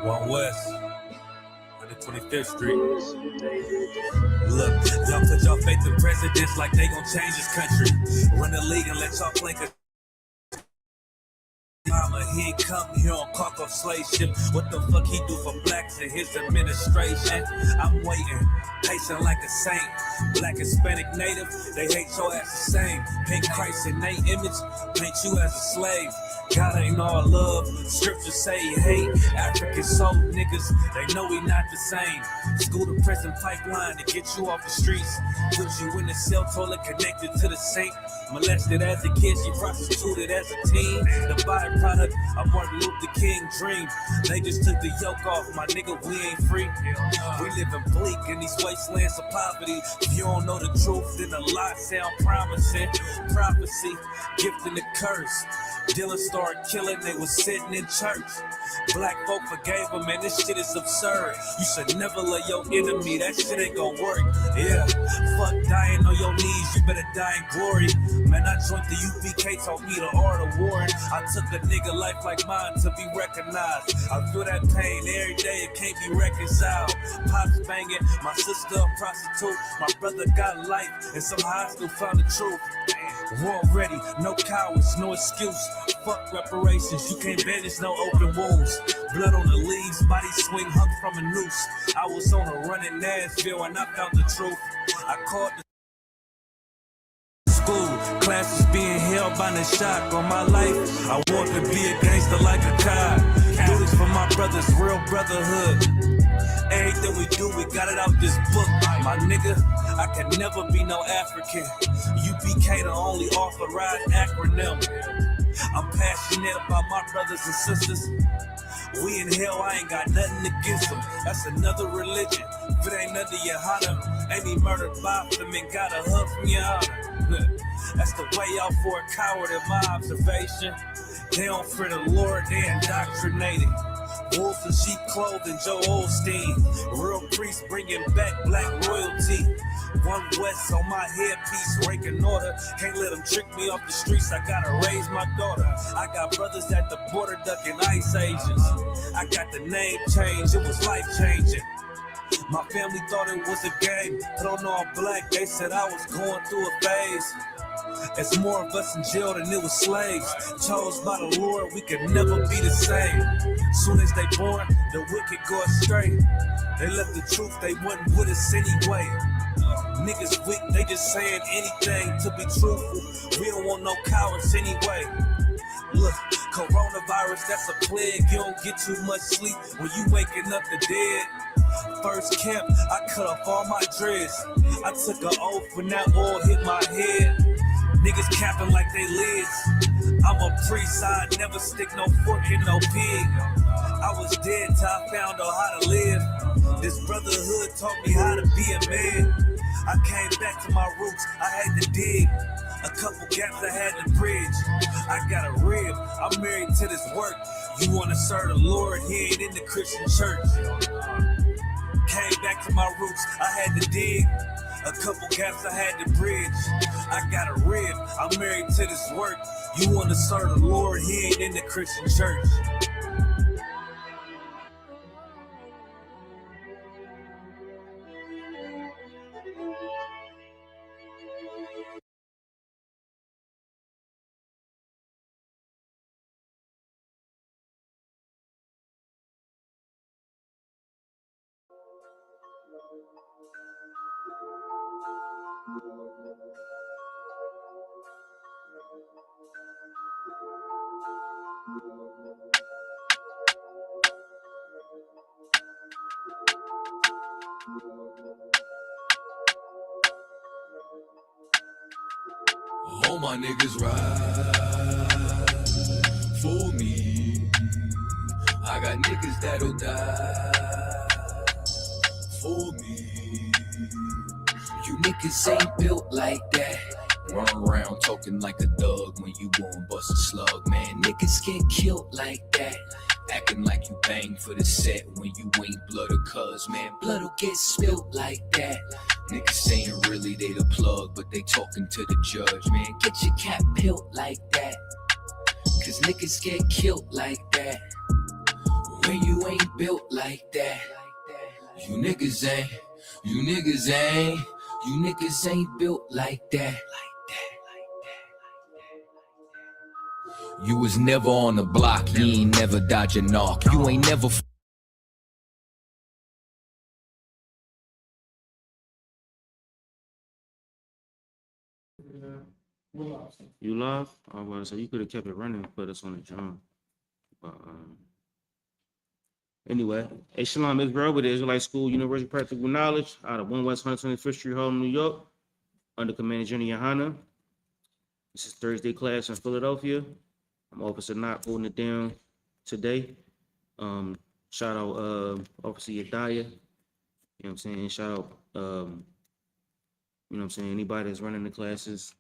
One West, 125th Street. Look, y'all put y'all faith in presidents like they gon' change this country. Run the league and let y'all play. Mama, he ain't come here on Congo slave ship. What the fuck he do for blacks in his administration? I'm waiting, patient like a saint. Black, Hispanic, Native, they hate your ass the same. Paint Christ in they image, paint you as a slave. God ain't all love, scriptures say he hate. African soul niggas, they know we not the same. School to prison pipeline to get you off the streets. Put you in the cell toilet connected to the saint. Molested as a kid, she prostituted as a teen. The byproduct of Martin Luther King dream. They just took the yoke off, my nigga, we ain't free. We living bleak in these wastelands of poverty. If you don't know the truth, then the lie sound promising. Prophecy, gift and the curse. Dylan started killing, they was sitting in church. Black folk forgave him, man, this shit is absurd. You should never love your enemy, that shit ain't gon' work. Yeah, fuck dying on your knees, you better die in glory. Man, I joined the U.P.K, taught me the art of warring. I took a nigga life like mine to be recognized. I feel that pain every day, it can't be reconciled. Pops banging, my sister a prostitute. My brother got life, and somehow I still found the truth. War ready, no cowards, no excuse. Fuck reparations, you can't bandage no open wounds. Blood on the leaves, body swing hung from a noose. I was on a run in Nashville and I found the truth. I called the school, classes being held by the shock on my life. I want to be a gangster like a cop. Do this for my brothers, real brotherhood. Everything we do, we got it out this book. My nigga, I can never be no African. U.P.K the only authorized acronym. I'm passionate about my brothers and sisters. We in hell, I ain't got nothing against them. That's another religion. If it ain't under YAHANNA, ain't he murdered by them and got a hug from YAHANNA. That's the way out for a coward in my observation. They don't fear the Lord, they indoctrinated. Wolves in sheep clothing, Joe Osteen. Real priests bringing back black royalty. One West on my headpiece, ranking order. Can't let them trick me off the streets, I gotta raise my daughter. I got brothers at the border ducking ICE agents. I got the name changed, it was life changing. My family thought it was a game. I don't know I'm black, they said I was going through a phase. There's more of us in jail than it was slaves. Chose by the Lord, we could never be the same. Soon as they born, the wicked go astray. They left the truth, they wasn't with us anyway. Niggas weak, they just saying anything to be truthful. We don't want no cowards anyway. Look, coronavirus, that's a plague. You don't get too much sleep when you waking up the dead. First camp, I cut off all my dreads. I took an oath when that oil hit my head. Niggas capping like they lids. I'm a priest, I never stick no fork in no pig. I was dead till I found out how to live. This brotherhood taught me how to be a man. I came back to my roots, I had to dig. A couple gaps I had to bridge. I got a rib, I'm married to this work. You wanna serve the Lord, he ain't in the Christian church. Came back to my roots, I had to dig. A couple gaps I had to bridge. I got a rib, I'm married to this work. You wanna serve the Lord, he ain't in the Christian church. All my niggas ride for me. I got niggas that'll die for me. You niggas ain't built like that. Run around talking like a thug when you won't bust a slug, man. Niggas get killed like that. Acting like you bang for the set when you ain't blood or cuz, man. Blood'll get spilled like that. Niggas saying really they the plug, but they talking to the judge, man. Get your cap peeled like that, cause niggas get killed like that. when you ain't built like that. You niggas ain't, you niggas ain't, you niggas ain't built like that. You was never on the block, you ain't never dodge a knock. You ain't never You live? Oh, well, so you could have kept it running and put us on the drum. But, anyway, hey, Shalom, Israel with the Israelite School, University of Practical Knowledge, out of 1 West 125th Street, Harlem, New York, under Commander General YAHANNA. This is Thursday class in Philadelphia. I'm Officer Knott holding it down today. Shout out Officer Yedaya. You know what I'm saying? Shout out, you know what I'm saying, anybody that's running the classes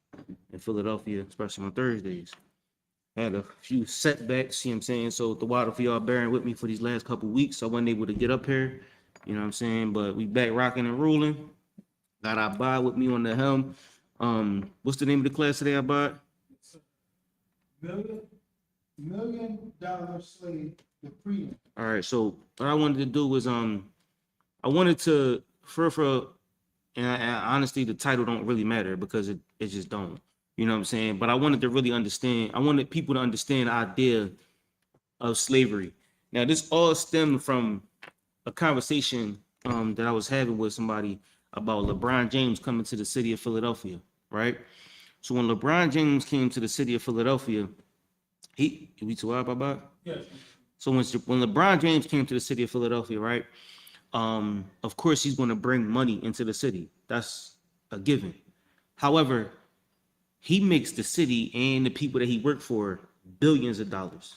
in Philadelphia, especially on Thursdays. Had a few setbacks, you know what I'm saying? So the water for y'all bearing with me for these last couple weeks. I wasn't able to get up here, you know what I'm saying? But we back rocking and rolling. Got I.S.U.P.K with me on the helm. What's the name of the class today, I.S.U.P.K? Million dollar slave, the Prelims. All right, so what I wanted to do was I wanted to and honestly the title don't really matter because it just don't. You know what I'm saying? But I wanted to really understand, I wanted people to understand the idea of slavery. Now, this all stemmed from a conversation that I was having with somebody about LeBron James coming to the city of Philadelphia, right? So when LeBron James came to the city of Philadelphia, we too up about? Yes. So when LeBron James came to the city of Philadelphia, right? Of course he's going to bring money into the city. That's a given. However, he makes the city and the people that he worked for billions of dollars,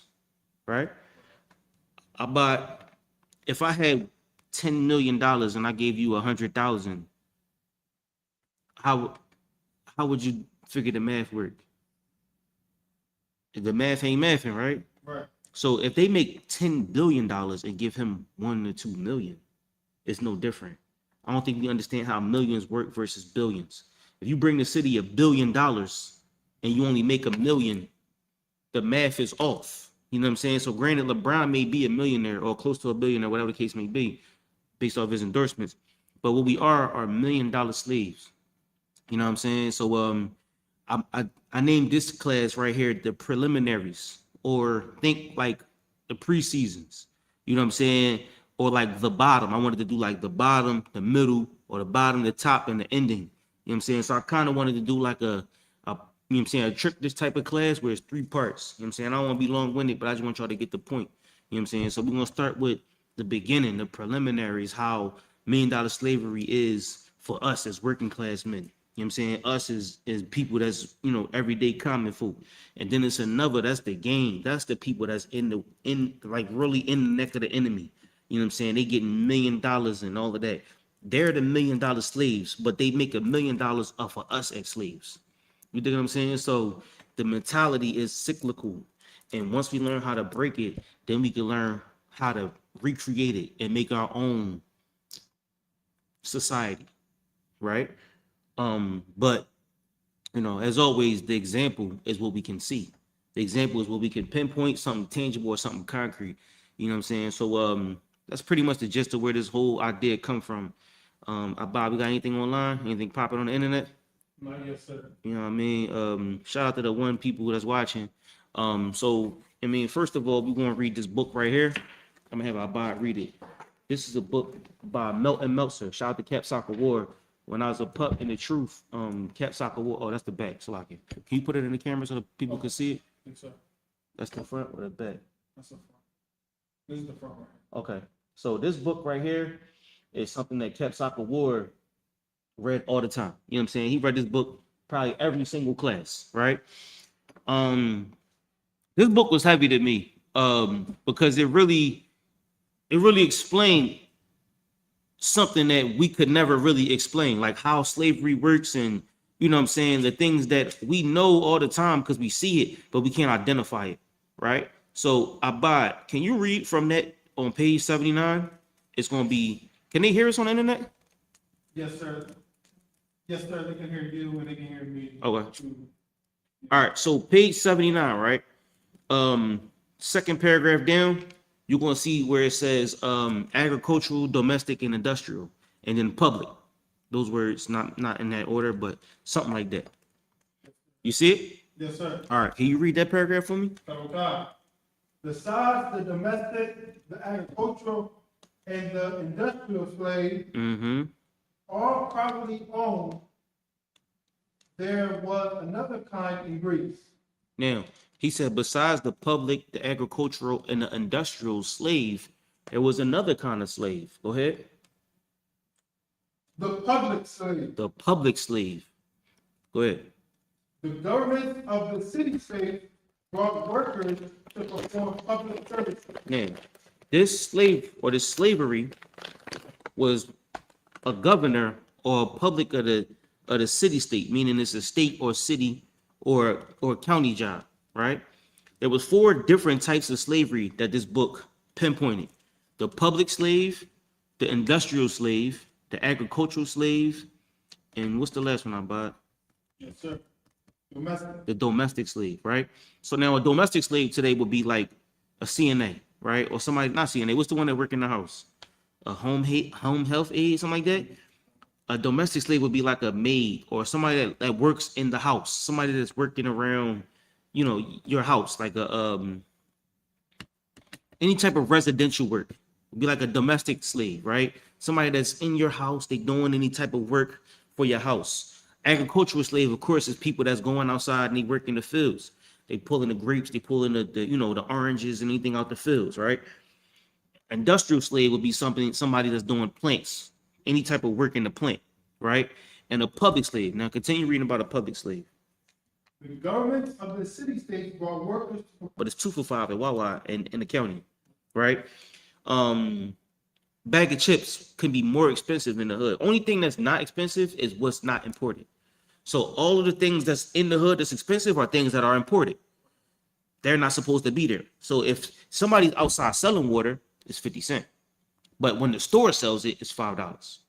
right? If I had $10 million and I gave you 100,000, how would you figure the math work? The math ain't mathing, right? Right. So if they make $10 billion and give him 1 to 2 million, it's no different. I don't think we understand how millions work versus billions. If you bring the city $1 billion and you only make 1 million, the math is off. You know what I'm saying? So granted, LeBron may be a millionaire or close to a billionaire, whatever the case may be, based off his endorsements. But what we are $1 million slaves. You know what I'm saying? So I named this class right here the preliminaries, or think like the preseasons. You know what I'm saying? Or like the bottom. I wanted to do like the bottom, the middle, or the bottom, the top, and the ending. You know what I'm saying? So I kind of wanted to do like a you know what I'm saying, a trick this type of class where it's 3 parts. You know what I'm saying? I don't want to be long-winded, but I just want y'all to get the point. You know what I'm saying? So we're gonna start with the beginning, the preliminaries, how $1 million slavery is for us as working class men. You know what I'm saying? Us is people that's, you know, everyday common folk. And then it's another, that's the game. That's the people that's like really in the neck of the enemy. You know what I'm saying? They getting $1 million and all of that. They're the $1 million slaves, but they make $1 million off of us as slaves. You dig what I'm saying? So the mentality is cyclical. And once we learn how to break it, then we can learn how to recreate it and make our own society, right? But you know, as always, the example is what we can see. The example is what we can pinpoint, something tangible or something concrete. You know what I'm saying? So that's pretty much the gist of where this whole idea come from. Bob, we got anything online? Anything popping on the internet? Not yet, sir. You know what I mean? Shout out to the one people that's watching. So I mean, first of all, we're gonna read this book right here. I'm gonna have our bot read it. This is a book by Melton Meltzer. Shout out to Cap Soccer War. When I was a pup in the truth, Cap Soccer War. Oh, that's the back. So can you put it in the camera so the people can see it? Think so. That's the front or the back? That's the front. This is the front right. Okay. So this book right here is something that Cap Soccer War read all the time. You know what I'm saying? He read this book probably every single class, right? This book was heavy to me because it really explained something that we could never really explain, like how slavery works, and you know what I'm saying, the things that we know all the time because we see it, but we can't identify it, right? So Abad, can you read from that on page 79? It's gonna be, can they hear us on the internet? Yes, sir. Yes, sir. They can hear you and they can hear me. Okay. All right, so page 79, right? Second paragraph down, you're gonna see where it says agricultural, domestic, and industrial, and then public. Those words not in that order, but something like that. You see it? Yes, sir. All right. Can you read that paragraph for me? So God, besides the domestic, the agricultural, and the industrial slave, Mm-hmm. all properly owned, there was another kind in Greece. Now, he said, besides the public, the agricultural, and the industrial slave, there was another kind of slave. Go ahead. The public slave. The public slave. Go ahead. The government of the city state brought workers to perform public services. Now, this slave or this slavery was a governor or a public of the city state, meaning it's a state or city or county job, right? There was 4 different types of slavery that this book pinpointed: the public slave, the industrial slave, the agricultural slave, and what's the last one I bought? Yes, sir. Domestic. The domestic slave, right? So now a domestic slave today would be like a CNA, right? Or somebody, not CNA, what's the one that work in the house? A home health aide, something like that. A domestic slave would be like a maid or somebody that works in the house, somebody that's working around, you know, your house, like a any type of residential work. Would be like a domestic slave, right? Somebody that's in your house, they doing any type of work for your house. Agricultural slave, of course, is people that's going outside and they work in the fields. They pulling the grapes, they pulling the you know, the oranges and anything out the fields, right? Industrial slave would be somebody that's doing plants, any type of work in the plant, right? And a public slave. Now continue reading about a public slave. The government of the city state brought workers to But it's 2 for $5 at Wawa in the county, right? Bag of chips can be more expensive in the hood. Only thing that's not expensive is what's not imported. So all of the things that's in the hood that's expensive are things that are imported. They're not supposed to be there. So if somebody's outside selling water, it's 50 cents. But when the store sells it, it's $5.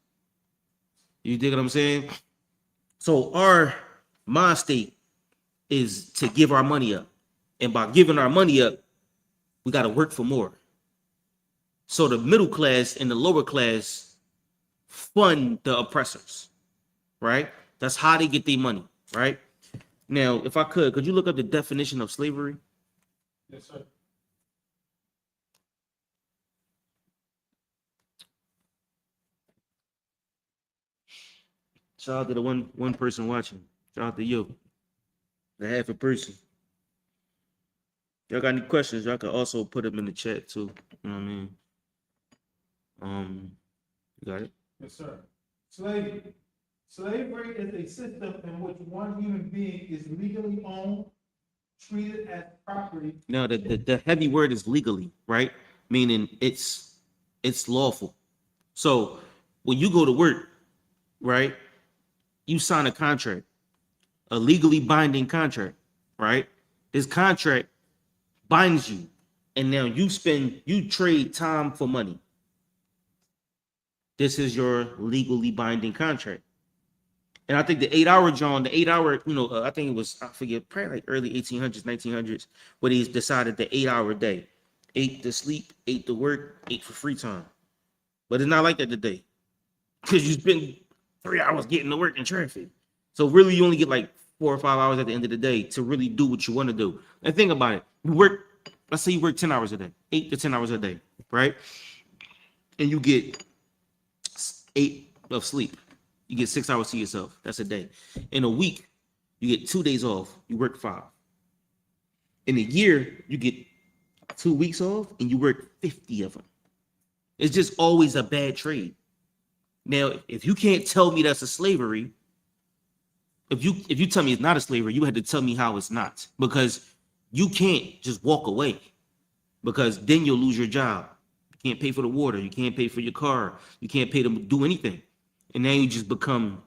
You dig what I'm saying? So our mind state is to give our money up. And by giving our money up, we got to work for more. So the middle class and the lower class fund the oppressors, right? That's how they get their money, right? Now, if I could you look up the definition of slavery? Yes, sir. Shout out to the one person watching. Shout out to you, the half a person. Y'all got any questions? Y'all can also put them in the chat too. You know what I mean? You got it? Yes, sir. Slavery. Slavery is a system in which one human being is legally owned, treated as property. Now the heavy word is legally, right? Meaning it's lawful. So when you go to work, right, you sign a contract, a legally binding contract, right? This contract binds you, and now you trade time for money. This is your legally binding contract. And I think the 8-hour John, the 8-hour, I think it was, I forget, probably like early 1800s, 1900s, where they decided the 8-hour day, 8 to sleep, 8 to work, 8 for free time. But it's not like that today, because you spend 3 hours getting to work in traffic. So really, you only get like 4 or 5 hours at the end of the day to really do what you want to do. And think about it. You work, let's say you work 10 hours a day, 8 to 10 hours a day, right? And you get 8 of sleep. You get 6 hours to yourself. That's a day. In a week, you get 2 days off. You work 5. In a year, you get 2 weeks off and you work 50 of them. It's just always a bad trade. Now, if you can't tell me that's a slavery, if you tell me it's not a slavery, you had to tell me how it's not, because you can't just walk away, because then you'll lose your job. You can't pay for the water. You can't pay for your car. You can't pay to do anything. And then you just become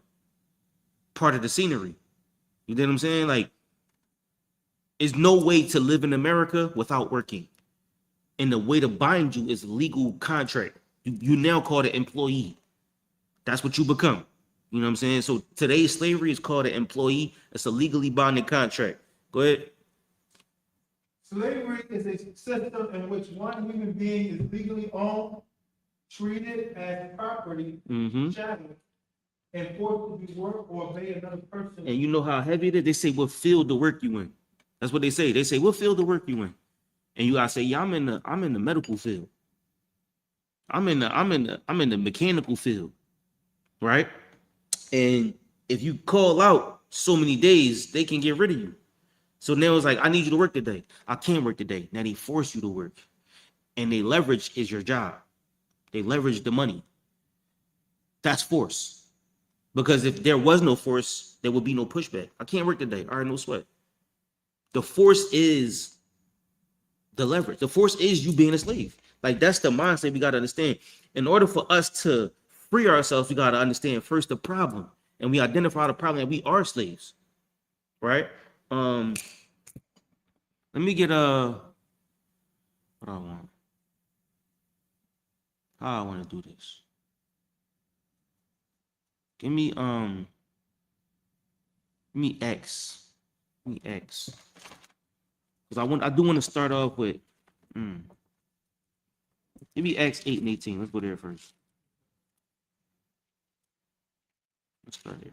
part of the scenery. You know what I'm saying? Like, there's no way to live in America without working. And the way to bind you is legal contract. You now called an employee. That's what you become. You know what I'm saying? So today's slavery is called an employee. It's a legally binding contract. Go ahead. Slavery is a system in which one human being is legally owned, treated as property, Mm-hmm. chattel, and forced to do work or obey another person. And you know how heavy it is? They say, what field the work you in? That's what they say. They say, what field the work you in? And you gotta say, yeah, I'm in the medical field. I'm in the mechanical field, right? And if you call out so many days, they can get rid of you. So now it's like, I need you to work today. I can't work today. Now they force you to work. And they leverage is your job. They leverage the money. That's force. Because if there was no force, there would be no pushback. I can't work today. All right, no sweat. The force is the leverage. The force is you being a slave. Like, that's the mindset we got to understand. In order for us to free ourselves, we got to understand first the problem. And we identify the problem that we are slaves. Right? Let me get what I want. How I want to do this. Give me X. Give me X. Because I do want to start off with give me X 8 and 18. Let's go there first. Let's start there.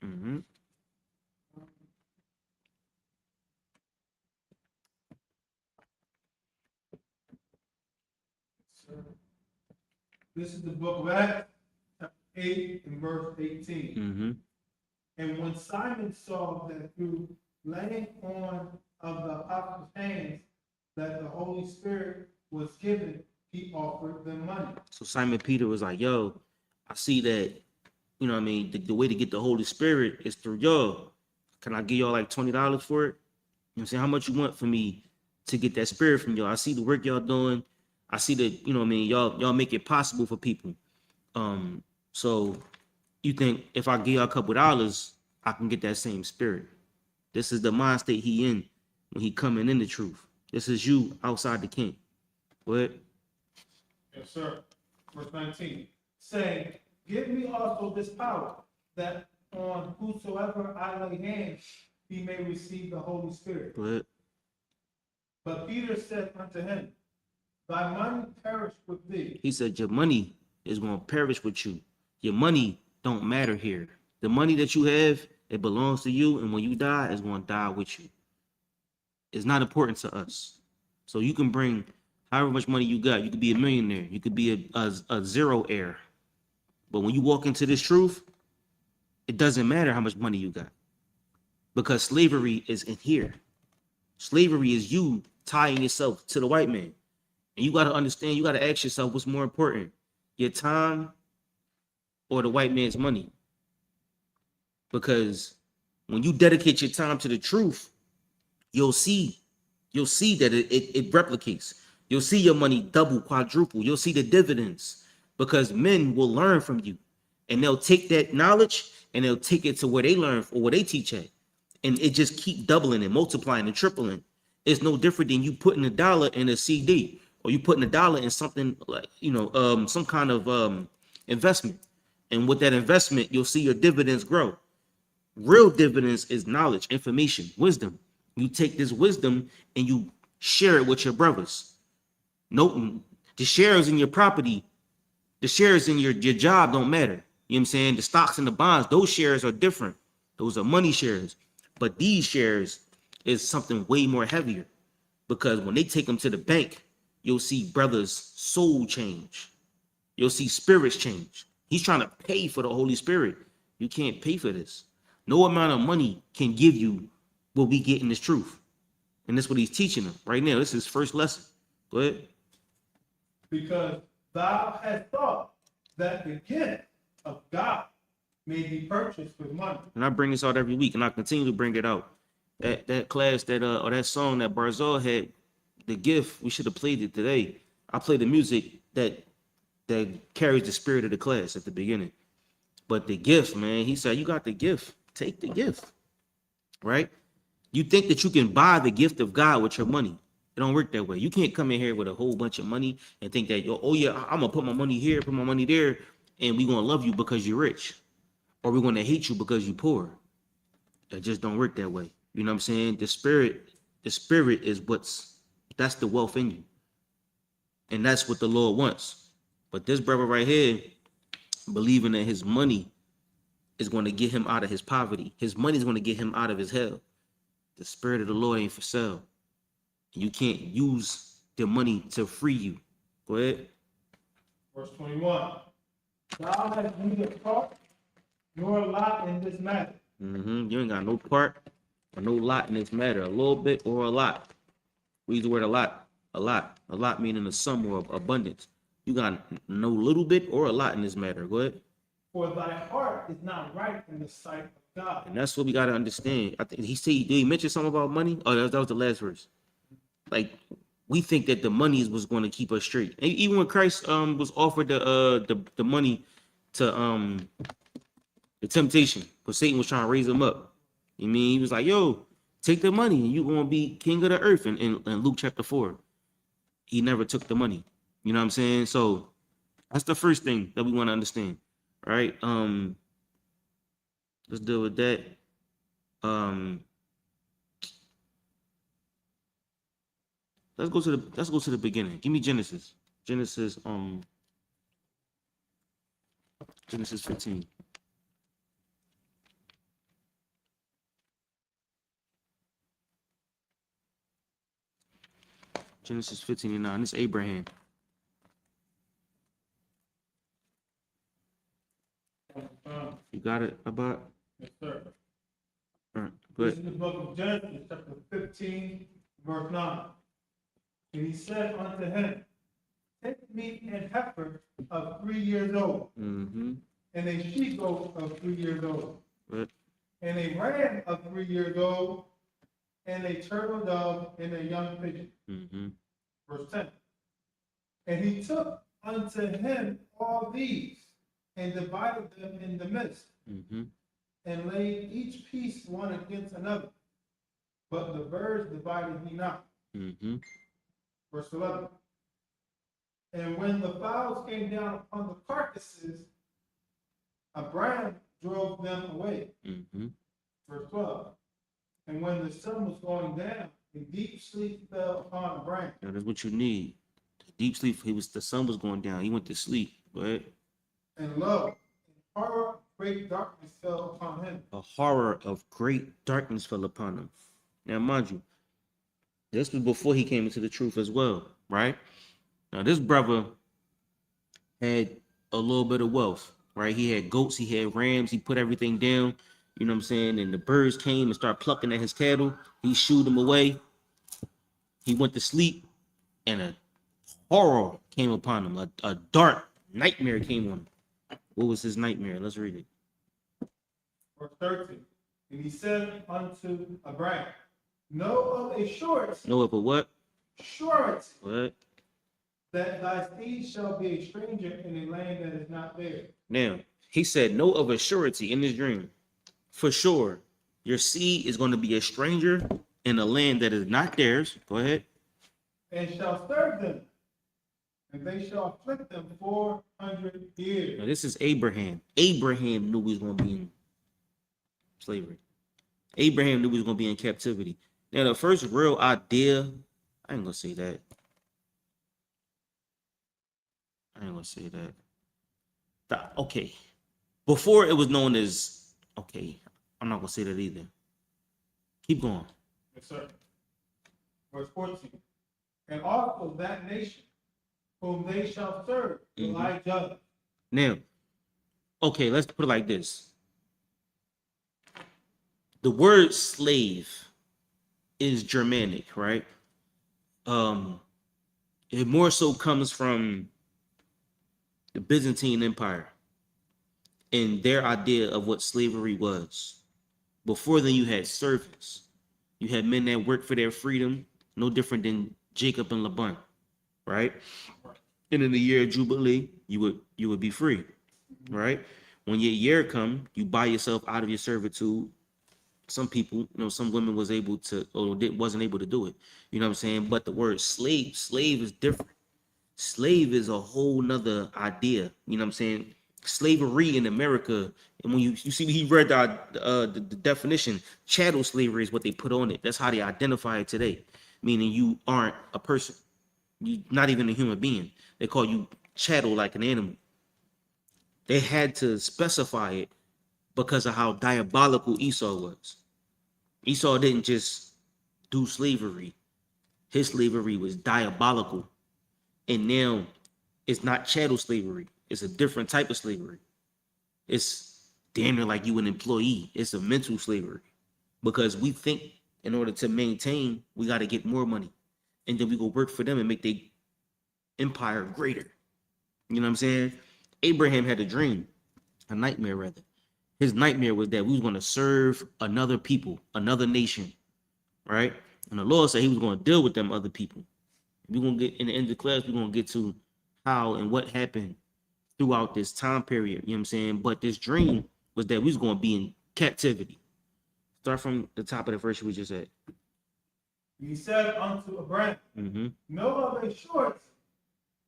Mm-hmm. This is the book of Acts, chapter 8 and verse 18. Mm-hmm. And when Simon saw that through laying on of the apostles' hands that the Holy Spirit was given, he offered them money. So Simon Peter was like, yo, I see that, you know what I mean, the way to get the Holy Spirit is through y'all. Can I give y'all like $20 for it? You know what I'm saying? How much you want for me to get that spirit from y'all? I see the work y'all doing. I see that, you know what I mean, y'all make it possible for people. So you think if I give y'all a couple dollars, I can get that same spirit. This is the mind state he in when he coming in the truth. This is you outside the king. What? Yes, sir. Verse 19. Saying, give me also this power, that on whosoever I lay hands, he may receive the Holy Spirit. What? But Peter said unto him, thy money perish with thee. He said, your money is going to perish with you. Your money don't matter here. The money that you have, it belongs to you. And when you die, it's going to die with you. It's not important to us. So you can bring however much money you got. You could be a millionaire. You could be a zero heir. But when you walk into this truth, it doesn't matter how much money you got. Because slavery is in here. Slavery is you tying yourself to the white man. And you got to understand, you got to ask yourself what's more important, your time or the white man's money. Because when you dedicate your time to the truth, you'll see that it replicates. You'll see your money double, quadruple. You'll see the dividends because men will learn from you and they'll take that knowledge and they'll take it to where they learn or where they teach at. And it just keep doubling and multiplying and tripling. It's no different than you putting $1 in a CD or you putting $1 in something like, some kind of investment. And with that investment, you'll see your dividends grow. Real dividends is knowledge, information, wisdom. You take this wisdom and you share it with your brothers. No, the shares in your property, the shares in your job don't matter. You know what I'm saying? The stocks and the bonds, those shares are different. Those are money shares. But these shares is something way more heavier because when they take them to the bank, you'll see brothers' soul change. You'll see spirits change. He's trying to pay for the Holy Spirit. You can't pay for this. No amount of money can give you what we get in this truth. And that's what he's teaching them right now. This is his first lesson. Go ahead. Because thou hast thought that the gift of God may be purchased with money. And I bring this out every week, and I continue to bring it out. That class or that song that Barzal had, the gift, we should have played it today. I play the music that carries the spirit of the class at the beginning. But the gift, man, he said, you got the gift. Take the gift, right? You think that you can buy the gift of God with your money. It don't work that way. You can't come in here with a whole bunch of money and think that, oh yeah, I'm going to put my money here, put my money there, and we're going to love you because you're rich. Or we're going to hate you because you're poor. It just don't work that way. You know what I'm saying? The spirit is that's the wealth in you. And that's what the Lord wants. But this brother right here, believing that his money is going to get him out of his poverty. His money is going to get him out of his hell. The spirit of the Lord ain't for sale. You can't use the money to free you. Go ahead. Verse 21. Thou hast neither part nor lot in this matter. You ain't got no part or no lot in this matter. A little bit or a lot. We use the word a lot. A lot. A lot meaning a sum or abundance. You got no little bit or a lot in this matter. Go ahead. For thy heart is not right in the sight of God. And that's what we got to understand. I think did he mention something about money? Oh, that was the last verse. Like, we think that the money is what's going to keep us straight. And even when Christ was offered the money to the temptation, but Satan was trying to raise him up. You mean he was like, yo, take the money and you're gonna be king of the earth in Luke chapter 4. He never took the money. You know what I'm saying? So that's the first thing that we want to understand. Right? Let's deal with that. Let's go to the beginning. Give me Genesis. Genesis 15. Genesis 15:9. This is Abraham. You got it about? Yes, sir. All right, This good. is the book of Genesis, chapter 15, verse 9. And he said unto him, take me an heifer of 3 years old, Mm-hmm. and a she goat of 3 years old, Good. and a ram of 3 years old, and a turtle dove, and a young pigeon. Mm-hmm. Verse 10. And he took unto him all these, and divided them in the midst, Mm-hmm. and laid each piece one against another. But the birds divided he not. Mm-hmm. Verse 11. And when the fowls came down upon the carcasses, Abraham drove them away. Mm-hmm. Verse 12. And when the sun was going down, a deep sleep fell upon Abraham. Now that's what you need. Deep sleep. The sun was going down. He went to sleep. Go ahead. And lo, a horror, great darkness fell upon him. A horror of great darkness fell upon him. Now, mind you, this was before he came into the truth as well, right? Now, this brother had a little bit of wealth, right? He had goats, he had rams, he put everything down, you know what I'm saying? And the birds came and started plucking at his cattle. He shooed them away. He went to sleep, and a horror came upon him. A dark nightmare came on him. What was his nightmare? Let's read it. Verse 13. And he said unto Abraham, know of a surety, No, but what? surety, What? that thy seed shall be a stranger in a land that is not theirs. Now, he said, know of a surety in this dream. For sure, your seed is going to be a stranger in a land that is not theirs. Go ahead. And shall serve them, and they shall afflict them 400 years. Now, this is Abraham. Abraham knew he was going to be in slavery. Abraham knew he was going to be in captivity. Now, the first real idea, I ain't going to say that. Okay. Before it was known as, okay, I'm not going to say that either. Keep going. Yes, sir. Verse 14. And also that nation whom they shall serve will I judge. Now, okay, let's put it like this. The word slave is Germanic, right? It more so comes from the Byzantine Empire and their idea of what slavery was. Before then, you had servants. You had men that worked for their freedom, no different than Jacob and Laban, right? And in the year of Jubilee, you would be free, right? When your year come, you buy yourself out of your servitude. Some people, some women wasn't able to do it. You know what I'm saying? But the word slave is different. Slave is a whole nother idea. You know what I'm saying? Slavery in America, and when you see he read the definition, chattel slavery is what they put on it. That's how they identify it today, meaning you aren't a person, you not even a human being. They call you chattel, like an animal. They had to specify it because of how diabolical Esau was. Esau didn't just do slavery. His slavery was diabolical. And now it's not chattel slavery. It's a different type of slavery. It's damn near like you an employee. It's a mental slavery. Because we think in order to maintain, we got to get more money. And then we go work for them and make their empire greater. You know what I'm saying? Abraham had a dream, a nightmare rather. His nightmare was that we was going to serve another people, another nation, right? And the Lord said he was going to deal with them other people. We're going to get in the end of the class, we're going to get to how and what happened throughout this time period, you know what I'm saying? But this dream was that we was going to be in captivity. Start from the top of the verse we just said. He said unto Abraham, know of a short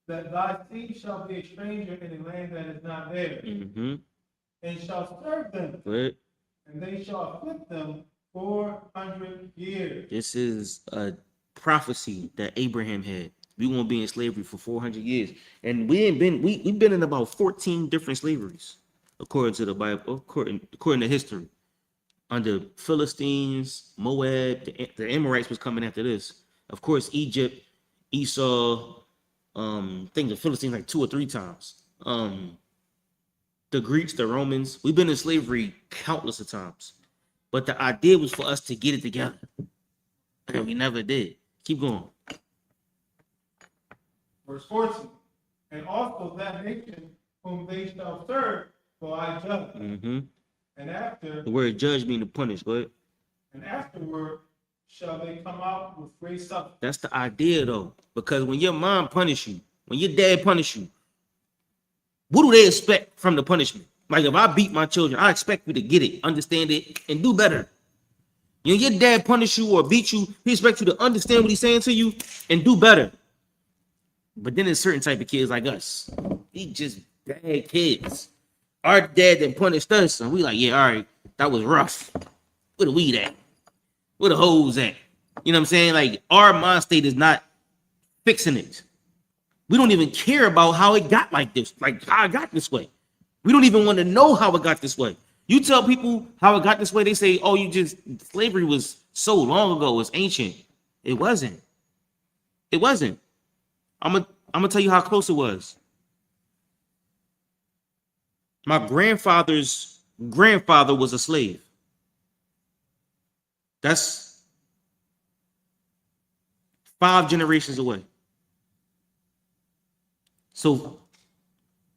that thy seed shall be a stranger in a land that is not theirs, and shall serve them, and they shall afflict them 400 years. This is a prophecy that Abraham had. We won't be in slavery for 400 years, and we've been in about 14 different slaveries, according to the Bible, according to history. Under Philistines, Moab, the Amorites was coming after this. Of course, Egypt, Esau. I think the Philistines like 2 or 3 times. The Greeks, the Romans, we've been in slavery countless of times. But the idea was for us to get it together. And we never did. Keep going. Verse 14. And also that nation whom they shall serve will I judge. And after, the word judge means to punish, but and afterward shall they come out with great suffering. That's the idea though. Because when your mom punish you, when your dad punish you, what do they expect from the punishment? Like if I beat my children, I expect you to get it, understand it, and do better. You know, your dad punish you or beat you, he expects you to understand what he's saying to you and do better. But then there's certain type of kids like us. We just bad kids. Our dad that punished us, and we like, yeah, all right, that was rough. Where the weed at? Where the hoes at? You know what I'm saying? Like, our mind state is not fixing it. We don't even care about how it got like this, like how it got this way. We don't even want to know how it got this way. You tell people how it got this way, they say, oh, slavery was so long ago, it's ancient. It wasn't. It wasn't. I'm gonna tell you how close it was. My grandfather's grandfather was a slave. That's 5 generations away. So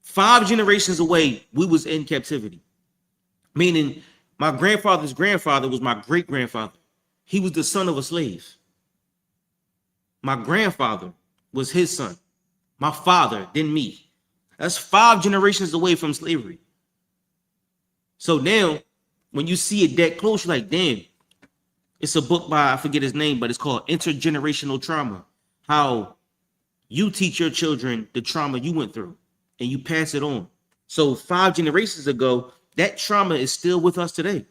5 generations away, we was in captivity. Meaning my grandfather's grandfather was my great-grandfather. He was the son of a slave. My grandfather was his son. My father, then me. That's 5 generations away from slavery. So now, when you see it that close, you're like, damn. It's a book by, I forget his name, but it's called Intergenerational Trauma. How you teach your children the trauma you went through, and you pass it on. So 5 generations ago, that trauma is still with us today.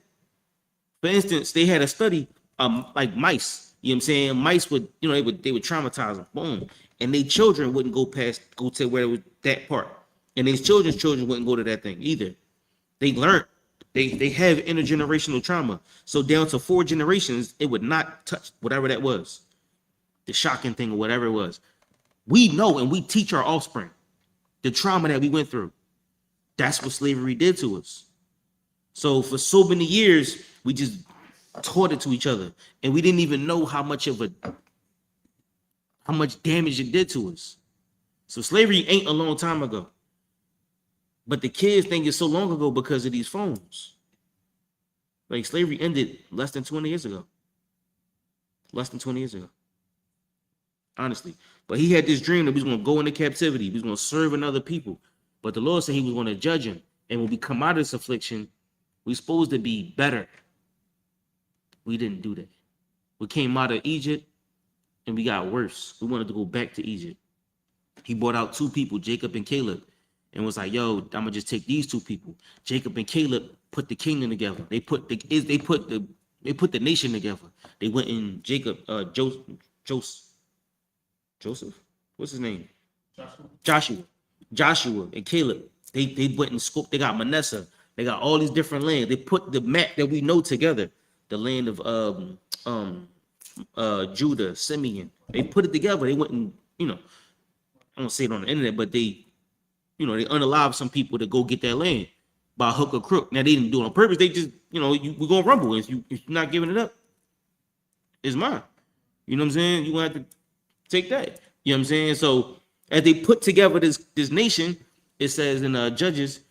For instance, they had a study, like mice. You know what I'm saying? Mice would, they would traumatize them. Boom. And their children wouldn't go to where it was that part. And their children's children wouldn't go to that thing either. They learned. They have intergenerational trauma. So down to 4 generations, it would not touch whatever that was. The shocking thing or whatever it was. We know and we teach our offspring the trauma that we went through. That's what slavery did to us. So for so many years, we just taught it to each other. And we didn't even know how much damage it did to us. So slavery ain't a long time ago. But the kids think it's so long ago because of these phones. Like slavery ended less than 20 years ago. Less than 20 years ago. Honestly. But he had this dream that he was going to go into captivity. He was going to serve another people. But the Lord said he was going to judge him. And when we come out of this affliction, we're supposed to be better. We didn't do that. We came out of Egypt and we got worse. We wanted to go back to Egypt. He brought out 2 people, Jacob and Caleb. and was like, yo, I'm gonna just take these two people. Jacob and Caleb put the kingdom together. They put the nation together. They went in Jacob, Joseph, what's his name? Joshua and Caleb. They went and scoped. They got Manasseh. They got all these different lands. They put the map that we know together. The land of Judah, Simeon. They put it together. They went and, you know, I don't say it on the internet, but they, you know, they unalived some people to go get that land by hook or crook. Now they didn't do it on purpose. They just, you know, we're gonna rumble. If you're not giving it up, it's mine. You know what I'm saying? You gonna have to take that. You know what I'm saying? So as they put together this nation, it says in Judges,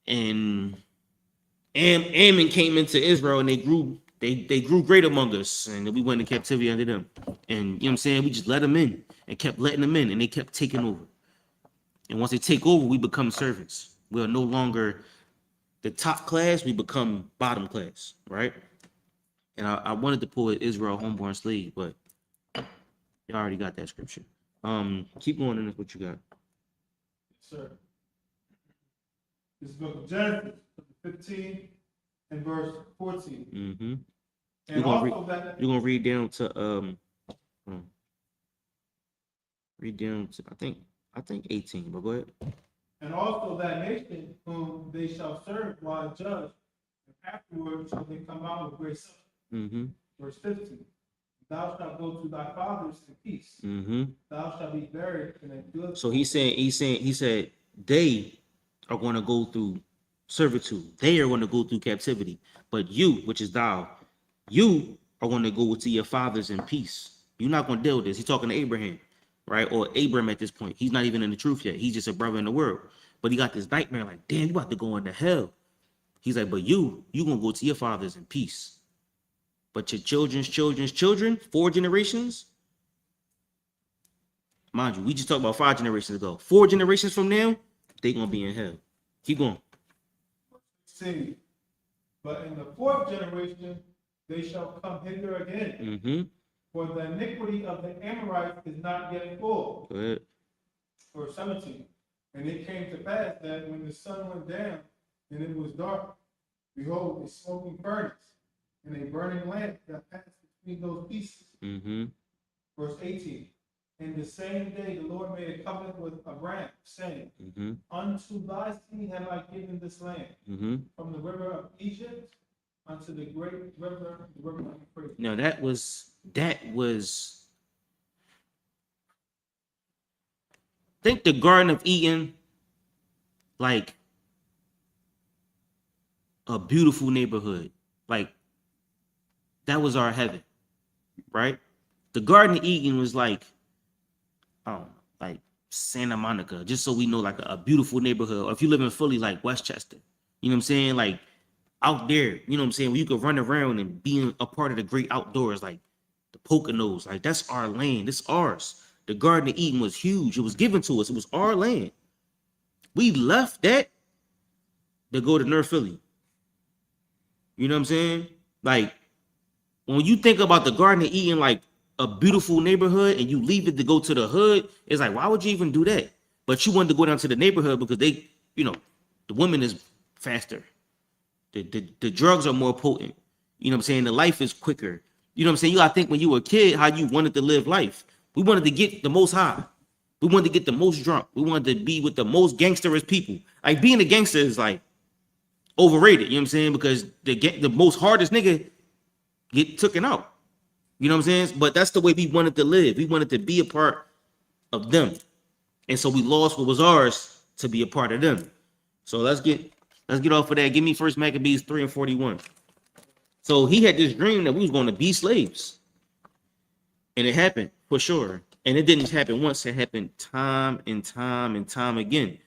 and Ammon came into Israel and they grew great among us, and we went into captivity under them. And you know what I'm saying? We just let them in and kept letting them in, and they kept taking over. And once they take over, we become servants. We are no longer the top class, we become bottom class, right? And I wanted to pull Israel homeborn slave, but you already got that scripture. Keep going, and that's what you got. Sir. This is book of Genesis, 15 and verse 14. Mm-hmm. And you're gonna read down to I think 18, but go ahead. And also that nation whom they shall serve while I judge, and afterwards shall they come out with great suffering. Mm-hmm. Verse 15. Thou shalt go to thy fathers in peace. Mm-hmm. Thou shalt be buried in a good. So he said they are going to go through servitude. They are going to go through captivity. But you, which is thou, you are going to go to your fathers in peace. You're not going to deal with this. He's talking to Abraham, right? Or Abram at this point. He's not even in the truth yet. He's just a brother in the world. But he got this nightmare like, damn, you about to go into hell. He's like, but you going to go to your fathers in peace. But your children's children, 4 generations, mind you, we just talked about 5 generations ago. 4 generations from now, they gonna be in hell. Keep going. 16. But in the 4th generation, they shall come hither again. Mm-hmm. For the iniquity of the Amorites is not yet full. Go ahead. Verse 17. And it came to pass that when the sun went down and it was dark, behold, a smoking furnace and a burning lamp that passed between those pieces. Mm-hmm. Verse 18. And the same day the Lord made a covenant with Abraham, saying, Mm-hmm. Unto thy seed have I given this land, Mm-hmm. from the river of Egypt unto the great river, the river of Euphrates. Now that was I think the Garden of Eden, like a beautiful neighborhood. Like that was our heaven, right? The Garden of Eden was like Santa Monica, just so we know, like a beautiful neighborhood. Or if you live in Philly, like Westchester, you know what I'm saying? Like out there, you know what I'm saying? Where you could run around and be a part of the great outdoors, like the Poconos. Like that's our land. It's ours. The Garden of Eden was huge. It was given to us. It was our land. We left that to go to North Philly. You know what I'm saying? Like when you think about the Garden of Eden, like a beautiful neighborhood, and you leave it to go to the hood, it's like, why would you even do that? But you wanted to go down to the neighborhood because they, you know, the woman is faster. The drugs are more potent. You know what I'm saying? The life is quicker. You know what I'm saying? You gotta think when you were a kid how you wanted to live life. We wanted to get the most high. We wanted to get the most drunk. We wanted to be with the most gangsterous people. Like being a gangster is like overrated. You know what I'm saying? Because the most hardest nigga get taken out. You know what I'm saying? But that's the way we wanted to live. We wanted to be a part of them. And so we lost what was ours to be a part of them. So let's get off of that. Give me First Maccabees 3 and 41. So he had this dream that we was going to be slaves. And it happened for sure. And it didn't happen once, it happened time and time and time again.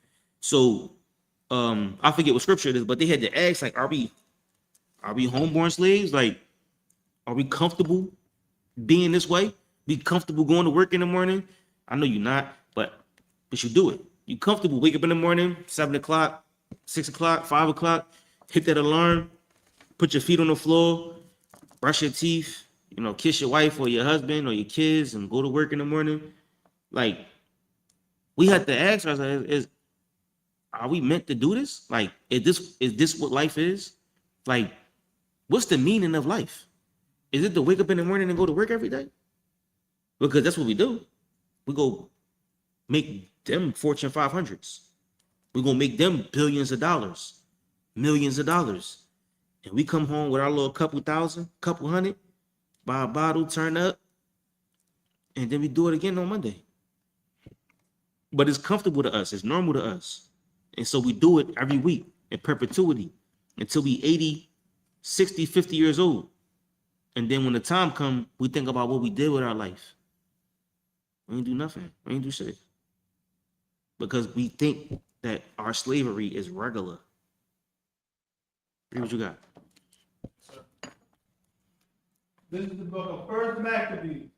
So I forget what scripture it is, but they had to ask, like, are we homeborn slaves? Like, are we comfortable being this way? Be comfortable going to work in the morning? I know you're not, but you do it. You comfortable wake up in the morning, 7 o'clock, 6 o'clock, 5 o'clock, hit that alarm, put your feet on the floor, brush your teeth, you know, kiss your wife or your husband or your kids and go to work in the morning. Like, we have to ask ourselves, are we meant to do this? Like, is this what life is? Like, what's the meaning of life? Is it to wake up in the morning and go to work every day? Because that's what we do. We go make them Fortune 500s. We're gonna make them billions of dollars, millions of dollars. And we come home with our little couple thousand, couple hundred, buy a bottle, turn up, and then we do it again on Monday. But it's comfortable to us, it's normal to us. And so we do it every week in perpetuity until we 80, 60, 50 years old. And then when the time comes, we think about what we did with our life. We ain't do nothing. We ain't do shit. Because we think that our slavery is regular. Read what you got. This is the book of First Maccabees,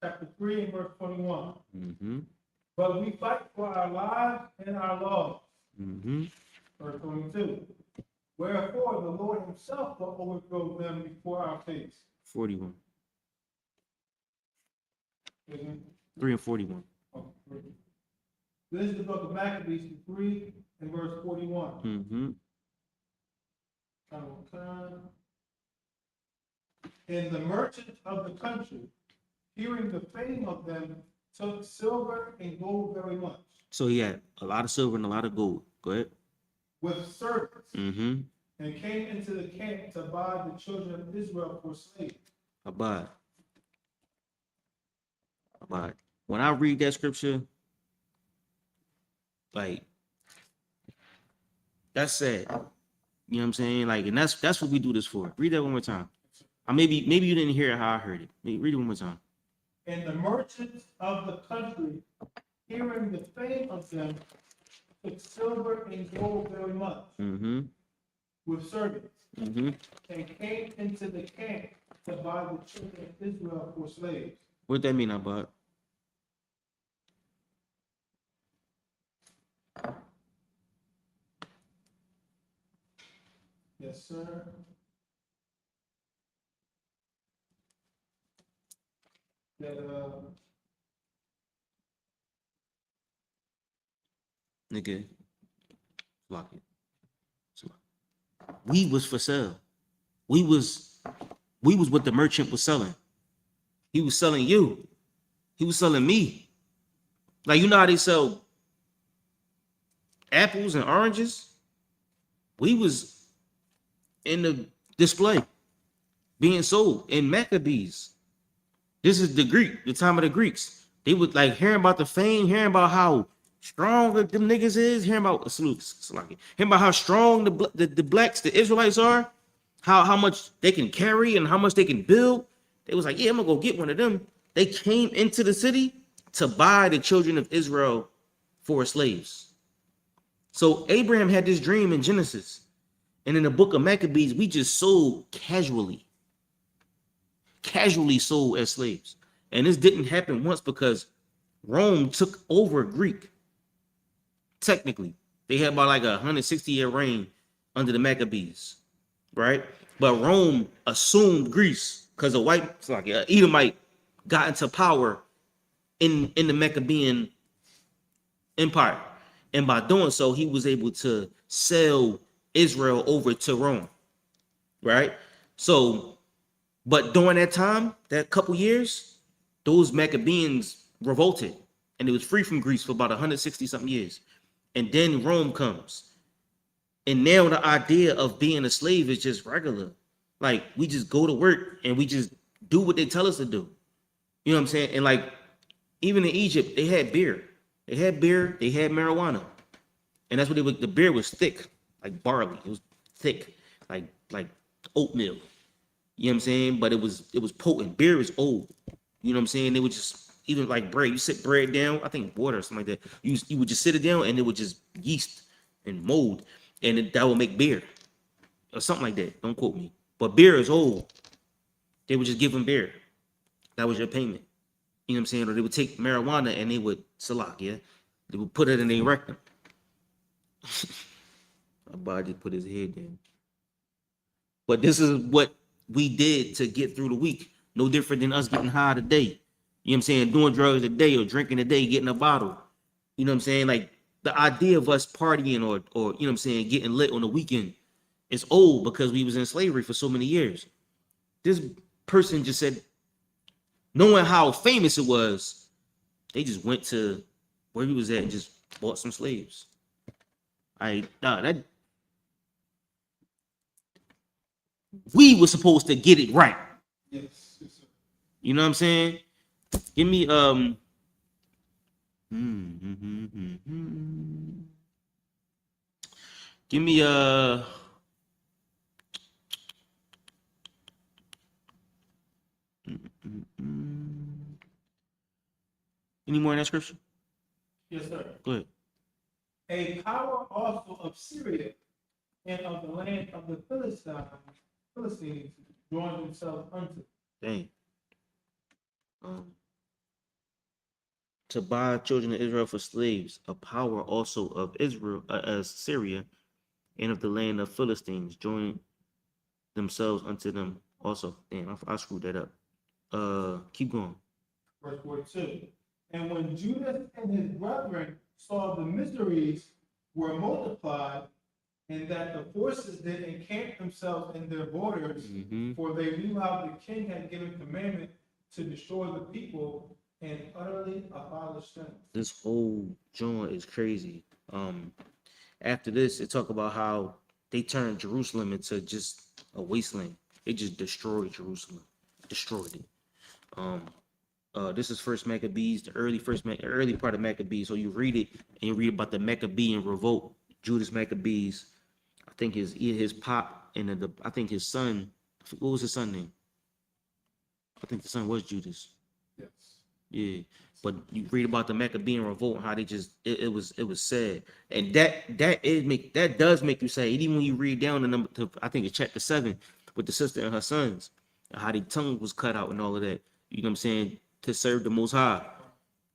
chapter 3 and verse 21. Mm-hmm. But we fight for our lives and our laws. Mm-hmm. Verse 22. Wherefore the Lord himself will overthrow them before our face. 41. Isn't it? 3 and 41. Oh, this is the book of Maccabees 3 and verse 41. Mm-hmm. And the merchants of the country, hearing the fame of them, took silver and gold very much, So he had a lot of silver and a lot of gold. Go ahead. with servants, Mm-hmm. and came into the camp to buy the children of Israel for slaves. Abide. Abide. When I read that scripture, like, that's sad. You know what I'm saying? Like, and that's what we do this for. Read that one more time. Maybe you didn't hear it how I heard it. Read it one more time. And the merchants of the country, hearing the fame of them, took silver and gold very much, Mm-hmm. with servants, Mm-hmm. and came into the camp to buy the children of Israel for slaves. What that mean, Abad? Yes, sir. That, Nigga, lock it. We was for sale. We was what the merchant was selling. He was selling you. He was selling me. Like, you know how they sell apples and oranges? We was in the display being sold in Maccabees. This is the time of the Greeks. They would like hearing about the fame, hearing about how strong them niggas is, hearing about how strong the blacks, the Israelites are, how much they can carry and how much they can build. They was like, yeah, I'm gonna go get one of them. They came into the city to buy the children of Israel for slaves. So Abraham had this dream in Genesis, and in the book of Maccabees, we just sold casually sold as slaves. And this didn't happen once because Rome took over Greek. Technically, they had about like 160-year reign under the Maccabees, right? But Rome assumed Greece because a white Edomite got into power in the Maccabean Empire. And by doing so, he was able to sell Israel over to Rome, right? So, but during that time, that couple years, those Maccabeans revolted and it was free from Greece for about 160 something years. And then Rome comes. And now the idea of being a slave is just regular. Like, we just go to work and we just do what they tell us to do. You know what I'm saying? And like, even in Egypt, they had beer. They had marijuana. And that's what the beer was thick, like barley. It was thick, like oatmeal. You know what I'm saying? But it was potent. Beer is old. You know what I'm saying? They would just, even like bread, you sit bread down, I think water or something like that. You would just sit it down and it would just yeast and mold. And that would make beer. Or something like that. Don't quote me. But beer is old. They would just give them beer. That was your payment. You know what I'm saying? Or they would take marijuana and they would yeah? They would put it in their rectum. My body just put his head down. But this is what we did to get through the week. No different than us getting high today. You know what I'm saying? Doing drugs today or drinking today, getting a bottle. You know what I'm saying? Like, the idea of us partying or you know what I'm saying, getting lit on the weekend is old because we was in slavery for so many years. This person just said, knowing how famous it was, they just went to where he was at and just bought some slaves. That we were supposed to get it right. Yes. Yes, sir. You know what I'm saying? Give me give me any more in that scripture? Yes, sir. Go ahead. A power also of Syria and of the land of the Philistines joined themselves unto. Dang. To buy children of Israel for slaves, a power also of Israel, as Syria, and of the land of Philistines joined themselves unto them also. Damn, I screwed that up. Keep going. Verse 42. And when Judas and his brethren saw the miseries were multiplied, and that the forces did encamp themselves in their borders, for they knew how the king had given commandment to destroy the people and utterly abolish them. This whole joint is crazy. After this, it talk about how they turned Jerusalem into just a wasteland. They just destroyed Jerusalem, destroyed it. This is First Maccabees, the early part of Maccabees. So you read it and you read about the Maccabean revolt, Judas Maccabees. I think his pop and I think his son. What was his son name? I think the son was Judas. Yes. Yeah, but you read about the Maccabean revolt and how they just it was sad, and that does make you sad. Even when you read down the number to, I think it's chapter 7 with the sister and her sons, and how their tongue was cut out and all of that. You know what I'm saying? To serve the Most High.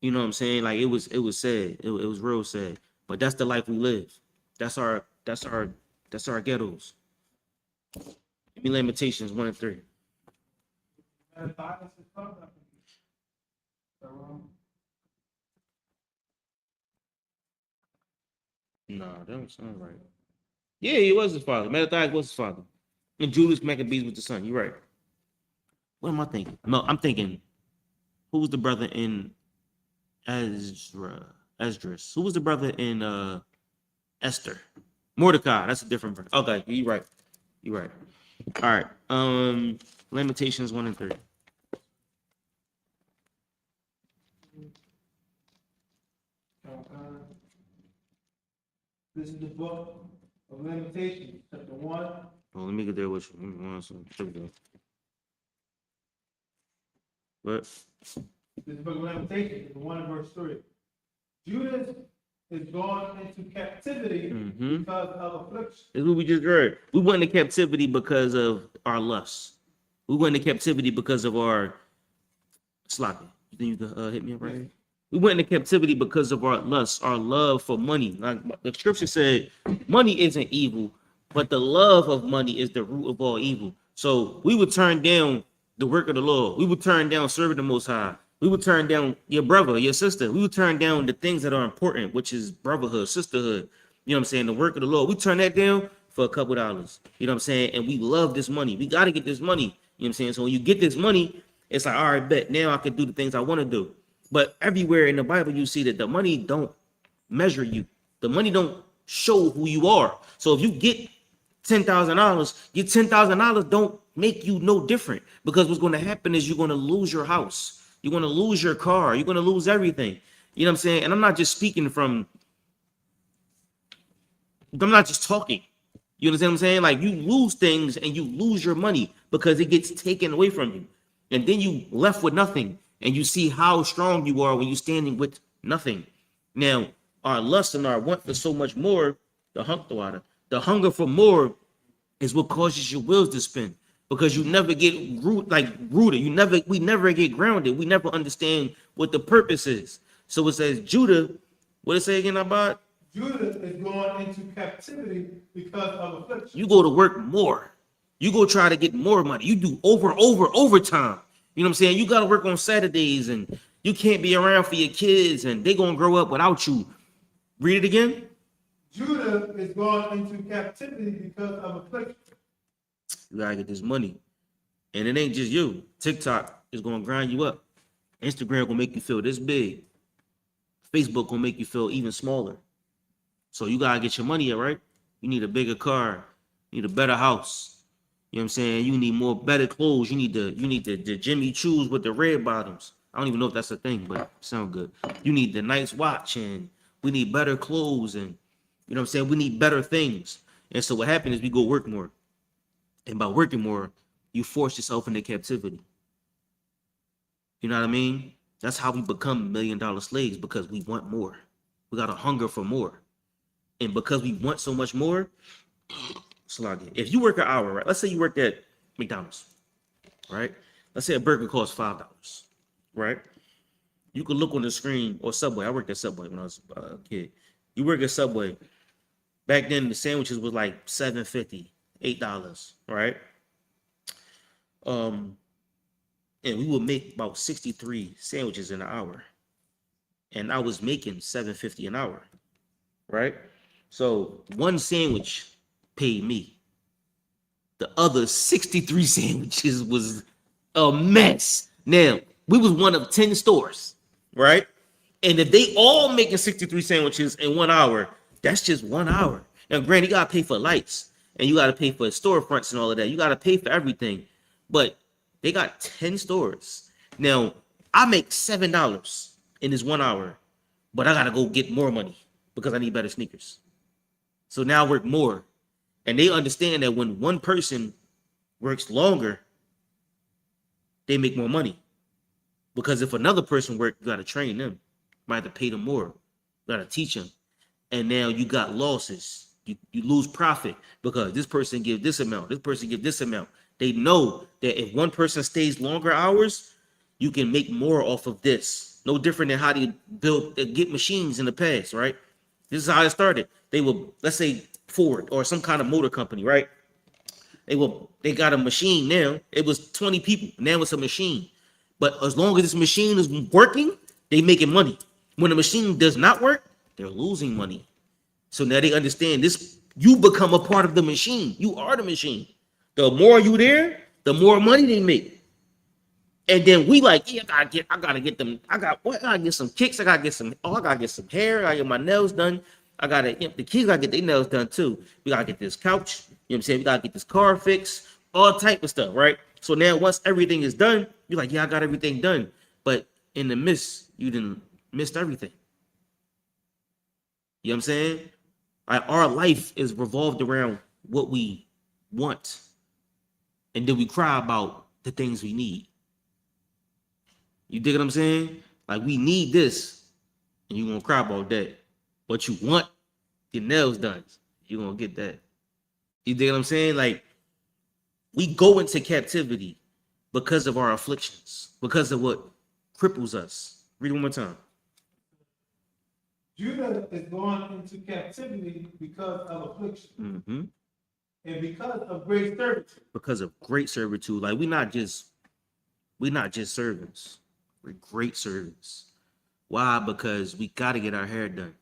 You know what I'm saying? Like it was sad. It was real sad. But that's the life we live. That's our ghettos. Give me Lamentations 1 and 3. No, that don't sound right. Yeah, he was his father. Mattathias was his father. And Judas Maccabees was the son. You're right. What am I thinking? No, I'm thinking, who was the brother in Esdras? Who was the brother in Esther? Mordecai. That's a different brother. Okay, you're right. You're right. All right. Lamentations 1 and 3. This is the book of Lamentations, chapter 1. Well, let me get there with you. Here we go. What? This is the book of Lamentations, chapter 1 and verse 3. Judas is gone into captivity because of affliction. This is what we just heard. We went into captivity because of our lusts. We went into captivity because of our sloppy. You think you can hit me up right here? We went into captivity because of our lust, our love for money. Like the scripture said, money isn't evil, but the love of money is the root of all evil. So we would turn down the work of the Lord. We would turn down serving the Most High. We would turn down your brother, your sister. We would turn down the things that are important, which is brotherhood, sisterhood. You know what I'm saying? The work of the Lord. We turn that down for a couple dollars. You know what I'm saying? And we love this money. We got to get this money. You know what I'm saying? So when you get this money, it's like, all right, bet now I can do the things I want to do. But everywhere in the Bible, you see that the money don't measure you. The money don't show who you are. So if you get $10,000, your $10,000 don't make you no different, because what's going to happen is you're going to lose your house. You're going to lose your car. You're going to lose everything. You know what I'm saying? And I'm not just speaking from, I'm not just talking. You understand what I'm saying? Like, you lose things and you lose your money because it gets taken away from you. And then you left with nothing. And you see how strong you are when you're standing with nothing. Now, our lust and our want for so much more, the hunger for more is what causes your wheels to spin. Because you never get rooted. We never get grounded. We never understand what the purpose is. So it says Judah, what it say again about? Judah is going into captivity because of affliction. You go to work more. You go try to get more money. You do overtime. You know what I'm saying? You got to work on Saturdays and you can't be around for your kids and they're going to grow up without you. Read it again. Judah is going into captivity because of affliction. You gotta get this money. And it ain't just you. TikTok is gonna grind you up. Instagram gonna make you feel this big. Facebook gonna make you feel even smaller. So you gotta get your money up, right? You need a bigger car. You need a better house. You know what I'm saying? You need more better clothes. You need the Jimmy Choos with the red bottoms. I don't even know if that's a thing, but it sound good. You need the nice watch, and we need better clothes, and you know what I'm saying? We need better things. And so what happened is we go work more. And by working more, you force yourself into captivity. You know what I mean? That's how we become $1 million slaves, because we want more. We got a hunger for more. And because we want so much more, if you work an hour, right? Let's say you work at McDonald's, right? Let's say a burger costs $5, right? You could look on the screen, or Subway. I worked at Subway when I was a kid. You work at Subway. Back then, the sandwiches was like $7.50, $8, right? And we would make about 63 sandwiches in an hour. And I was making $7.50 an hour, right? So one sandwich paid me. The other 63 sandwiches was a mess. Now, we was one of 10 stores, right? And if they all making 63 sandwiches in 1 hour, that's just 1 hour. Now, granted, you gotta pay for lights, and you gotta pay for storefronts and all of that. You gotta pay for everything. But they got 10 stores. Now, I make $7 in this 1 hour, but I gotta go get more money because I need better sneakers. So now I work more. And they understand that when one person works longer, they make more money. Because if another person works, you got to train them. You might have to pay them more. You got to teach them. And now you got losses. You lose profit because this person give this amount. This person give this amount. They know that if one person stays longer hours, you can make more off of this. No different than how they get machines in the past, right? This is how it started. They will, let's say Ford or some kind of motor company, right? They got a machine now. It was 20 people. Now it's a machine. But as long as this machine is working, they making money. When the machine does not work, they're losing money. So now they understand this. You become a part of the machine. You are the machine. The more you there, the more money they make. And then we like, yeah, I gotta get them. I gotta get some kicks. I gotta get some hair. I gotta get my nails done. The kids gotta get their nails done too. We gotta get this couch. You know what I'm saying? We gotta get this car fixed. All type of stuff, right? So now once everything is done, you're like, yeah, I got everything done. But in the midst, you didn't missed everything. You know what I'm saying? Our life is revolved around what we want. And then we cry about the things we need. You dig what I'm saying? Like, we need this, and you're gonna cry about that. But you want your nails done, you're gonna get that. You dig what I'm saying? Like, we go into captivity because of our afflictions, because of what cripples us. Read it one more time. Judah is going into captivity because of affliction. Mm-hmm. And because of great servitude. Because of great servitude. Like, we're not just servants. We're great servants. Why? Because we got to get our hair done.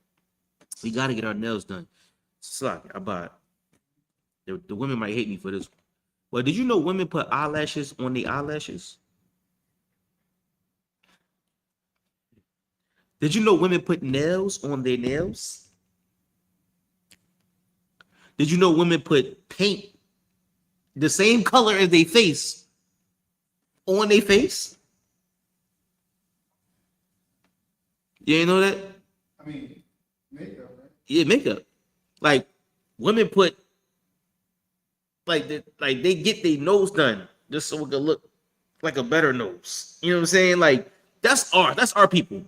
We got to get our nails done. Suck, I buy it. The women might hate me for this. Well, did you know women put eyelashes on their eyelashes? Did you know women put nails on their nails? Did you know women put paint the same color as their face on their face? You ain't know that? I mean, makeup, right? Yeah, makeup. Like, women put, they get their nose done just so it can look like a better nose. You know what I'm saying? Like, that's our people.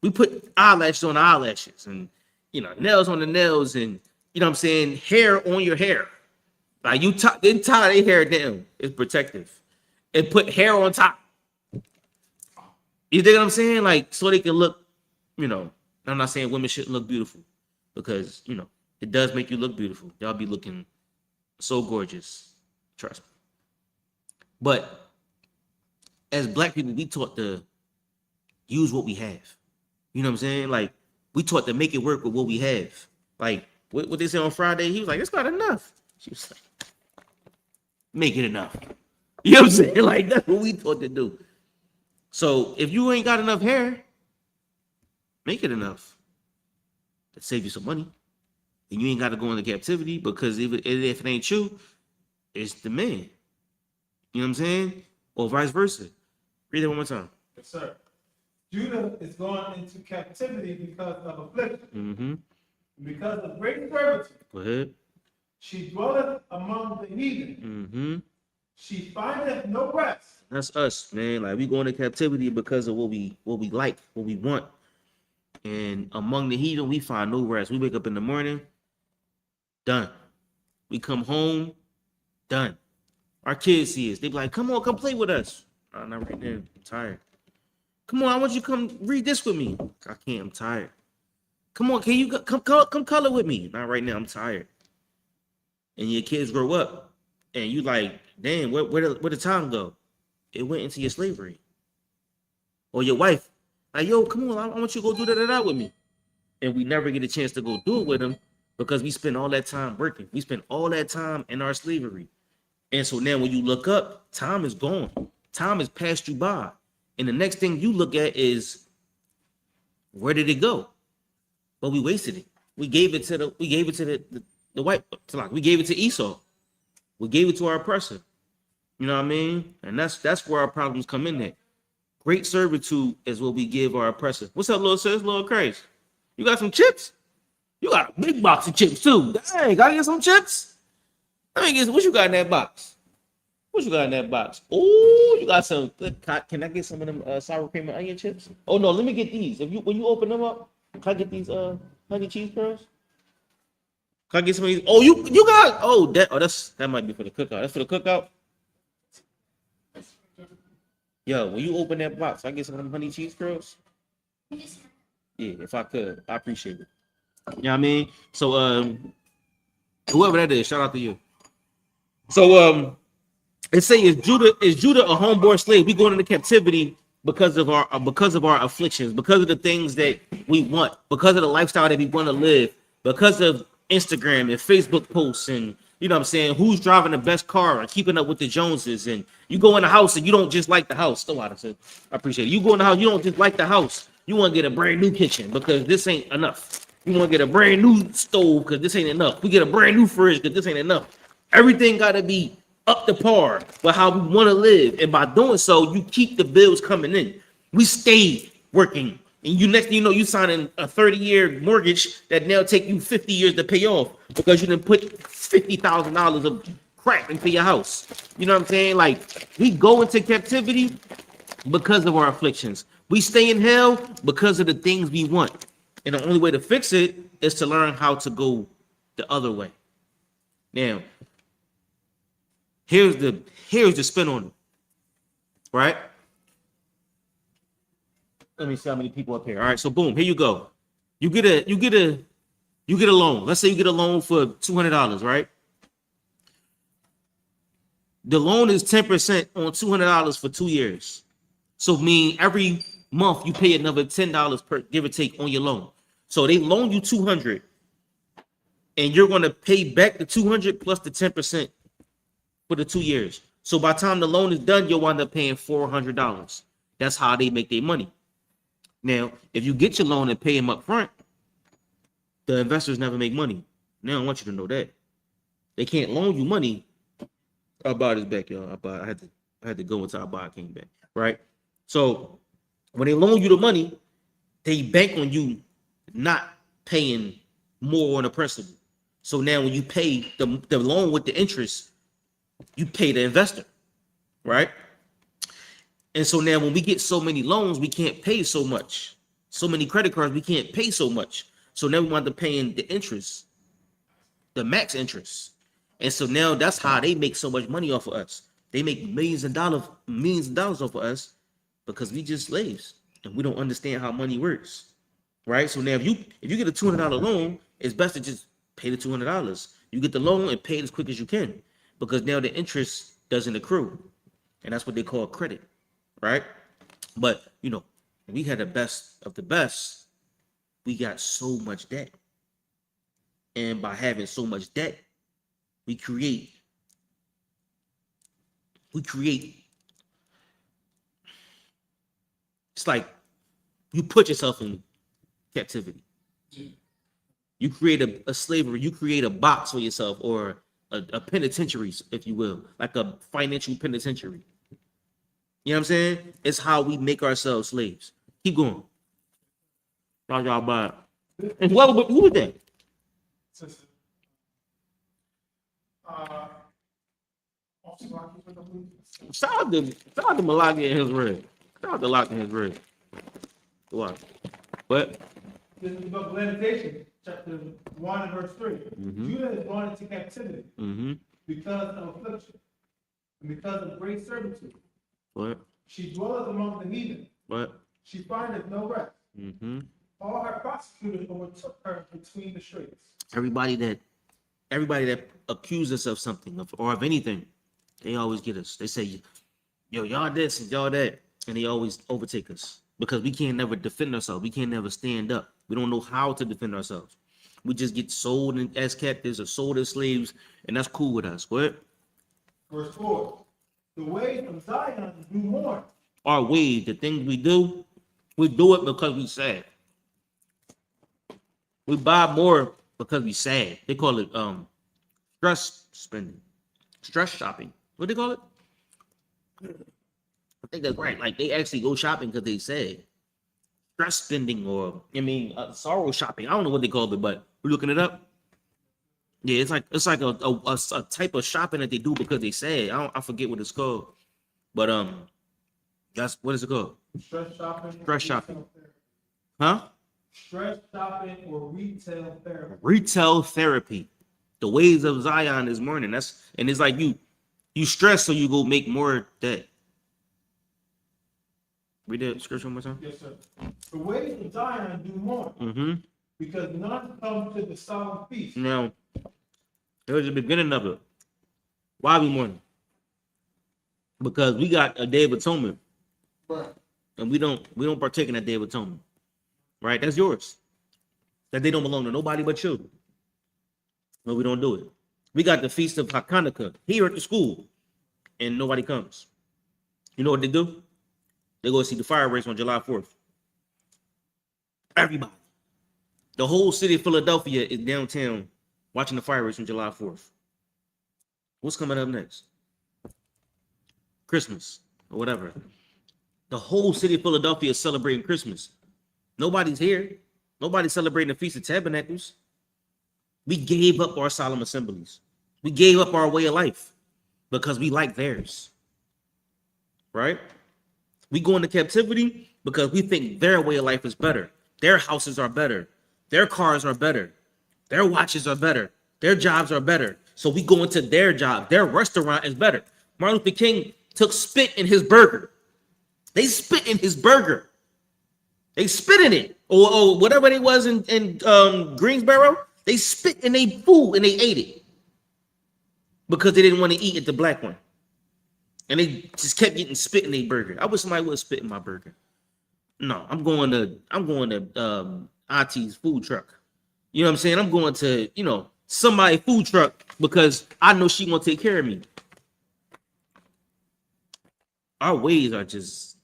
We put eyelashes on the eyelashes, and nails on the nails, and you know what I'm saying, hair on your hair. Like, they tie their hair down. It's protective. And put hair on top. You dig what I'm saying? Like, so they can look, I'm not saying women shouldn't look beautiful, because it does make you look beautiful. Y'all be looking so gorgeous. Trust me. But as Black people, we taught to use what we have. You know what I'm saying? Like, We taught to make it work with what we have. Like what they said on Friday, he was like, it's not enough. She was like, make it enough. You know what I'm saying? Like, that's what we taught to do. So if you ain't got enough hair, make it enough to save you some money. And you ain't got to go into captivity, because if it ain't you, it's the man. You know what I'm saying? Or vice versa. Read it one more time. Yes, sir. Judah is going into captivity because of affliction. Mm-hmm. Because of great servitude. Go ahead. She dwelleth among the heathen. Mm-hmm. She findeth no rest. That's us, man. Like, we go into captivity because of what we like, what we want. And among the heathen, we find no rest. We wake up in the morning, done. We come home, done. Our kids see us. They be like, come on, come play with us. Oh, not right now. I'm tired. Come on, I want you to come read this with me. I can't. I'm tired. Come on, can you come color with me? Not right now. I'm tired. And your kids grow up, and you like, damn, where the time go? It went into your slavery. Or your wife, like, yo, come on, I want you to go do that with me. And we never get a chance to go do it with them because we spend all that time working. We spend all that time in our slavery. And so now when you look up, time is gone. Time has passed you by. And the next thing you look at is, where did it go? But we wasted it. We gave it to the white, we gave it to Esau. We gave it to our oppressor. You know what I mean? And that's where our problems come in at. Great servitude is what we give our oppressor. What's up, little sis? Little crazy. You got some chips? You got a big box of chips too. Dang, gotta get some chips. Let me get what you got in that box. What you got in that box? Oh, you got some. Can I get some of them sour cream and onion chips? Oh no, let me get these. When you open them up, can I get these honey cheese curls? Can I get some of these? Oh, you got that might be for the cookout. That's for the cookout. Yo, when you open that box, I get some of them honey cheese curls. Yeah, if I could, I appreciate it. You know what I mean? So whoever that is, shout out to you. So it say is Judah a homeborn slave? We going into captivity because of our afflictions, because of the things that we want, because of the lifestyle that we want to live, because of Instagram and Facebook posts, and you know what I'm saying, who's driving the best car and keeping up with the Joneses. And you go in the house and you don't just like the house. Still out of it. I appreciate it. You go in the house, you don't just like the house. You want to get a brand new kitchen because this ain't enough. You want to get a brand new stove because this ain't enough. We get a brand new fridge because this ain't enough. Everything got to be up to par with how we want to live. And by doing so, you keep the bills coming in. We stay working. And next thing you know, you signing a 30-year mortgage that now take you 50 years to pay off because you didn't put $50,000 of crap into your house. You know what I'm saying? Like, we go into captivity because of our afflictions. We stay in hell because of the things we want. And the only way to fix it is to learn how to go the other way. Now, here's the spin on it, right? Let me see how many people up here. All right, so boom, here you go. You get a loan. Let's say you get a loan for $200, right? The loan is 10% on $200 for 2 years. So mean every month you pay another $10 per, give or take, on your loan. So they loan you $200, and you're going to pay back the $200 plus the 10% for the 2 years. So by the time the loan is done, you'll wind up paying $400. That's how they make their money. Now, if you get your loan and pay them up front, the investors never make money. Now, I want you to know that. They can't loan you money. I'll buy this back, y'all. I had to go until I buy it came back, right? So when they loan you the money, they bank on you not paying more on the principal. So now when you pay the loan with the interest, you pay the investor, right? And so now when we get so many loans, we can't pay so much. So many credit cards, we can't pay so much. So now we wind up paying the interest, the max interest. And so now that's how they make so much money off of us. They make millions of dollars off of us because we just slaves and we don't understand how money works, right? So now if you get a $200 loan, it's best to just pay the $200. You get the loan and pay it as quick as you can because now the interest doesn't accrue, and that's what they call credit, right? But you know, we had the best of the best we got so much debt. And by having so much debt, we create, it's like you put yourself in captivity. You create a slavery, you create a box for yourself, or a penitentiary, if you will, like a financial penitentiary. You know what I'm saying? It's how we make ourselves slaves. Keep going. Y'all bad. And who was that? Shout out to Malaki and his red. Shout out to Locke and his red. What? What? This is the book of Lamentation, chapter 1 and verse 3. Judah is gone into captivity because of affliction and because of great servitude. What? She dwelleth among the heathen. What? She findeth no rest. All her prosecutors overtook her between the straits. Everybody that accuses us of something or of anything, they always get us. They say, yo, y'all this and y'all that, and they always overtake us because we can't never defend ourselves. We can't never stand up. We don't know how to defend ourselves. We just get sold as captives or sold as slaves, and that's cool with us. What? Verse 4. The ways of Zion do mourn. Our ways, the things we do it because we sad. We buy more because we sad. They call it stress spending, stress shopping. What they call it? I think that's right. Like they actually go shopping because they sad. Stress spending, or sorrow shopping. I don't know what they call it, but we're looking it up. Yeah, it's like a type of shopping that they do because they sad. I forget what it's called, but that's what is it called? Stress shopping. Stress shopping. Huh? Stress shopping or retail therapy. Retail therapy. The ways of Zion is mourning. And it's like you stress so you go make more debt. Read the scripture one more time. Yes, sir. The ways of Zion do mourn. Because none come to the solemn feast. Now, there's the beginning of it. Why we mourning? Because we got a Day of Atonement. Right. And we don't partake in that Day of Atonement. Right? That's yours. That they don't belong to nobody but you. But we don't do it. We got the Feast of YAHANNA here at the school, and nobody comes. You know what they do? They go see the fireworks on July 4th. Everybody. The whole city of Philadelphia is downtown watching the fireworks on July 4th. What's coming up next? Christmas or whatever. The whole city of Philadelphia is celebrating Christmas. Nobody's here. Nobody's celebrating the Feast of Tabernacles. We gave up our solemn assemblies. We gave up our way of life because we like theirs. Right? We go into captivity because we think their way of life is better. Their houses are better. Their cars are better. Their watches are better. Their jobs are better. So we go into their job. Their restaurant is better. Martin Luther King took spit in his burger. They spit in his burger. They spit in it. Or whatever it was in Greensboro. They spit in their food and they ate it. Because they didn't want to eat at the black one. And they just kept getting spit in their burger. I wish somebody would spit in my burger. No, I'm going to Auntie's food truck. You know what I'm saying? I'm going to, somebody's food truck because I know she won't take care of me. Our ways are just,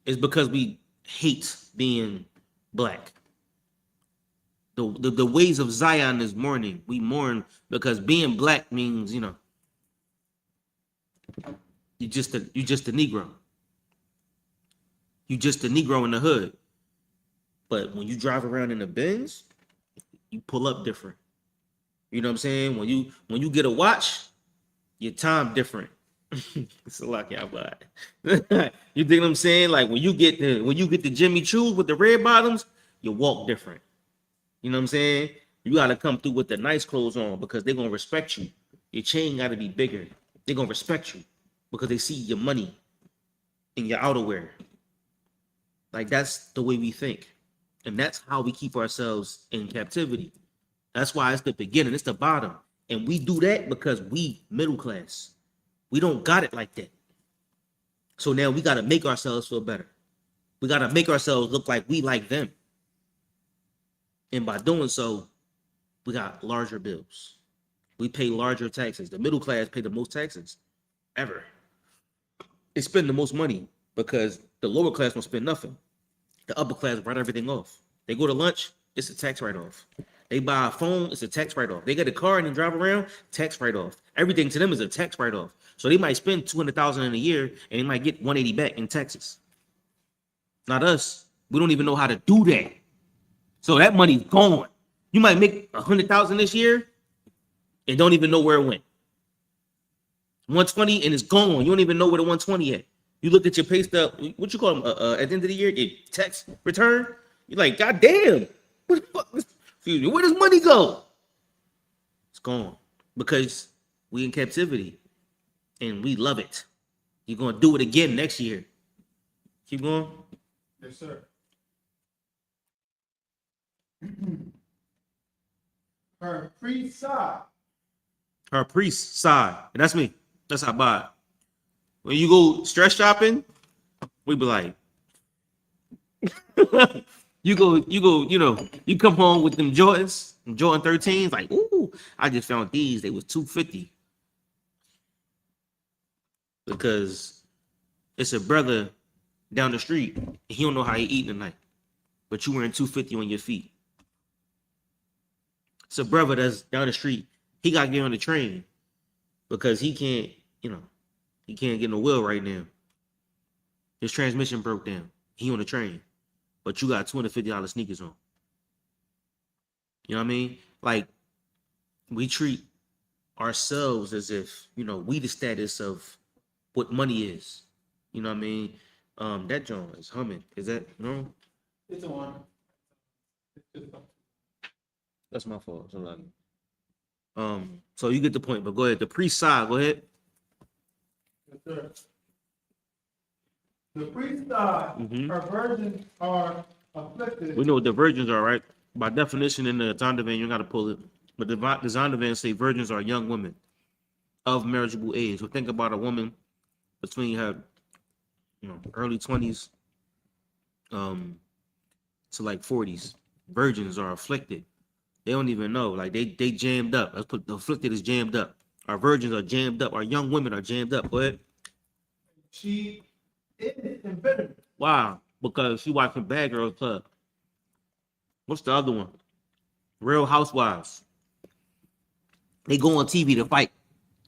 it's because we hate being black. The ways of Zion is mourning. We mourn because being black means, you're just a Negro. You just a Negro in the hood. But when you drive around in the Benz, you pull up different. You know what I'm saying? When you get a watch, your time different. It's a lot, y'all, but you think what I'm saying? Like when you get the Jimmy Choos with the red bottoms, you walk different. You know what I'm saying? You gotta come through with the nice clothes on because they're gonna respect you. Your chain gotta be bigger. They're gonna respect you because they see your money and your outerwear. Like that's the way we think. And that's how we keep ourselves in captivity. That's why it's the beginning, it's the bottom. And we do that because we middle class. We don't got it like that. So now we got to make ourselves feel better. We got to make ourselves look like we like them. And by doing so, we got larger bills. We pay larger taxes. The middle class pay the most taxes ever. They spend the most money because the lower class don't spend nothing. The upper class write everything off. They go to lunch, it's a tax write-off. They buy a phone, it's a tax write-off. They get a car and then drive around, tax write-off. Everything to them is a tax write-off. So they might spend $200,000 in a year and they might get $180 back in taxes. Not us. We don't even know how to do that. So that money's gone. You might make $100,000 this year and don't even know where it went. 120 and it's gone. You don't even know where the 120 at. You look at your pay stub, what you call them, at the end of the year, your tax return. You're like, God damn, what the fuck? Excuse me, where does money go? It's gone because we in captivity and we love it. You're gonna do it again next year. Keep going. Yes, sir. Her priest side. Her priest side, and that's me. That's how I buy it. When you go stress shopping, we be like, you come home with them Jordans, Jordan 13s, like, ooh, I just found these. They was $250. Because it's a brother down the street, and he don't know how he eating tonight. But you wearing $250 on your feet. It's a brother that's down the street. He got to get on the train because he can't, he can't get no wheel right now. His transmission broke down. He on the train. But you got $250 sneakers on. You know what I mean? Like, we treat ourselves as if, we the status of what money is. You know what I mean? That joint is humming. Is that normal? It's on. That's my fault. So you get the point, but go ahead. The priest side, go ahead. Yes, sir. The priest side, her virgins are afflicted. We know what the virgins are, right? By definition, in the Zondervan, you got to pull it. But the Zondervan say virgins are young women of marriageable age. So think about a woman between her, early 20s to like 40s. Virgins are afflicted. They don't even know. Like they jammed up. Let's put the afflicted is jammed up. Our virgins are jammed up. Our young women are jammed up. Go ahead. She is in bitterness. Wow. Because she watching Bad Girls Club. What's the other one? Real Housewives. They go on TV to fight.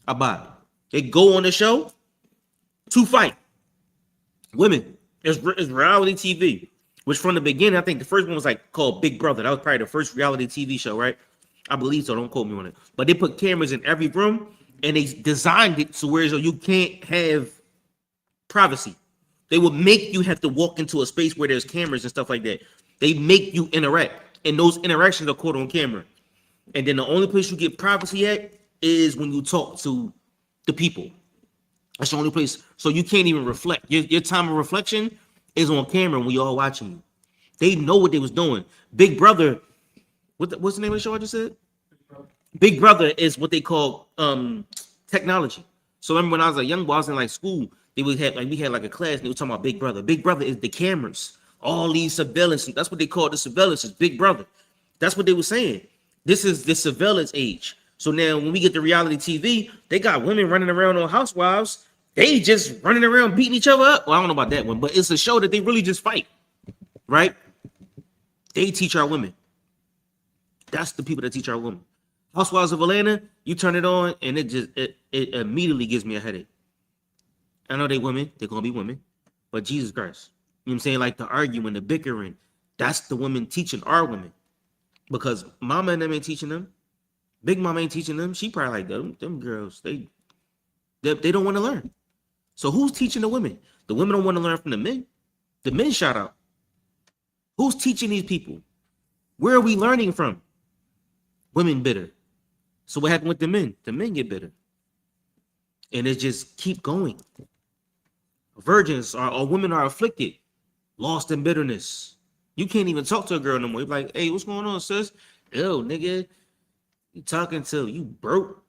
How about it? They go on the show to fight. Women. It's reality TV. Which from the beginning, I think the first one was like called Big Brother. That was probably the first reality TV show, right? I believe so. Don't quote me on it. But they put cameras in every room and they designed it to where you can't have privacy. They will make you have to walk into a space where there's cameras and stuff like that. They make you interact. And those interactions are caught on camera. And then the only place you get privacy at is when you talk to the people. That's the only place. So you can't even reflect. Your time of reflection is on camera when you're all watching you. They know what they was doing. Big Brother, what's the name of the show I just said? Big Brother is what they call technology. So remember when I was a young boy, I was in like school, we had like a class and they were talking about Big Brother. Big Brother is the cameras. All these surveillance, that's what they call the surveillance, is Big Brother. That's what they were saying. This is the surveillance age. So now when we get to reality TV, they got women running around on Housewives. They just running around beating each other up. Well, I don't know about that one, but it's a show that they really just fight, right? They teach our women. That's the people that teach our women. Housewives of Atlanta, you turn it on, and it immediately gives me a headache. I know they women, they're gonna be women, but Jesus Christ, you know what I'm saying? Like the arguing, the bickering, that's the women teaching our women, because Mama and them ain't teaching them. Big Mama ain't teaching them. She probably like them girls. They don't want to learn. So who's teaching the women? The women don't want to learn from the men. The men shout out. Who's teaching these people? Where are we learning from? Women bitter. So what happened with the men? The men get bitter. And it just keep going. Virgins or women are afflicted, lost in bitterness. You can't even talk to a girl no more. You're like, hey, what's going on, sis? Yo, nigga, you talking to, you broke?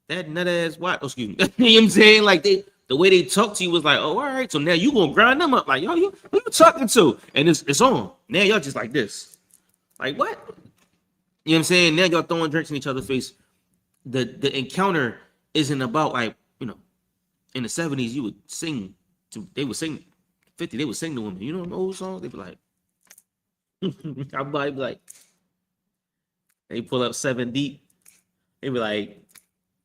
That nut ass what? Oh, excuse me. You know what I'm saying? Like the way they talk to you was like, oh, all right. So now you gonna grind them up. Like, yo, who you talking to? And it's on. Now y'all just like this. Like what? You know what I'm saying? Now y'all throwing drinks in each other's face. The encounter isn't about like, you know, in the 70s you would sing they would sing 50, they would sing to women. You know them old songs? They'd be like, I might be like, they pull up 7 Deep, they be like,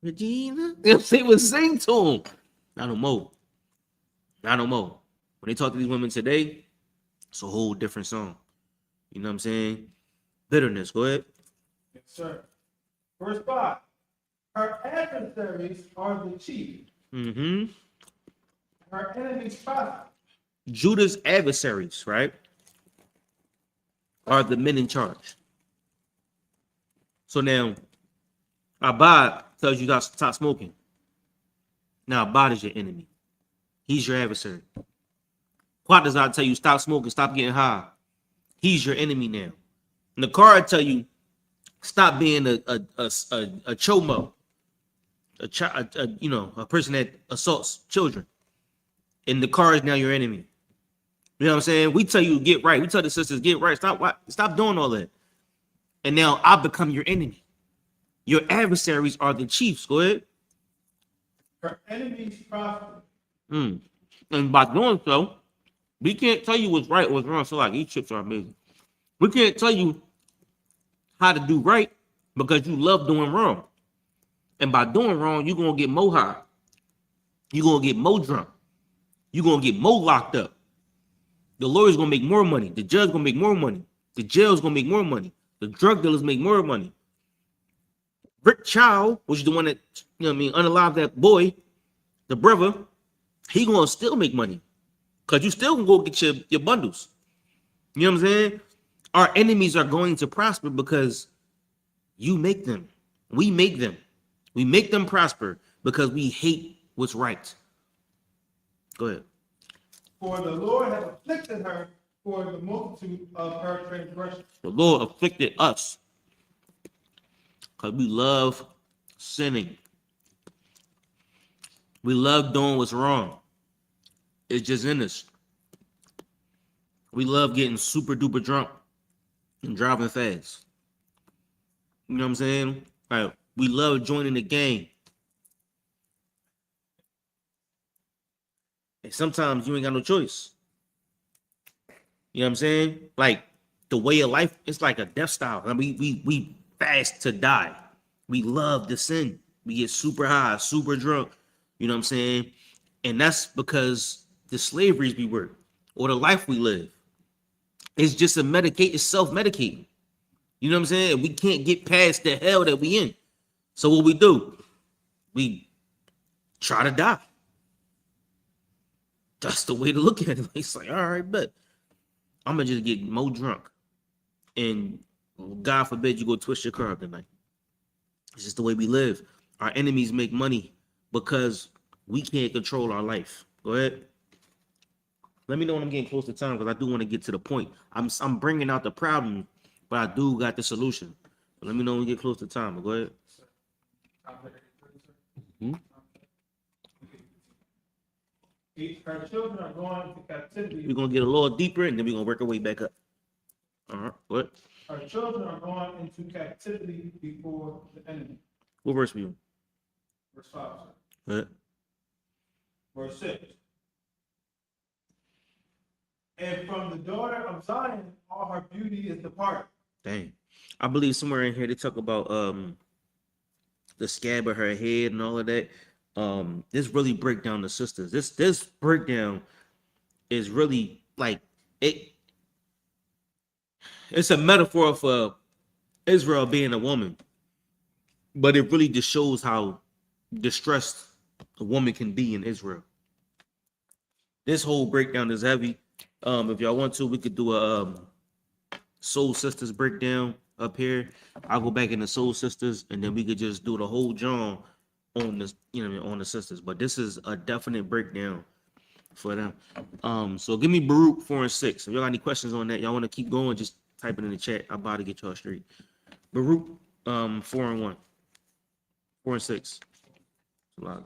Regina. You know what I'm saying? They would sing to them. Not no more. Not no more. When they talk to these women today, it's a whole different song. You know what I'm saying? Bitterness. Go ahead. Yes, sir. Verse 5. Her adversaries are the chief. Mm-hmm. Her enemies prosper. Judah's adversaries, right, are the men in charge. So now, Abad tells you to stop smoking. Now, Abad is your enemy. He's your adversary. Quad does not tell you stop smoking, stop getting high. He's your enemy now. Nakara tell you stop being a chomo, a person that assaults children. And the car is now your enemy. You know what I'm saying? We tell you get right. We tell the sisters get right. Stop doing all that. And now I become your enemy. Your adversaries are the chiefs. Go ahead. Her enemies prosper. And by doing so, we can't tell you what's right or what's wrong. So like these chips are amazing. We can't tell you how to do right because you love doing wrong. And by doing wrong, you're gonna get more high. You're gonna get more drunk. You're gonna get more locked up. The lawyer's gonna make more money. The judge gonna make more money. The jail's gonna make more money. The drug dealers make more money. Rick Chow, which is the one that, you know what I mean, unalived that boy, the brother, he gonna still make money. Cause you still can go get your bundles. You know what I'm saying? Our enemies are going to prosper because you make them. We make them. We make them prosper because we hate what's right. Go ahead. For the Lord has afflicted her for the multitude of her transgressions. The Lord afflicted us because we love sinning. We love doing what's wrong. It's just in us. We love getting super duper drunk and driving fast. You know what I'm saying? Like, we love joining the gang. And sometimes you ain't got no choice. You know what I'm saying? Like the way of life, it's like a death style. I mean, we fast to die. We love to sin. We get super high, super drunk. You know what I'm saying? And that's because the slaveries we work or the life we live. It's just it's self-medicating. You know what I'm saying? We can't get past the hell that we in. So what we do? We try to die. That's the way to look at it. It's like, all right, but I'm gonna just get more drunk. And God forbid you go twist your car up tonight. It's just the way we live. Our enemies make money because we can't control our life. Go ahead. Let me know when I'm getting close to time because I do want to get to the point. I'm bringing out the problem, but I do got the solution. But let me know when we get close to time. Go ahead. Her children are going into captivity. We're gonna get a little deeper and then we're gonna work our way back up. All right. What? Our children are going into captivity before the enemy. What verse we on? Verse 5, sir. What? Verse 6. And from the daughter of Zion, all her beauty is departed. Dang. I believe somewhere in here they talk about the scab of her head and all of that. This really break down the sisters. This breakdown is really like it's a metaphor for Israel being a woman, but it really just shows how distressed a woman can be in Israel. This whole breakdown is heavy. If y'all want to, we could do a Soul Sisters breakdown up here. I'll go back into Soul Sisters, and then we could just do the whole John on this, you know, on the sisters. But this is a definite breakdown for them. So give me Baruch 4 and 6. If y'all got any questions on that, y'all want to keep going, just type it in the chat. I'm about to get y'all straight. Baruch 4 and 1. 4 and 6. It's a lot.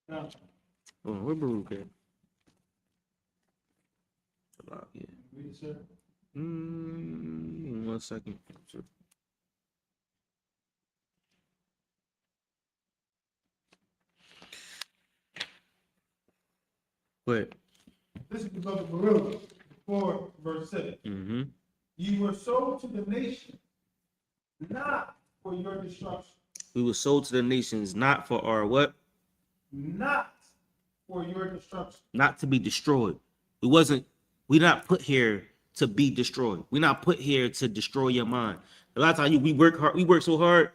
Now, Oh, where Baruch at? Yeah. Read it, sir. 1 second. But This is the book of Baruch, 4, verse 6. You were sold to the nation, not for your destruction. We were sold to the nations, not for our what? Not for your destruction. Not to be destroyed. We're not put here to be destroyed. We're not put here to destroy your mind. A lot of times we work hard, we work so hard,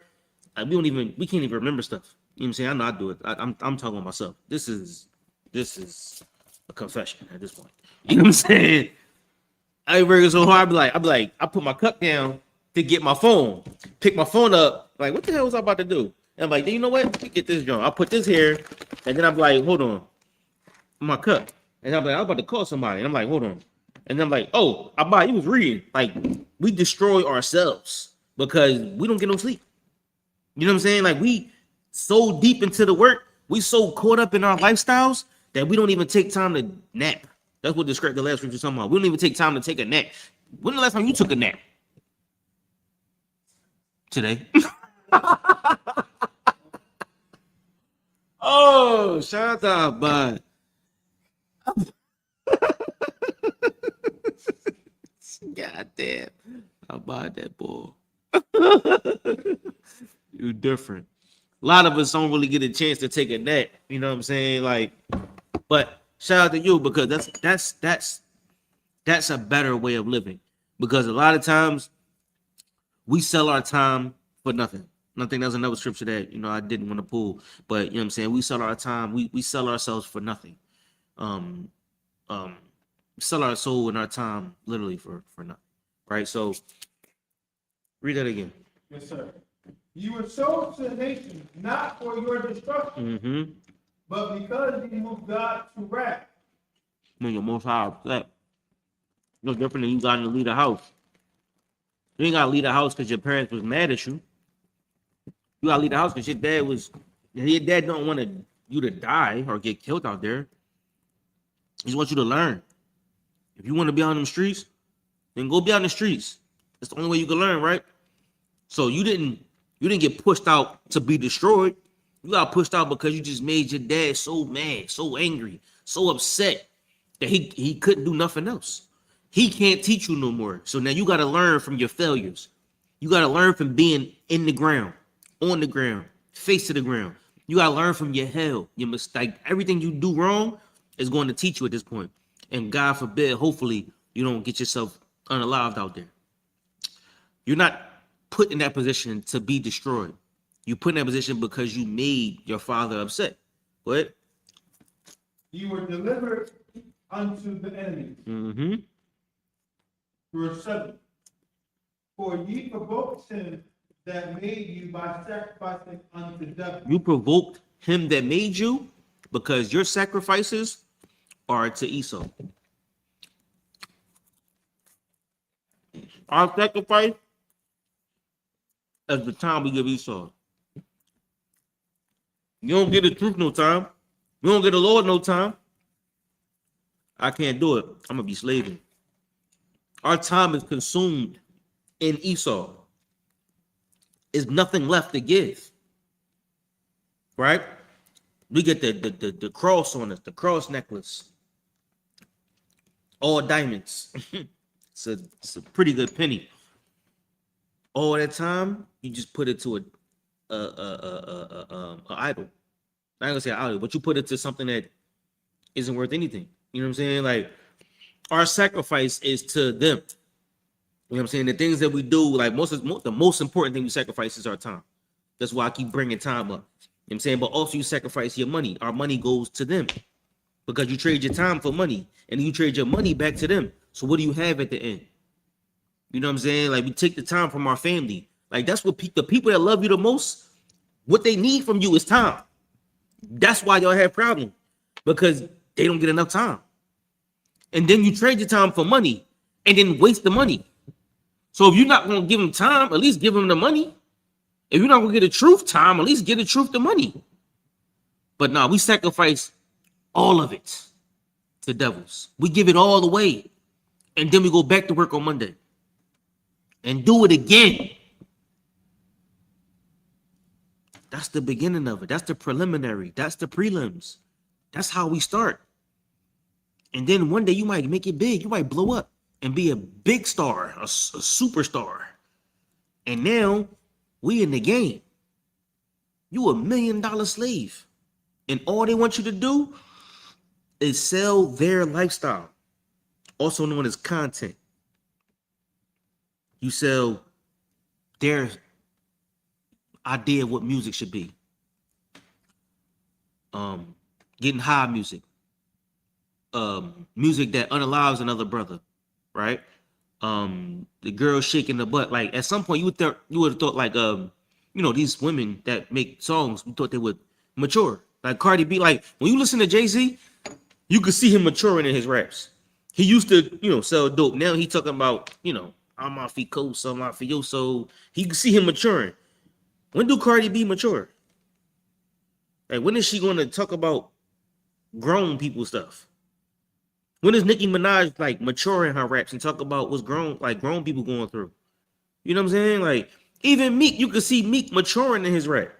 like we can't even remember stuff. You know what I'm saying? I know I do it. I'm talking about myself. This is a confession at this point. You know what I'm saying? I ain't working so hard. I be like, I put my cup down to get my phone, pick my phone up. Like, what the hell was I about to do? And I'm like, you know what? Let me get this joint. I'll put this here, and then I'm like, hold on, my cup. And I'm like, I'm about to call somebody, and I'm like, hold on. And then I'm like, oh, he was reading. Like, we destroy ourselves because we don't get no sleep. You know what I'm saying? Like, we so deep into the work, we so caught up in our lifestyles that we don't even take time to nap. That's what the last scripture talking about. We don't even take time to take a nap. When the last time you took a nap? Today. Oh, shout out, bud. God damn. How about that, boy? You different. A lot of us don't really get a chance to take a nap. You know what I'm saying? Like, but shout out to you, because that's a better way of living. Because a lot of times we sell our time for nothing. And I think that's another scripture that, I didn't want to pull, but you know what I'm saying? We sell our time. We sell ourselves for nothing. Sell our soul and our time literally for nothing. Right? So read that again. Yes, sir. You were sold to the nation, not for your destruction, but because you moved God to wrath. When you're most high upset. No different than you got to leave the house. You ain't got to leave the house because your parents was mad at you. You got to leave the house because your dad don't want you to die or get killed out there. He just wants you to learn. If you want to be on them streets, then go be on the streets. That's the only way you can learn, right? So you didn't get pushed out to be destroyed. You got pushed out because you just made your dad so mad, so angry, so upset that he couldn't do nothing else. He can't teach you no more. So now you got to learn from your failures. You got to learn from being in the ground, on the ground, face to the ground. You got to learn from your hell, your mistake. Everything you do wrong is going to teach you at this point. And God forbid, hopefully, you don't get yourself unalived out there. You're not put in that position to be destroyed. You put in that position because you made your father upset. What? You were delivered unto the enemy. Verse 7. For ye provoked him that made you by sacrificing unto death. You provoked him that made you because your sacrifices are to Esau. Our sacrifice is the time we give Esau. You don't get the truth no time. You don't get the Lord no time. I can't do it. I'm going to be slaving. Our time is consumed in Esau. There's nothing left to give. Right? We get the cross on us, the cross necklace. All diamonds. It's a pretty good penny. All that time, you just put it to an idol. I ain't gonna say idol, but you put it to something that isn't worth anything. You know what I'm saying? Like, our sacrifice is to them. You know what I'm saying? The things that we do, like the most important thing we sacrifice is our time. That's why I keep bringing time up. You know what I'm saying? But also you sacrifice your money. Our money goes to them because you trade your time for money and you trade your money back to them. So what do you have at the end? You know what I'm saying? Like, we take the time from our family. Like, that's what the people that love you the most, what they need from you is time. That's why y'all have problems, because they don't get enough time. And then you trade your time for money and then waste the money. So if you're not going to give them time, at least give them the money. If you're not going to get the truth time, at least get the truth the money. But no, we sacrifice all of it to devils. We give it all away. And then we go back to work on Monday and do it again. That's the beginning of it. That's the preliminary. That's the prelims. That's how we start. And then one day you might make it big. You might blow up and be a big star, a superstar. And now we in the game. You $1 million slave. And all they want you to do is sell their lifestyle, also known as content. You sell their idea of what music should be. Getting high music. Music that unalives another brother, right? The girl shaking the butt. Like at some point you would have thought like these women that make songs, we thought they would mature. Like Cardi B, like when you listen to Jay-Z, you could see him maturing in his raps. He used to, sell dope. Now he talking about, I'm mafioso, I'm mafioso. He can see him maturing. When do Cardi B mature? Like when is she going to talk about grown people stuff? When is Nicki Minaj like mature in her raps and talk about what's grown people going through? You know what I'm saying? Like even Meek, you can see Meek maturing in his rap.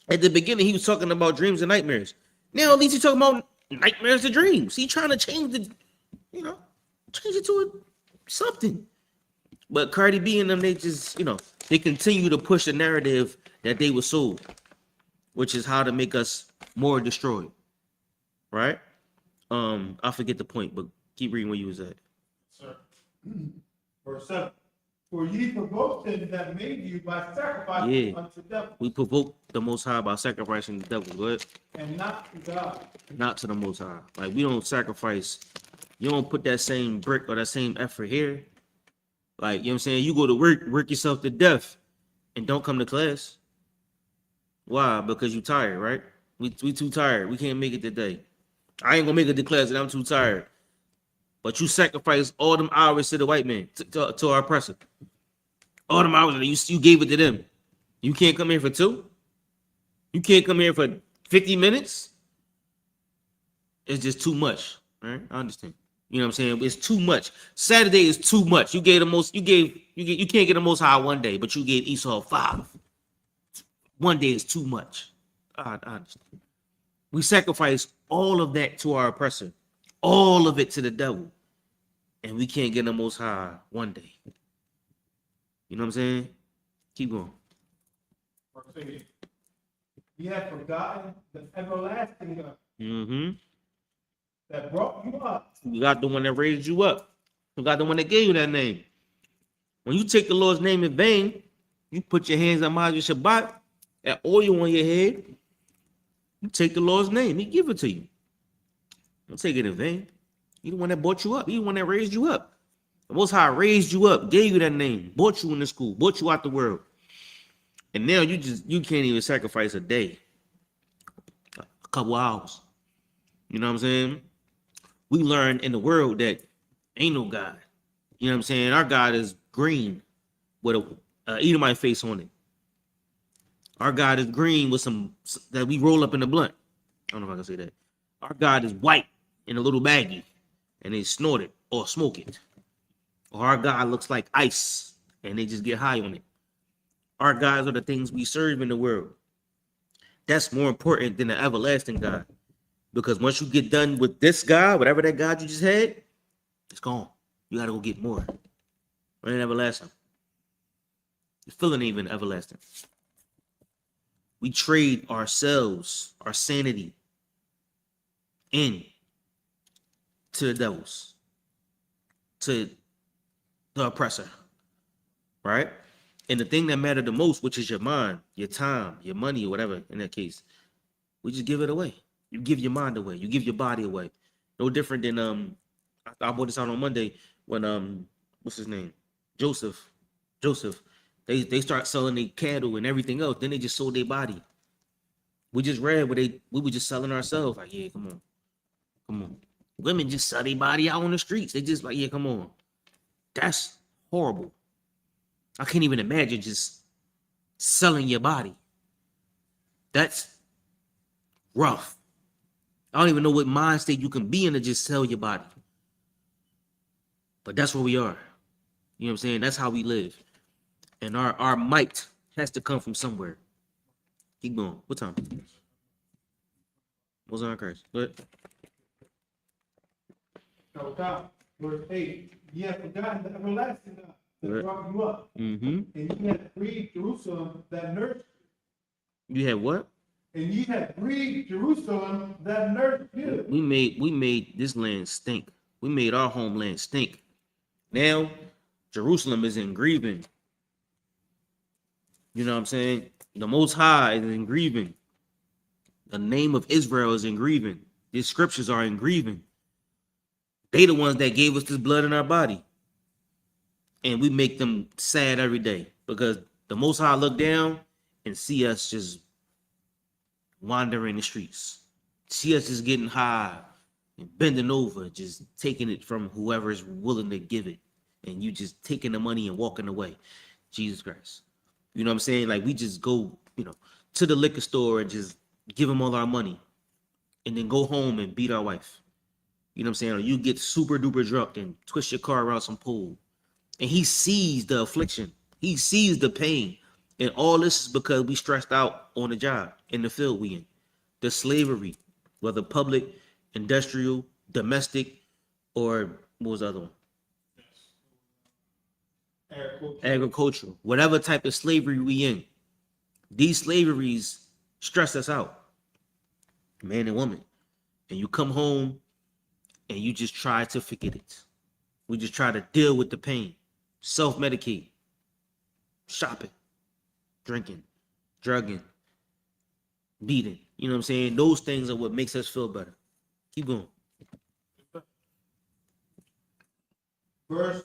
At the beginning, he was talking about dreams and nightmares. Now at least he's talking about nightmares and dreams. He trying to change change it to something. But Cardi B and them, they just, they continue to push the narrative that they were sold, which is how to make us more destroyed. Right? I forget the point, but keep reading where you was at. Sir. Verse 7. For ye provoked him that made you by sacrificing unto devils. We provoked the Most High by sacrificing the devil, but and not to God. Not to the Most High. Like we don't sacrifice. You don't put that same brick or that same effort here. Like, you know what I'm saying? You go to work yourself to death, and don't come to class. Why? Because you tired, right? We too tired. We can't make it today. I ain't gonna make it to class, and I'm too tired. But you sacrifice all them hours to the white man, to our oppressor. All them hours, you gave it to them. You can't come here for 2? You can't come here for 50 minutes? It's just too much, right? I understand. You know what I'm saying? It's too much. Saturday is too much. You can't get the Most High one day, but you gave Esau 5. One day is too much. I understand. We sacrifice all of that to our oppressor, all of it to the devil, and we can't get the Most High one day. You know what I'm saying? Keep going. You have forgotten the everlasting God Mm-hmm. that brought you up. You got the one that raised you up. You got the one that gave you that name. When you take the Lord's name in vain, you put your hands on Mahajah Shabbat, that oil on your head, you take the Lord's name, he give it to you. Don't take it in vain. He the one that brought you up. He the one that raised you up. The Most High raised you up, gave you that name, brought you in the school, brought you out the world. And now you can't even sacrifice a day, a couple hours. You know what I'm saying? We learn in the world that ain't no God. You know what I'm saying? Our God is green with a Edomite face on it. Our God is green with some that we roll up in the blunt. I don't know if I can say that. Our God is white in a little baggie and they snort it or smoke it. Or our God looks like ice and they just get high on it. Our gods are the things we serve in the world. That's more important than the everlasting God. Because once you get done with this God, whatever that God you just had, it's gone. You got to go get more. It ain't everlasting. The feeling ain't even everlasting. We trade ourselves, our sanity, in to the devils, to the oppressor, right? And the thing that mattered the most, which is your mind, your time, your money, or whatever, in that case, we just give it away. You give your mind away. You give your body away. No different than I brought this out on Monday when what's his name? Joseph. They start selling their cattle and everything else. Then they just sold their body. We just read where we were just selling ourselves. Like, yeah, come on. Women just sell their body out on the streets. They just like, yeah, come on. That's horrible. I can't even imagine just selling your body. That's rough. I don't even know what mind state you can be in to just sell your body. But that's where we are. You know what I'm saying? That's how we live. And our might has to come from somewhere. Keep going. What time? What's on Christ? What? No, God, verse 8, ye have forgotten the everlasting God that brought you up. Mm-hmm. And ye have grieved Jerusalem that nursed you. You had what? And ye have grieved Jerusalem that nursed you. We made this land stink. We made our homeland stink. Now Jerusalem is in grieving. You know what I'm saying? The Most High is in grieving. The name of Israel is in grieving. These scriptures are in grieving. They the ones that gave us this blood in our body. And we make them sad every day because the Most High look down and see us just wandering the streets. See us just getting high and bending over, just taking it from whoever is willing to give it. And you just taking the money and walking away. Jesus Christ. You know what I'm saying? Like we just go, to the liquor store and just give them all our money and then go home and beat our wife. You know what I'm saying? Or you get super duper drunk and twist your car around some pole. And he sees the affliction. He sees the pain. And all this is because we stressed out on the job, in the field we in. The slavery, whether public, industrial, domestic, or what was the other one? Agricultural. Whatever type of slavery we in. These slaveries stress us out. Man and woman. And you come home and you just try to forget it. We just try to deal with the pain. Self-medicate. Shopping. Drinking. Drugging. Beating. You know what I'm saying? Those things are what makes us feel better. Keep going. Verse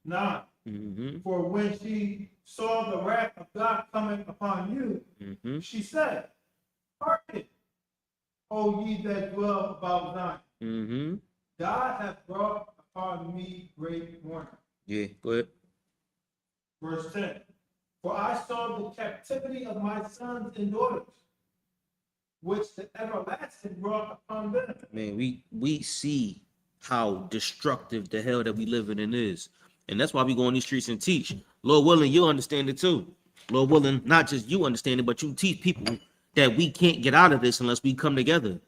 9. Mm-hmm. For when she saw the wrath of God coming upon you, she said, hearken, O ye that dwell about Zion. God hath brought upon me great warning. Yeah, go ahead. Verse 10. For I saw the captivity of my sons and daughters, which the everlasting brought upon them. Man, we see how destructive the hell that we living in is. And that's why we go on these streets and teach. Lord willing, you'll understand it too. Lord willing, not just you understand it, but you teach people that we can't get out of this unless we come together.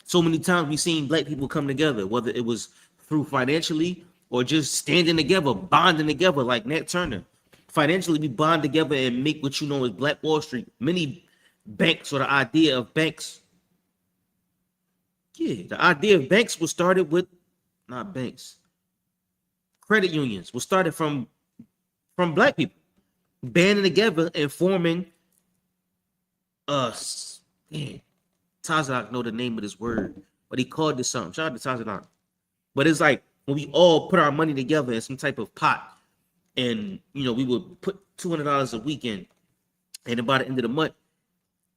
So many times we've seen black people come together, whether it was through financially or just standing together, bonding together like Nat Turner. Financially, we bond together and make what you know as Black Wall Street. Many banks, or the idea of banks. Yeah, the idea of banks was started with, not banks. Credit unions was started from black people banding together and forming us. Man, Tazak know the name of this word, but he called this something. Shout out to Tazak. But it's like when we all put our money together in some type of pot, and we would put $200 a weekend, and by the end of the month,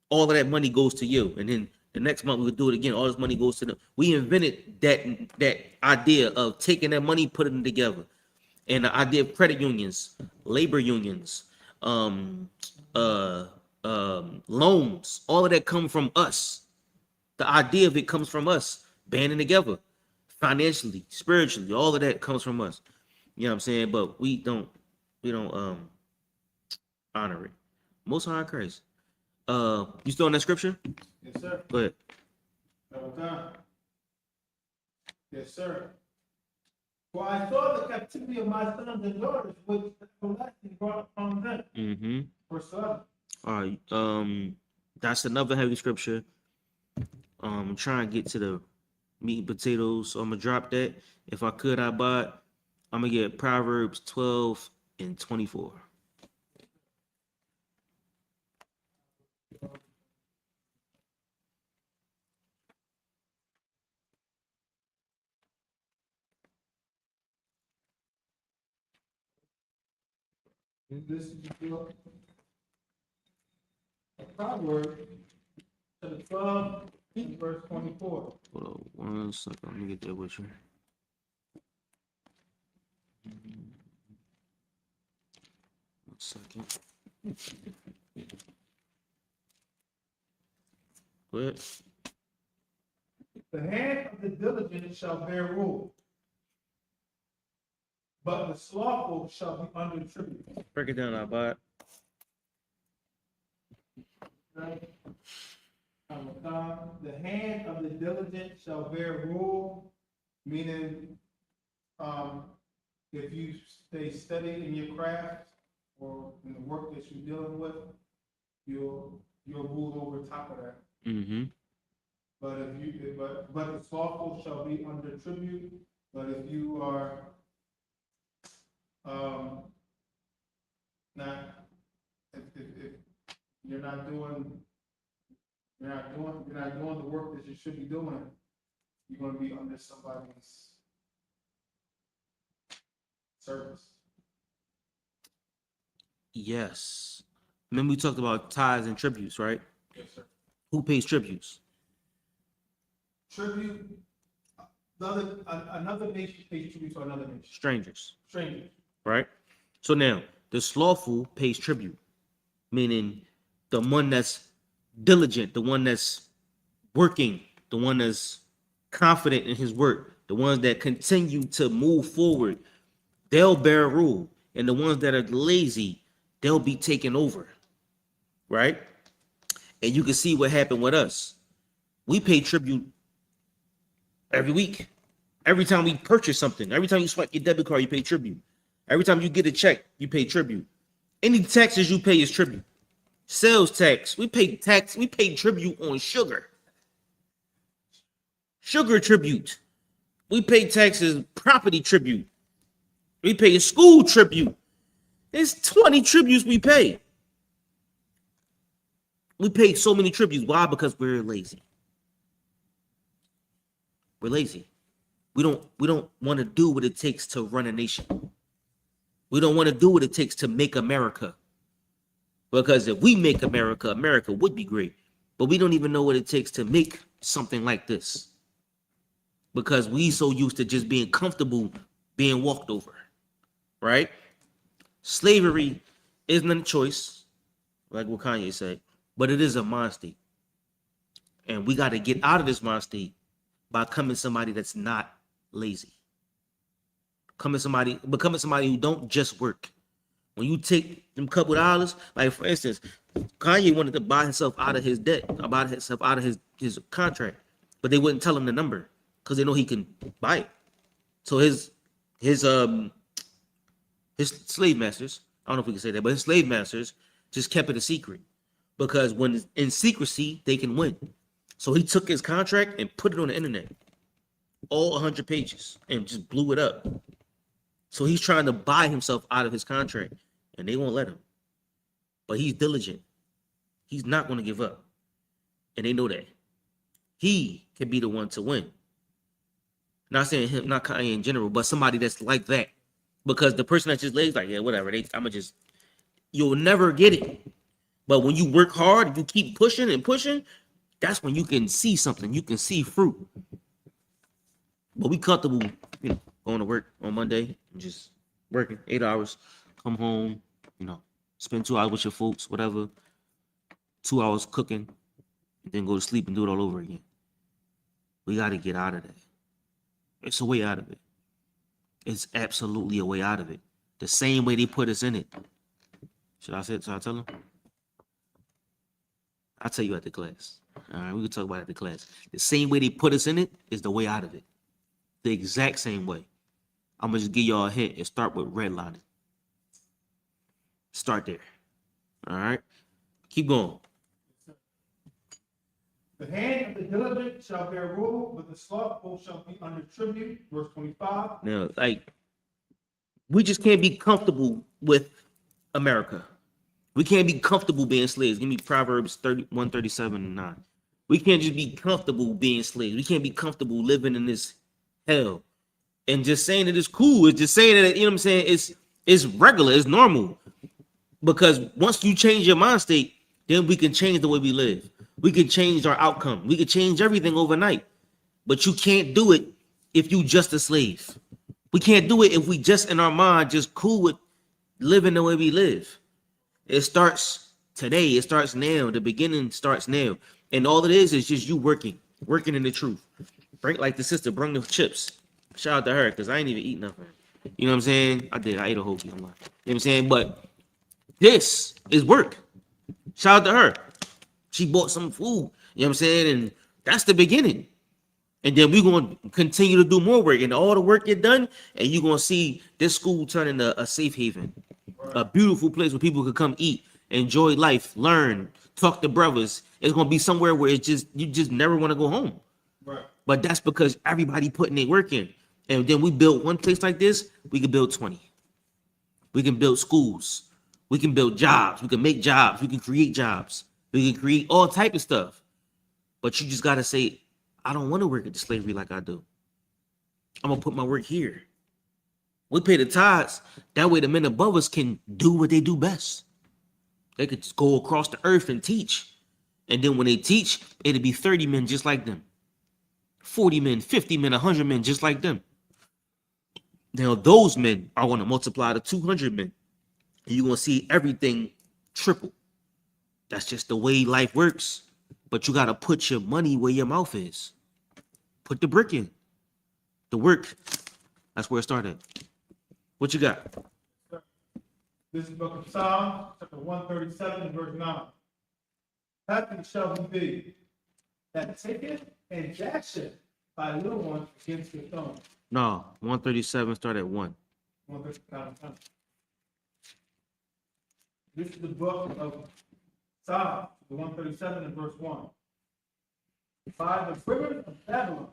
all of that money goes to you, and then the next month we would do it again. All this money goes to them. We invented that idea of taking that money, putting it together. And the idea of credit unions, labor unions, loans, all of that come from us. The idea of it comes from us banding together, financially, spiritually, all of that comes from us. You know what I'm saying? But we don't honor it. Most High Christ. You still in that scripture? Yes, sir. Go ahead. Okay. Yes, sir. For I saw the captivity of my sons and daughters, which the everlasting brought upon them. Verse 11. All right. That's another heavy scripture. I'm trying to get to the meat and potatoes, so I'm gonna drop that. If I could, I buy it. I'm gonna get Proverbs 12 and 24. This is the book of Proverbs, chapter 12, verse 24. Hold on 1 second. Let me get that with you. One second. Go ahead. The hand of the diligent shall bear rule, but the slothful shall be under tribute. Break it down, Abad. Right? The hand of the diligent shall bear rule, meaning if you stay steady in your craft or in the work that you're dealing with, you'll rule over top of that. Mm-hmm. But the slothful shall be under tribute. But if you are not, if you're not doing the work that you should be doing, you're going to be under somebody's service. Yes. Remember we talked about tithes and tributes, right? Yes, sir. Who pays tributes? Tribute. Another nation pays tribute to another nation. Strangers. Strangers. Right? So now, the slothful pays tribute, meaning the one that's diligent, the one that's working, the one that's confident in his work, the ones that continue to move forward, they'll bear rule. And the ones that are lazy, they'll be taken over. Right? And you can see what happened with us. We pay tribute every week. Every time we purchase something, every time you swipe your debit card, you pay tribute. Every time you get a check, you pay tribute. Any taxes you pay is tribute. Sales tax, we pay tribute on sugar. Sugar tribute. We pay taxes, property tribute. We pay school tribute. There's 20 tributes we pay. We pay so many tributes. Why? Because we're lazy. We're lazy. We don't want to do what it takes to run a nation. We don't want to do what it takes to make America. Because if we make America, America would be great. But we don't even know what it takes to make something like this. Because we so used to just being comfortable being walked over. Right? Slavery isn't a choice, like what Kanye said, but it is a mind state. And we got to get out of this mind state by becoming somebody that's not lazy. Becoming somebody who don't just work. When you take them couple dollars, like for instance, Kanye wanted to buy himself out of his debt, buy himself out of his contract, but they wouldn't tell him the number because they know he can buy it. So his slave masters, I don't know if we can say that, but his slave masters just kept it a secret because when in secrecy, they can win. So he took his contract and put it on the internet, all 100 pages, and just blew it up. So he's trying to buy himself out of his contract, and they won't let him. But he's diligent. He's not going to give up. And they know that. He can be the one to win. Not saying him, not Kanye in general, but somebody that's like that. Because the person that just lays like, yeah, whatever, you'll never get it. But when you work hard, you keep pushing and pushing, that's when you can see something. You can see fruit. But we comfortable, going to work on Monday and just working 8 hours, come home, spend 2 hours with your folks, whatever, 2 hours cooking, and then go to sleep and do it all over again. We got to get out of that. It's a way out of it. It's absolutely a way out of it. The same way they put us in it. Should I tell them? I'll tell you at the class. All right, we can talk about it at the class. The same way they put us in it is the way out of it. The exact same way. I'm going to just give y'all a hint and start with redlining. Start there. All right? Keep going. The hand of the diligent shall bear rule, but the slothful shall be under tribute. Verse 25. Now, we just can't be comfortable with America. We can't be comfortable being slaves. Give me Proverbs 1:37-9. We can't just be comfortable being slaves. We can't be comfortable living in this hell. And just saying that it's cool. It's just saying that, you know what I'm saying? It's regular. It's normal. Because once you change your mind state, then we can change the way we live. We can change our outcome. We can change everything overnight. But you can't do it if you just a slave. We can't do it if we just in our mind just cool with living the way we live. It starts today. It starts now. The beginning starts now. And all it is just you working in the truth. Bring like the sister, bring the chips. Shout out to her because I ain't even eat nothing. You know what I'm saying? I did. I ate a whole I'm lying. You know what I'm saying? But this is work. Shout out to her. She bought some food. You know what I'm saying? And that's the beginning. And then we're going to continue to do more work. And all the work get done, and you're going to see this school turn into a safe haven. A beautiful place where people could come eat, enjoy life, learn, talk to brothers. It's going to be somewhere where it's just you just never want to go home. Right. But that's because everybody putting their work in. And then we build one place like this, we can build 20. We can build schools. We can build jobs. We can make jobs. We can create jobs. We can create all type of stuff. But you just got to say, I don't want to work at the slavery like I do. I'm going to put my work here. We pay the tithes. That way the men above us can do what they do best. They could just go across the earth and teach. And then when they teach, it'll be 30 men just like them. 40 men, 50 men, 100 men just like them. Now those men are going to multiply to 200 men. And you're going to see everything triple. That's just the way life works. But you got to put your money where your mouth is. Put the brick in. The work. That's where it started. What you got? This is the book of Psalms, chapter 137, verse 9. Happy shall he be that taketh and dasheth thy little one against the stone. No, 137 start at 1. 137. This is the book of Psalms, 137 and verse 1. By the river of Babylon,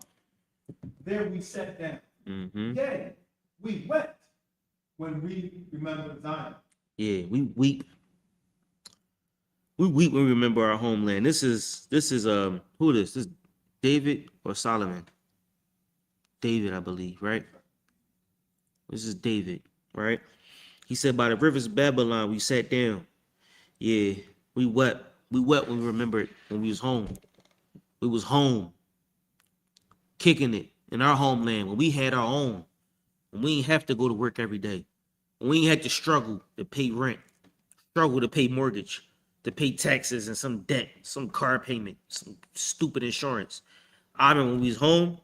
there we sat down. Yea, we wept when we remembered Zion. Yeah, we weep. We weep when we remember our homeland. This is who this? This is David or Solomon? David, I believe, right? This is David, right? He said, by the rivers of Babylon, we sat down. Yeah, we wept. We wept when we remembered when we was home. We was home, kicking it in our homeland when we had our own. When we didn't have to go to work every day. When we had to struggle to pay rent, struggle to pay mortgage, to pay taxes and some debt, some car payment, some stupid insurance. I remember when we was home,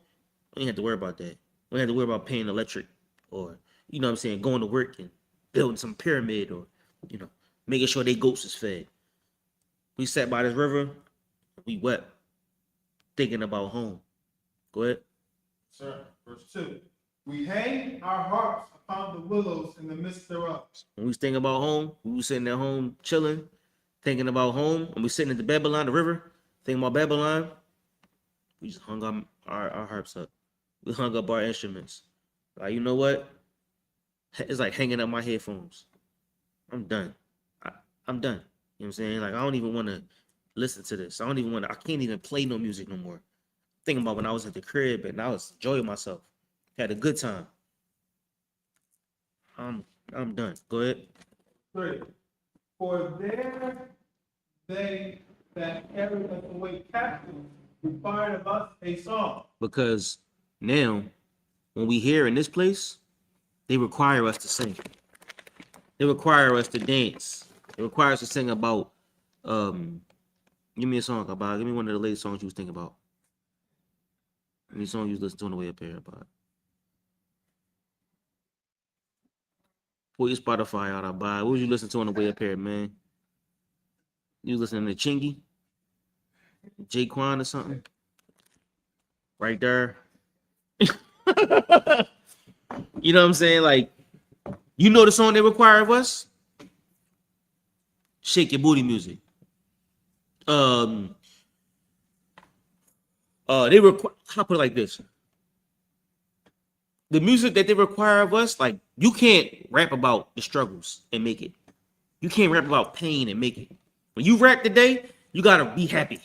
we didn't have to worry about that. We didn't have to worry about paying electric or, you know what I'm saying, going to work and building some pyramid or, you know, making sure they goats is fed. We sat by this river, we wept, thinking about home. Go ahead. Sir, verse 2. We hang our harps upon the willows in the midst thereof. When we was thinking about home, we was sitting at home chilling, thinking about home. When we sitting at the Babylon, the river, thinking about Babylon, we just hung our harps up. We hung up our instruments. Like, you know what? It's like hanging up my headphones. I'm done. I'm done. You know what I'm saying? Like, I don't even want to listen to this. I can't even play no music no more. Thinking about when I was at the crib and I was enjoying myself. Had a good time. I'm done. Go ahead. 3. For there they that carried us away captive required of us a song. Because now, when we here in this place, they require us to sing. They require us to dance. They require us to sing about, give me a song about, give me one of the latest songs you was thinking about. Any song you was listening to on the way up here about. Pull your Spotify out, I buy. What was you listening to on the way up here, man? You was listening to Chingy? Jaquan or something? Right there. You know what I'm saying? Like, you know the song they require of us? Shake Your Booty music. They require, I'll put it like this. The music that they require of us, like, you can't rap about the struggles and make it. You can't rap about pain and make it. When you rap today, you gotta be happy.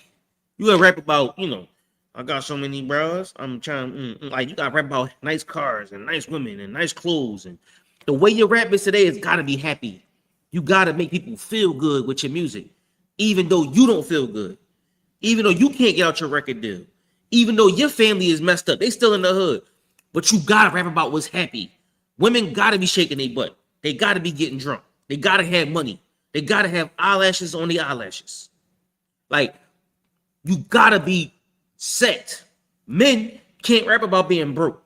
You gotta rap about, you know, I got so many bras. I'm trying, like, you gotta rap about nice cars and nice women and nice clothes. And the way your rap is today is gotta be happy. You gotta make people feel good with your music, even though you don't feel good, even though you can't get out your record deal, even though your family is messed up, they still in the hood. But you gotta rap about what's happy. Women gotta be shaking their butt. They gotta be getting drunk. They gotta have money. They gotta have eyelashes on the eyelashes. Like, you gotta be set. Men Can't rap about being broke.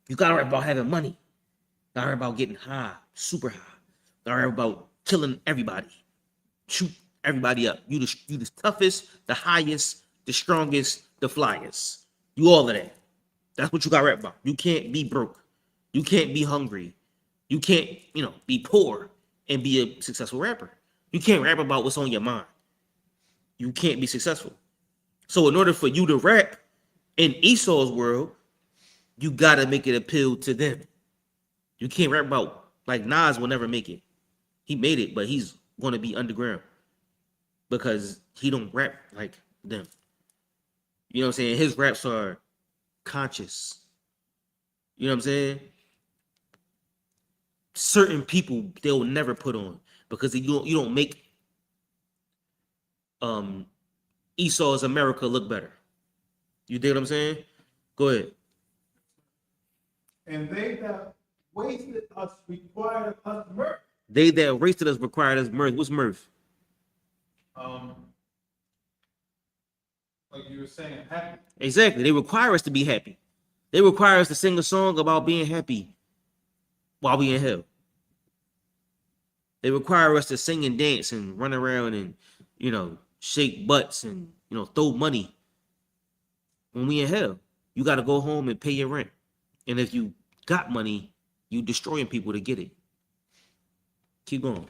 You gotta rap about having money. Gotta rap about getting high, super high. Gotta rap about killing everybody. Shoot everybody up. You the toughest, the highest, the strongest, the flyest. You all of that. That's what you got to rap about. You can't be broke. You can't be hungry. You can't, be poor and be a successful rapper. You can't rap about what's on your mind. You can't be successful. So in order for you to rap in Esau's world, you got to make it appeal to them. You can't rap about, like Nas will never make it. He made it, but he's going to be underground because he don't rap like them. You know what I'm saying? His raps are conscious. You know what I'm saying? Certain people they'll never put on because you don't make Esau's America look better. You dig what I'm saying? Go ahead. And they that wasted us required us mirth. They that wasted us required us mirth. What's mirth? Like you were saying, happy. Exactly. They require us to be happy. They require us to sing a song about being happy while we in hell. They require us to sing and dance and run around and, shake butts and, throw money. When we in hell, you got to go home and pay your rent. And if you got money, you destroying people to get it. Keep going.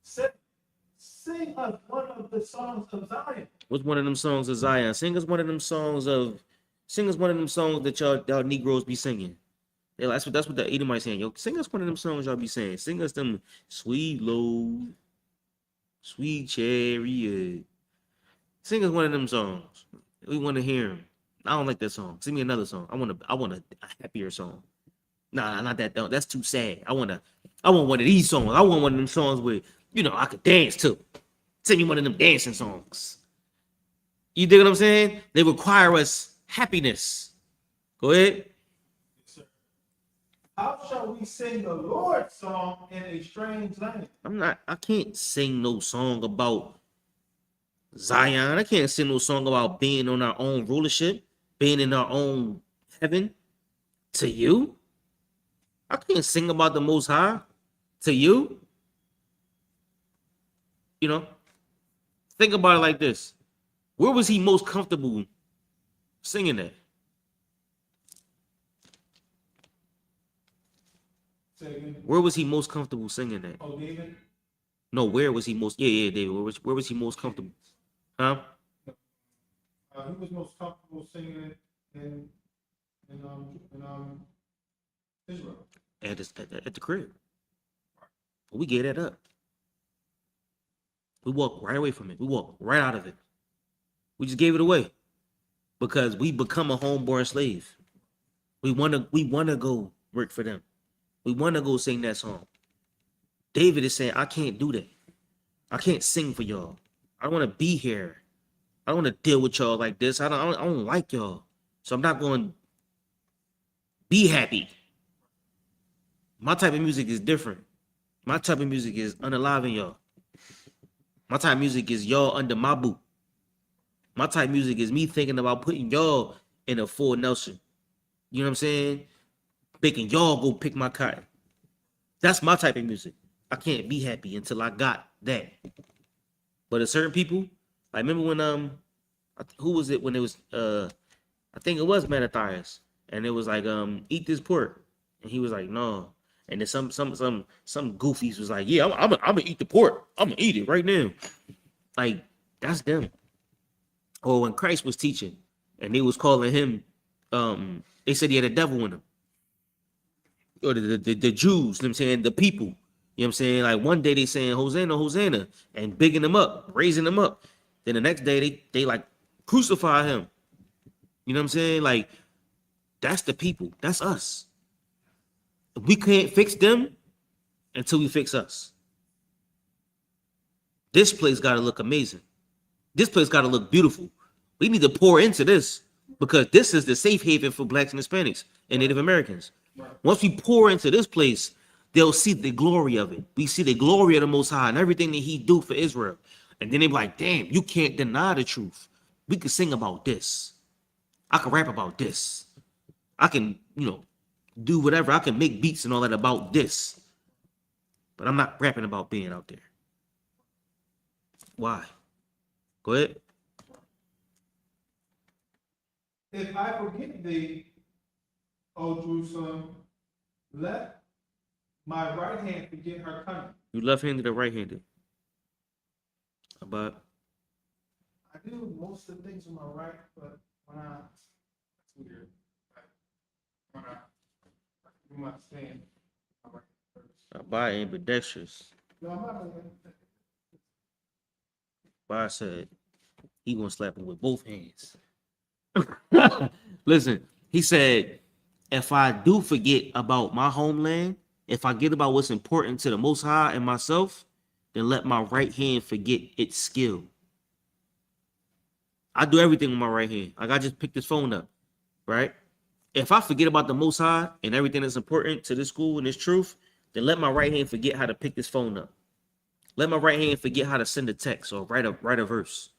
Sing us one of the songs of Zion. What's one of them songs of Zion? Sing us one of them songs that y'all Negroes be singing. Yeah, that's what the Edomite saying. Yo, sing us one of them songs y'all be saying. Sing us them sweet load, sweet chariot. Sing us one of them songs. We want to hear them. I don't like that song. Sing me another song. I want a happier song. Nah, not that. That's too sad. I want one of these songs. I want one of them songs where I could dance to. Sing me one of them dancing songs. You dig what I'm saying? They require us happiness. Go ahead. Yes, sir. How shall we sing the Lord's song in a strange land? I can't sing no song about Zion. I can't sing no song about being on our own rulership, being in our own heaven to you. I can't sing about the Most High to you. Think about it like this. Where was he most comfortable singing at? Where was he most comfortable singing at? Oh, David? No, where was he most? Yeah, David. Where was he most comfortable? Huh? He was most comfortable singing in Israel. At the crib. But we gave that up. We walked right away from it. We walked right out of it. We just gave it away because we become a homeborn slave. We wanna go work for them. We wanna go sing that song. David is saying, I can't do that. I can't sing for y'all. I don't want to be here. I don't want to deal with y'all like this. I don't like y'all. So I'm not going to be happy. My type of music is different. My type of music is unaliving y'all. My type of music is y'all under my boot. My type of music is me thinking about putting y'all in a full Nelson. You know what I'm saying? Making y'all go pick my cotton. That's my type of music. I can't be happy until I got that. But a certain people, I remember when who was it when it was I think it was Mattathias, and it was like eat this pork, and he was like no, and then some goofies was like yeah I'm gonna eat the pork, I'm gonna eat it right now, like that's them. Or when Christ was teaching, and they was calling him, they said he had a devil in him, or the Jews, you know what I'm saying, the people. You know what I'm saying? Like one day they saying Hosanna, Hosanna, and bigging him up, raising him up. Then the next day they like crucify him. You know what I'm saying? Like that's the people. That's us. We can't fix them until we fix us. This place got to look amazing. This place got to look beautiful. We need to pour into this because this is the safe haven for blacks and Hispanics and Native Americans. Once we pour into this place, they'll see the glory of it. We see the glory of the Most High and everything that he do for Israel. And then they be like, damn, you can't deny the truth. We could sing about this. I can rap about this. I can, do whatever. I can make beats and all that about this. But I'm not rapping about being out there. Why? Go ahead. If I forget thee, O Jerusalem, let my right hand forget her coming. You left-handed or right-handed? But I do most of the things with my right, but when I, that's weird. When I do my stand, my right first. Abba ain't ambidextrous. No, I'm not really. Abba said he gonna slap him with both hands. Listen, he said, if I do forget about my homeland, if I get about what's important to the Most High and myself, then let my right hand forget its skill. I do everything with my right hand. Like I just picked this phone up, right? If I forget about the Most High and everything that's important to this school and this truth, then let my right hand forget how to pick this phone up. Let my right hand forget how to send a text or write a verse.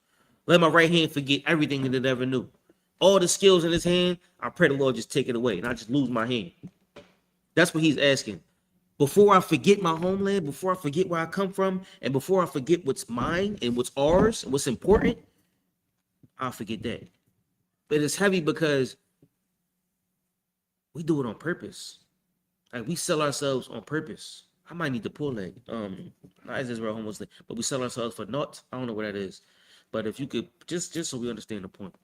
Let my right hand forget everything that it ever knew. All the skills in his hand, I pray the Lord just take it away and I just lose my hand. That's what he's asking. Before I forget my homeland, before I forget where I come from, and before I forget what's mine and what's ours and what's important, I'll forget that. But it's heavy because we do it on purpose. Like we sell ourselves on purpose. I might need to pull that. Not as Israel homeless, but we sell ourselves for naught. I don't know what that is. But if you could just so we understand the point.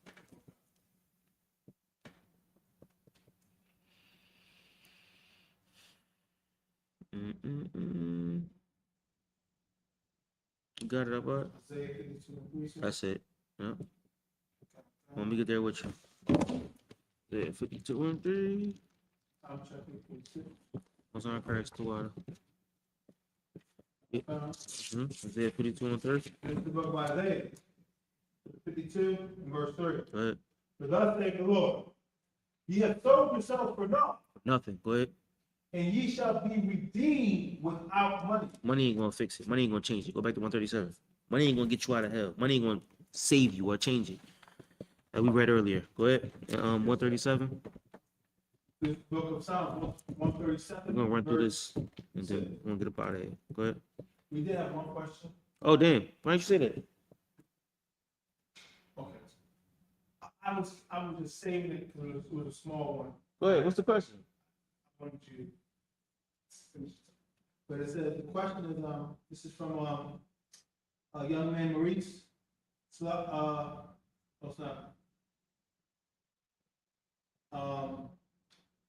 You got it up, bud? That's it. Yeah. Let me get there with you. Yeah, 52 and 3. I'm checking 52. What's on cracks 2 out? Isaiah 52 and 3. This is the book of Isaiah, 52 and verse 3. Go ahead. For thus saith the Lord, ye have sold yourselves for naught, Nothing. Go ahead. and ye shall be redeemed without money. Money ain't gonna fix it. Money ain't gonna change it. Go back to 137. Money ain't gonna get you out of hell. Money ain't gonna save you or change it. Like we read earlier. Go ahead. 137. This book of Psalms, 137. We're gonna run through this and then we're gonna get up out of here. Go ahead. We did have one question. Oh damn. Why didn't you say that? Okay. I was just saving it because it was a small one. Go ahead. What's the question? I wanted you to finish. But it says the question is this is from a young man Maurice. It's not.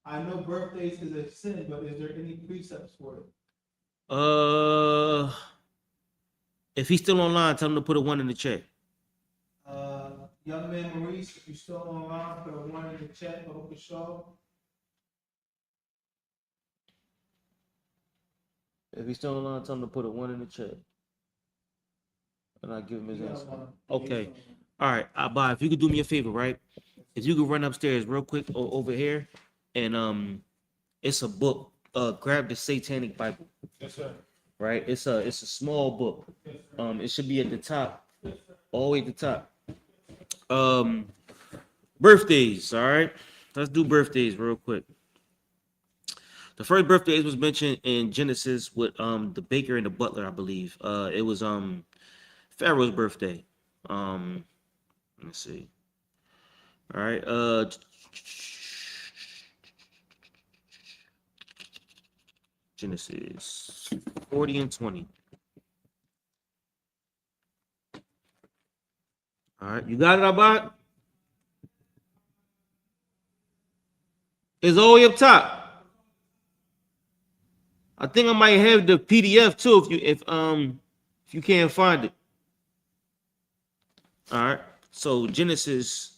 I know birthdays is a sin, but is there any precepts for it? If he's still online, tell him to put a 1 in the chat. Young man Maurice, if you're still online, put a 1 in the chat. Hope the show. If he's still online, tell him to put a 1 in the chat. And I'll give him his answer. Okay. All right. Bye. If you could do me a favor, right? If you could run upstairs real quick over here, and it's a book. Grab the Satanic Bible. Yes, sir. Right? It's a small book. It should be at the top, all the way at the top. Birthdays. All right. Let's do birthdays real quick. The first birthdays was mentioned in Genesis with the baker and the butler, I believe. It was Pharaoh's birthday. Let's see. All right. Genesis 40 and 20. All right, you got it, Abad? It's all the way up top. I think I might have the PDF too if you can't find it. All right. So Genesis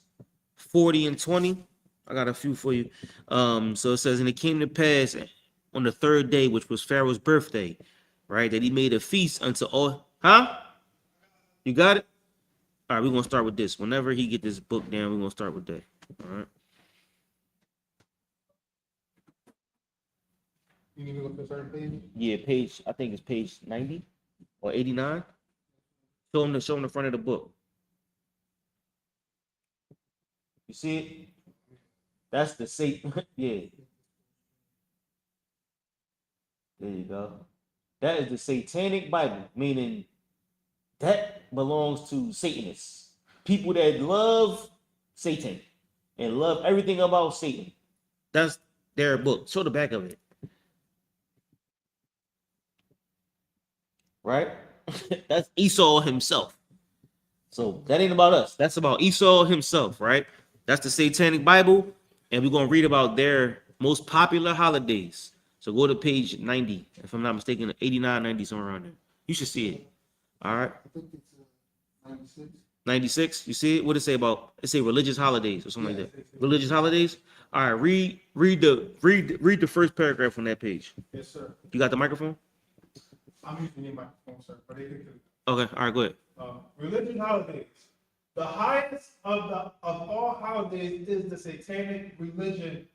40 and 20. I got a few for you. So it says, and it came to pass on the 3rd day, which was Pharaoh's birthday, right? That he made a feast unto all. Huh? You got it? All right, we're gonna start with this. Whenever he get this book down, we're gonna start with that. All right. You need to look at a certain page? Yeah, page, I think it's page 90 or 89. Show him the front of the book. You see it? That's the Satan. Yeah. There you go. That is the Satanic Bible, meaning that belongs to Satanists. People that love Satan and love everything about Satan. That's their book. Show the back of it. Right? That's Esau himself. So that ain't about us. That's about Esau himself, right? That's the Satanic Bible. And we're going to read about their most popular holidays. So go to page 90, if I'm not mistaken, 89, 90, somewhere around there. You should see it. All right. I think it's 96. 96. You see it? What does it say about? It say religious holidays or something like that. Religious holidays. All right. Read the first paragraph on that page. Yes, sir. You got the microphone? I'm using your microphone, sir, but they can. Okay. All right. Go ahead. Religious holidays. The highest of all holidays is the Satanic religion.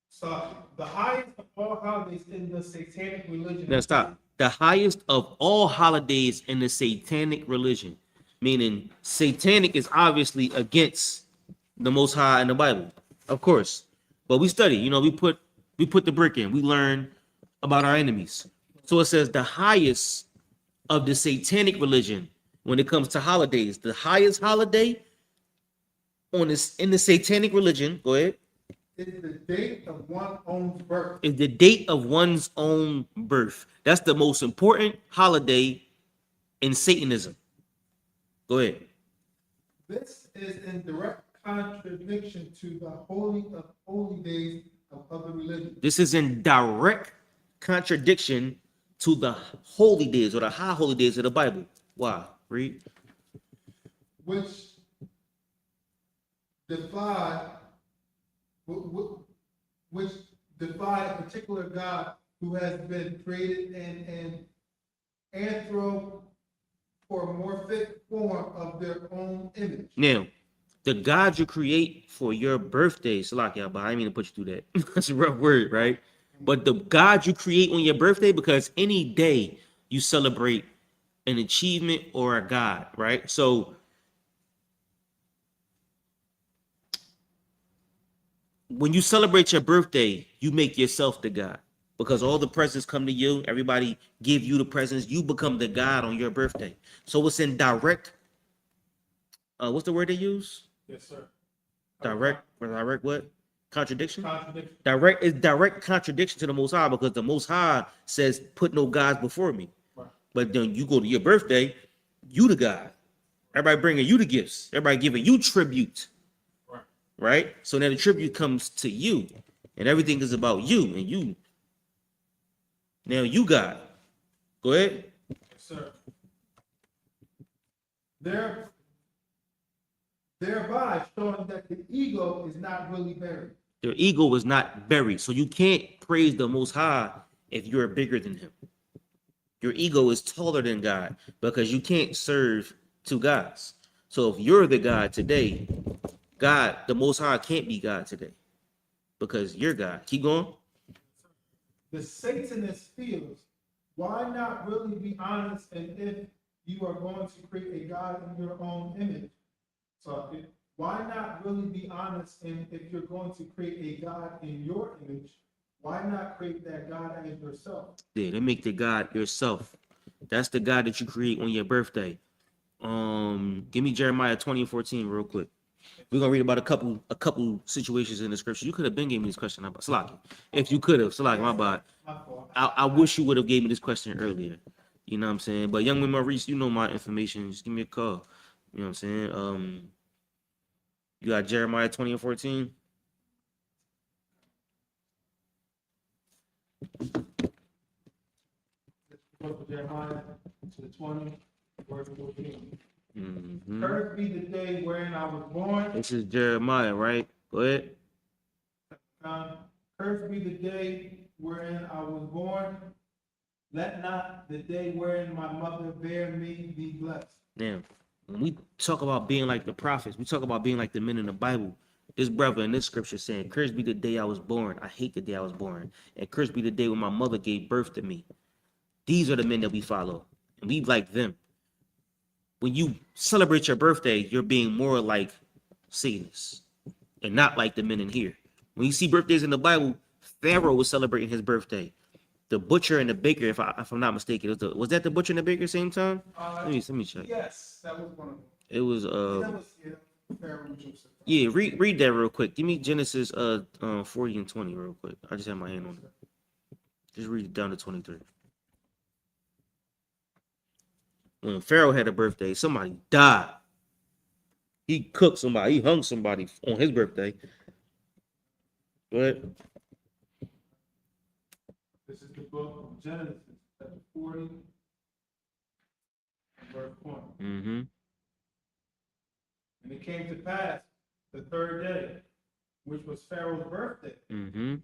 So the highest of all holidays in the Satanic religion. Now stop. The highest of all holidays in the Satanic religion, meaning Satanic is obviously against the Most High in the Bible, of course. But we study. You know, we put the brick in. We learn about our enemies. So it says the highest of the Satanic religion when it comes to holidays. The highest holiday in the Satanic religion, go ahead, is the date of one's own birth. is the date of one's own birth. That's the most important holiday in Satanism. Go ahead. This is in direct contradiction to the holy of holy days of other religions. This is in direct contradiction to the holy days or the high holy days of the Bible. Why? Read. Which defy a particular God who has been created in an anthropomorphic form of their own image. Now, the God you create for your birthday, Salakia, but I didn't mean to put you through that. That's a rough word, right? But the God you create on your birthday, because any day you celebrate an achievement or a God, right? So when you celebrate your birthday, you make yourself the God because all the presents come to you. Everybody give you the presents. You become the God on your birthday. So it's in direct, what's the word they use? Yes, sir. Direct what? Contradiction? Contradiction. Direct contradiction to the Most High because the Most High says, put no gods before me. Right. But then you go to your birthday, you the God. Everybody bringing you the gifts. Everybody giving you tribute. Right. Right? So now the tribute comes to you and everything is about you and you. Now you God. Go ahead. Yes, sir. Thereby showing that the ego is not really buried. Their ego is not buried. So you can't praise the Most High if you're bigger than him. Your ego is taller than God because you can't serve two gods. So if you're the God today, God, the Most High can't be God today because you're God. Keep going. The Satanist feels, why not really be honest and if you are going to create a God in your own image? So why not really be honest and if you're going to create a God in your image, why not create that God as yourself? Yeah, they make the God yourself. That's the God that you create on your birthday. Give me Jeremiah 20:14 real quick. We're gonna read about a couple situations in the scripture. You could have been gave me this question about Salaki. If you could have, Salaki, my bad. I wish you would have gave me this question earlier. You know what I'm saying? But young man Maurice, you know my information. Just give me a call. You know what I'm saying? You got Jeremiah 20:14. Jeremiah to the 20, verse 14. Mm-hmm. Cursed be the day wherein I was born. This is Jeremiah, right? Go ahead. Cursed be the day wherein I was born. Let not the day wherein my mother bare me be blessed. Now, when we talk about being like the prophets, we talk about being like the men in the Bible. This brother in this scripture saying, cursed be the day I was born. I hate the day I was born. And cursed be the day when my mother gave birth to me. These are the men that we follow. And we like them. When you celebrate your birthday, you're being more like Satanists, and not like the men in here. When you see birthdays in the Bible, Pharaoh was celebrating his birthday. The butcher and the baker, if I'm not mistaken, was that the butcher and the baker same time? Let me check. Yes, that was one of them. It was That was Pharaoh and Joseph. yeah. Read that real quick. Give me Genesis 40 and 20 real quick. I just have my hand on it. Just read it down to 23. When Pharaoh had a birthday, somebody died. He cooked somebody. He hung somebody on his birthday. Go ahead. This is the book of Genesis, chapter 40, verse 1. Mm-hmm. And it came to pass the third day, which was Pharaoh's birthday. Mm-hmm.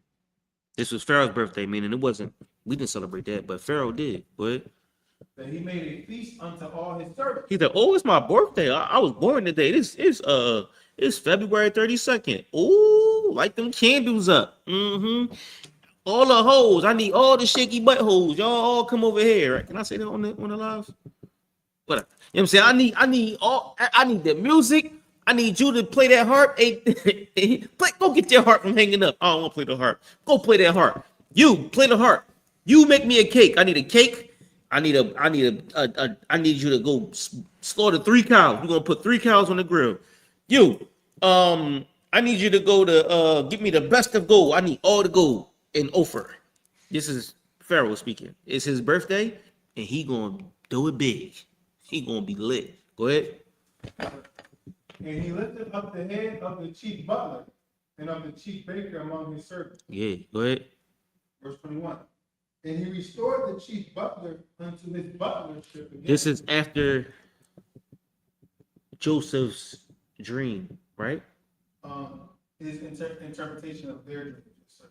This was Pharaoh's birthday, meaning it wasn't. We didn't celebrate that, but Pharaoh did. But That he made a feast unto all his servants. he said, "Oh, it's my birthday. I was born today. It's February 32nd. Oh, light them candles up. Mm-hmm. All the hoes. I need all the shaky butt hoes. Y'all all come over here. Right? Can I say that on the live? But you know what I'm saying? I need the music. I need you to play that harp. Go get your harp from hanging up. I don't want to play the harp. Go play that harp. You play the harp. You make me a cake. I need a cake. I need you to go slaughter 3 cows. We're gonna put 3 cows on the grill. You, I need you to go to give me the best of gold. I need all the gold in Ophir. This is Pharaoh speaking. It's his birthday, and he gonna do it big. He gonna be lit. Go ahead. And he lifted up the head of the chief butler and of the chief baker among his servants. Yeah, go ahead. Verse 21. And he restored the chief butler unto his butlership again. This is after Joseph's dream, right? His interpretation of their dream. Sir.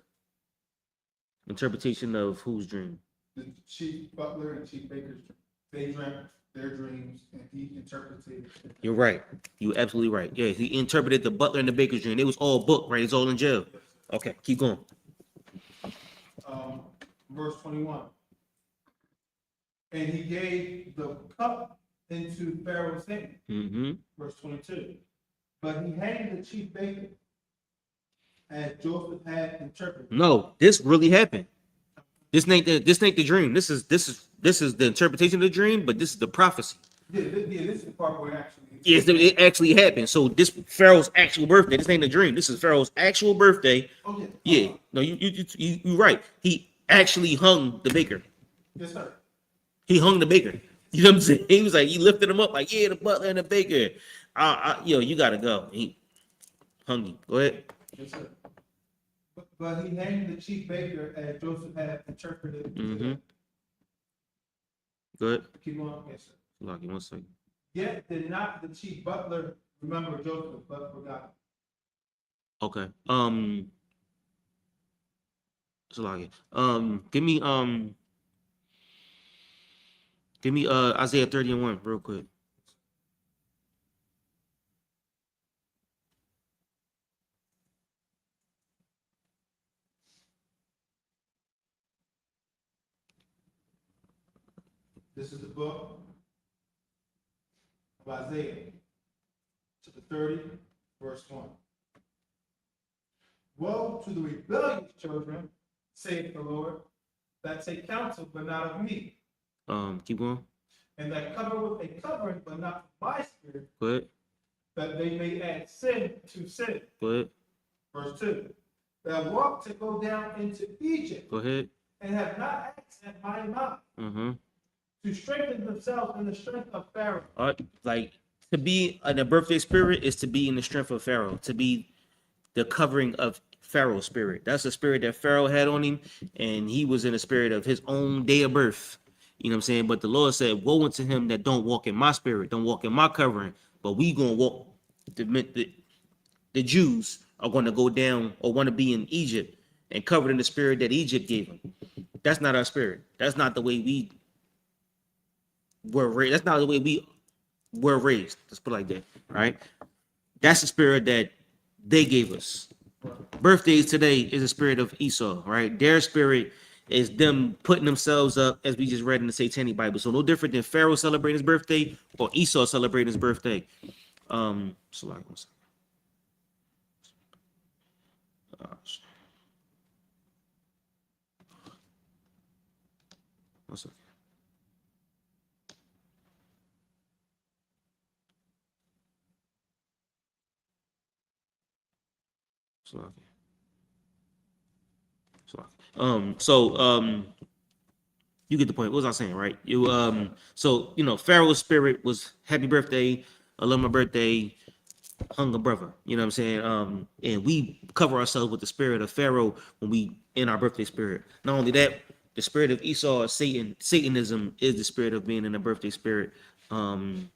Interpretation of whose dream? The chief butler and chief baker's dream. They dreamt their dreams and he interpreted. You're right. You're absolutely right. Yeah, he interpreted the butler and the baker's dream. It was all booked, right? It's all in jail. Okay, keep going. Verse 21. And he gave the cup into Pharaoh's hand. Mm-hmm. Verse 22. But he hanged the chief baker as Joseph had interpreted. No, this really happened. This ain't the dream. This is the interpretation of the dream, but this is the prophecy. Yeah, this is the part where actually. Yes, it actually happened. So this Pharaoh's actual birthday. This ain't a dream. This is Pharaoh's actual birthday. Oh yeah. Yeah. No, you're right. He actually hung the baker. Yes, sir. He hung the baker. You know what I'm saying? He was like, he lifted him up like, yeah, the butler and the baker. You gotta go. He hung him. Go ahead. Yes, sir. But he hanged the chief baker as Joseph had interpreted. Mm-hmm. Go ahead. Keep going. Yes, sir. Lucky, 1 second. Yet did not the chief butler remember Joseph, but forgot. Okay. Lucky. Give me Isaiah 30:1 real quick. This is the book of Isaiah, chapter 30, verse 1. Woe to the rebellious children, saith the Lord, that take counsel, but not of me. Keep going. And that cover with a covering, but not my spirit. Go ahead. That they may add sin to sin. Go ahead. Verse 2. That walk to go down into Egypt. Go ahead. And have not acts at my mouth. Mm-hmm. To strengthen themselves in the strength of Pharaoh. Like to be in a birthday spirit is to be in the strength of Pharaoh, to be the covering of Pharaoh's spirit. That's the spirit that Pharaoh had on him, and he was in the spirit of his own day of birth. You know what I'm saying? But the Lord said, woe unto him that don't walk in my spirit, don't walk in my covering, but we gonna walk. The Jews are going to go down or want to be in Egypt and covered in the spirit that Egypt gave them. That's not our spirit. That's not the way we were raised. That's not the way we were raised. Let's put it like that, right? That's the spirit that they gave us. Birthdays today is the spirit of Esau, right? Their spirit is them putting themselves up, as we just read in the Satanic Bible. So no different than Pharaoh celebrating his birthday or Esau celebrating his birthday. So like, gosh. What's up? You get the point. What was I saying, right? So Pharaoh's spirit was happy birthday, I love my birthday, hunger brother. You know what I'm saying? And we cover ourselves with the spirit of Pharaoh when we in our birthday spirit. Not only that, the spirit of Esau, Satanism is the spirit of being in the birthday spirit. Um,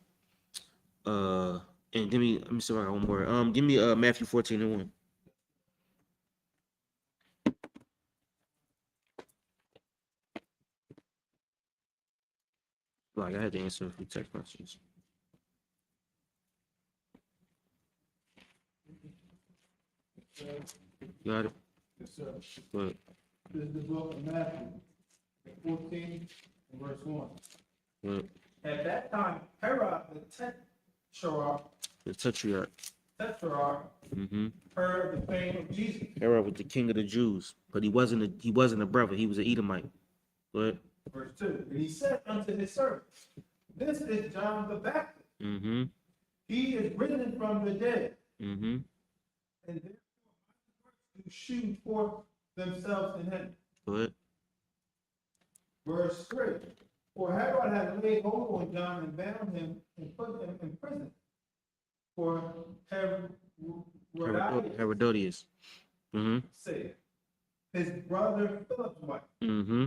and let me see if I got one more. Give me Matthew 14:1. Like I had to answer a few text messages. You got it? Yes, sir. But This is the book of Matthew, 14, and verse 1. but At that time, Herod the the Tetrarch mm-hmm. heard the fame of Jesus. Herod was the king of the Jews, but he wasn't a brother. He was an Edomite. But Verse 2. And he said unto his servants, this is John the Baptist. mm-hmm. He is risen from the dead, Mm-hmm. and therefore to shew forth themselves in him. But Verse 3. For Herod had laid hold on John and bound him and put him in prison. For Herodias. Mm-hmm. said, his brother Philip's wife. Mm-hmm.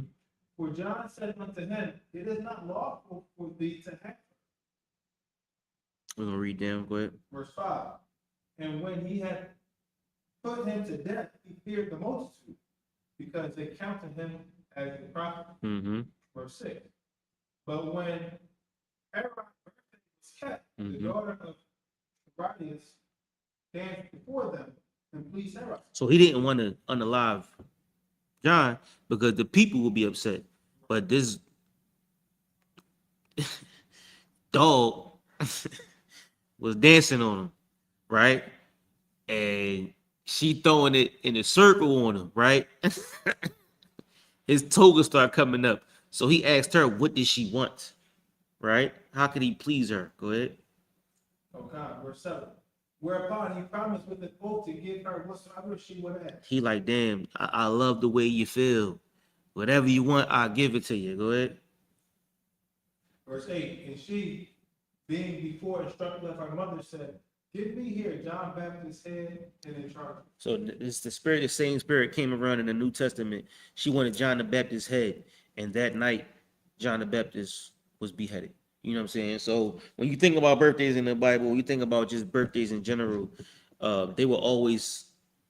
For John said unto him, it is not lawful for thee to have her. We're gonna read down. Go ahead. Verse 5. And when he had put him to death, he feared the multitude, because they counted him as a prophet. Mm-hmm. Verse 6. But when Herod's birthday was kept, the daughter of Herodias danced before them and pleased Herod. So he didn't want to unalive John because the people would be upset. But this dog was dancing on him, right? And she throwing it in a circle on him, right? His toga started coming up. So he asked her, what did she want? Right? How could he please her? Go ahead. Oh God, verse 7. Whereupon he promised with an oath to give her whatsoever she would ask. He like, damn, I love the way you feel. Whatever you want, I'll give it to you. Go ahead. Verse 8. And she, being before instructed of her mother, said, give me here John Baptist's head and in charge. So it's the same spirit came around in the New Testament. She wanted John the Baptist's head. And that night, John the Baptist was beheaded. You know what I'm saying? So when you think about birthdays in the Bible, when you think about just birthdays in general, they were always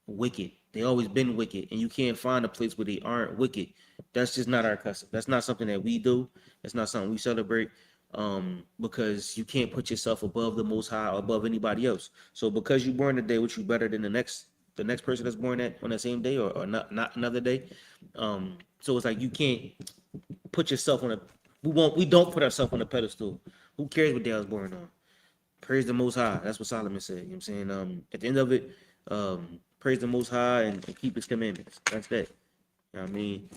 wicked. They always been wicked, and you can't find a place where they aren't wicked. That's just not our custom. That's not something that we do. That's not something we celebrate. Because you can't put yourself above the Most High or above anybody else. So because you born today, which you better than the next person that's born on that same day or not another day. So it's like you can't put yourself on a. We don't put ourselves on a pedestal. Who cares what day I was born on? Praise the Most High. That's what Solomon said. You know what I'm saying? At the end of it, praise the Most High and keep His commandments. That's that. You know what I mean?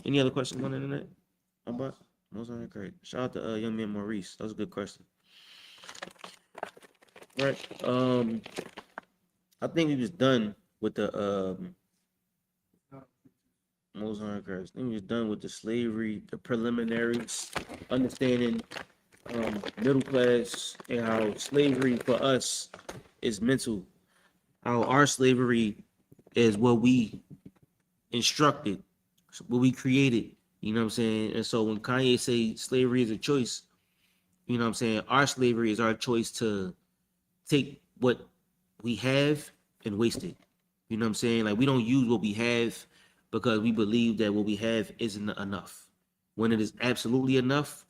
Any other questions on the internet? How about Most High? Great. Shout out to young man Maurice. That was a good question. All right. I think we was done with the Most High Christ. I think we was done with the slavery, the preliminaries, understanding middle class and how slavery for us is mental. How our slavery is what we instructed, what we created. You know what I'm saying? And so when Kanye say slavery is a choice, you know what I'm saying? Our slavery is our choice to take what we have and waste it. You know what I'm saying? Like we don't use what we have because we believe that what we have isn't enough. When it is absolutely enough,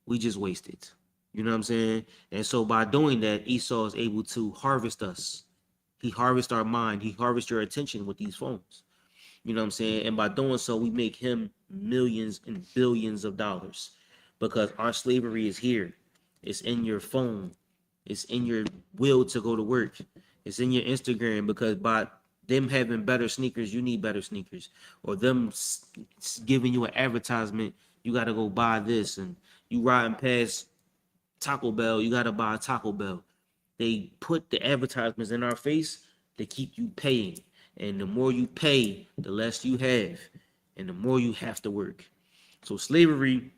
we just waste it. You know what I'm saying? And so by doing that, Esau is able to harvest us. He harvests our mind. He harvests your attention with these phones. You know what I'm saying? And by doing so, we make him millions and billions of dollars because our slavery is here. It's in your phone. It's in your will to go to work. It's in your Instagram because by them having better sneakers, you need better sneakers, or them giving you an advertisement, you got to go buy this, and you riding past Taco Bell, you got to buy a Taco Bell. They put the advertisements in our face to keep you paying, and the more you pay, the less you have, and the more you have to work. So slavery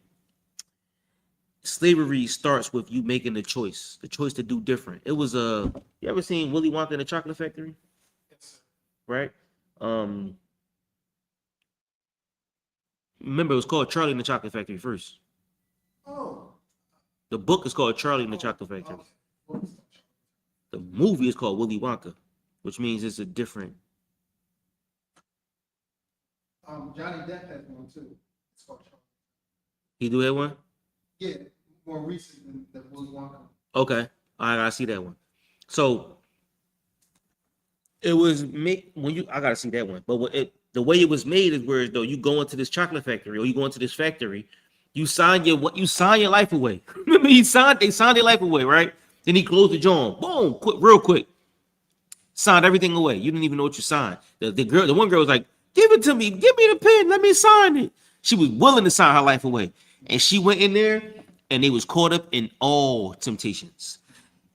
starts with you making the choice to do different. It was you ever seen Willy Wonka and the Chocolate Factory? Yes. Right? Remember, it was called Charlie and the Chocolate Factory first. Oh. The book is called Charlie and the Chocolate Factory. Okay. The movie is called Willy Wonka, which means it's a different. Johnny Depp has one too. It's called Charlie. He do that one? Yeah, more recent than Willy Wonka. Okay, I gotta see that one. So it was made when you. I gotta see that one. But the way it was made is where though you go into this chocolate factory or you go into this factory, you sign your life away. Remember, they signed their life away, right? Then he closed the joint. Boom, real quick. Signed everything away. You didn't even know what you signed. The one girl was like, "Give it to me. Give me the pen. Let me sign it." She was willing to sign her life away, and she went in there, and they was caught up in all temptations.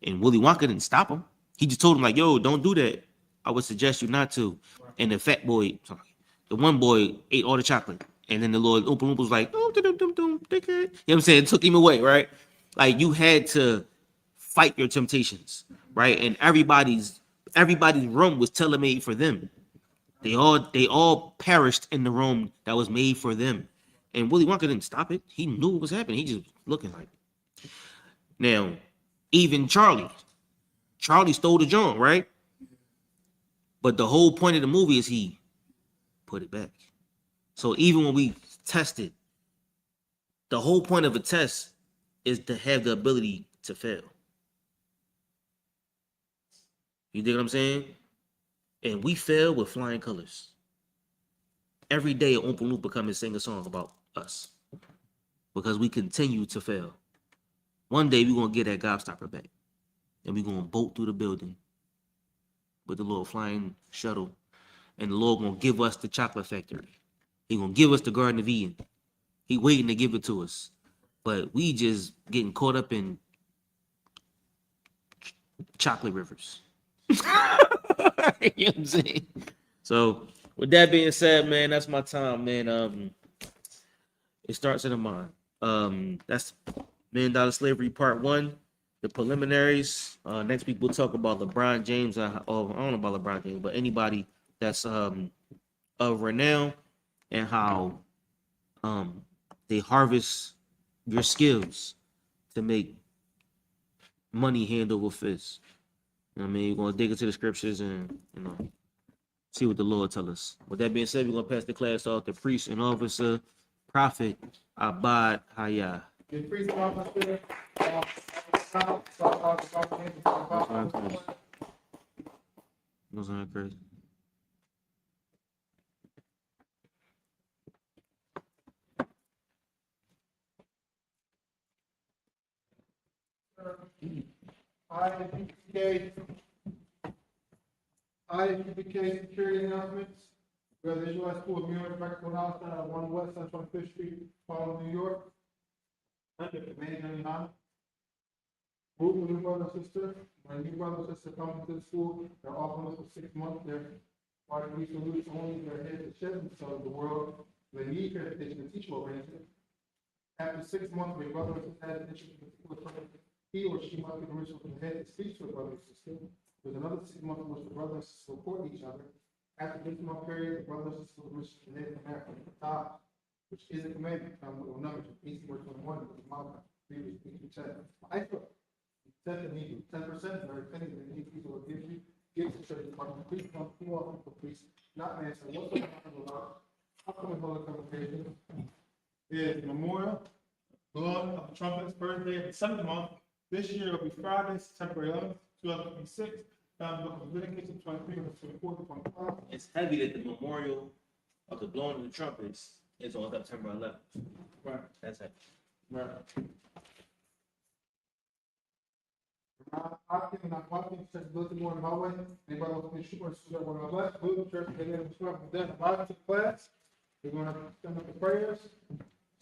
And Willy Wonka didn't stop him. He just told him like, "Yo, don't do that. I would suggest you not to." And the fat boy, the one boy, ate all the chocolate, and then the Lord Oompa Loompa was like, "Oh, dickhead." You know what I'm saying? It took him away, right? Like you had to fight your temptations, right? And everybody's room was tailor-made for them. They all perished in the room that was made for them. And Willy Wonka didn't stop it. He knew what was happening. He just looking like it. Now, even Charlie stole the joint, right? But the whole point of the movie is he put it back. So even when we tested, the whole point of a test is to have the ability to fail. You dig what I'm saying? And we fail with flying colors. Every day, an Oompa Loompa come and sing a song about us because we continue to fail. One day, we're going to get that gobstopper back, and we're going to bolt through the building with the little flying shuttle, and the Lord going to give us the chocolate factory. He going to give us the Garden of Eden. He waiting to give it to us, but we just getting caught up in chocolate rivers. You know what I'm saying? So with that being said, man, that's my time, man. It starts in the mind. That's $1 Million Slavery Part 1, the preliminaries. Next week we'll talk about LeBron James. I don't know about LeBron James, but anybody that's of renown and how they harvest your skills to make money hand over fist. You know what I mean, we're gonna dig into the scriptures and see what the Lord tell us. With that being said, we're gonna pass the class off to priest and officer, prophet Abad Hayah. The priest and officer, Those aren't crazy. I.S.U.P.K security announcements. We have the Israelite School of Music Practical House down at 1 West on 25th Street, Harlem, New York. Under the main and group of new brother and sister. When new brother and sister come to the school, they're offering us for 6 months. They're part of these solutions only. They're here to share themselves the world. They need verification and teach oriented. After 6 months, when brother and sister has an issue with a particular person, he or she must be permission from the head to speak to a brother and sister. There's another 6 months in which the brothers and sisters support each other. After this month period, the brothers and sisters will wish to live from after the top, which is a commandment, found with numbers, 18 verse 21, which is Malachi, previously said. I.S.U.P.K. said to me, 10% of everything that these people will give you, give to church department, please come, you all for priests, not man. So what's going to happen about upcoming holy convocation is memorial, blowing of the trumpets, birthday of the 7th month. This year will be Friday, September 11th, 2026. Found in the book of Leviticus 23, 24, 25. It's heavy that the memorial of the blowing of the trumpets is on September 11th. Right. That's heavy. Right. I think not walking church built more in my way. Anybody wants to be sure that when I bless, build church, they let them start with that. Bible to class. We're going to stand up the prayers.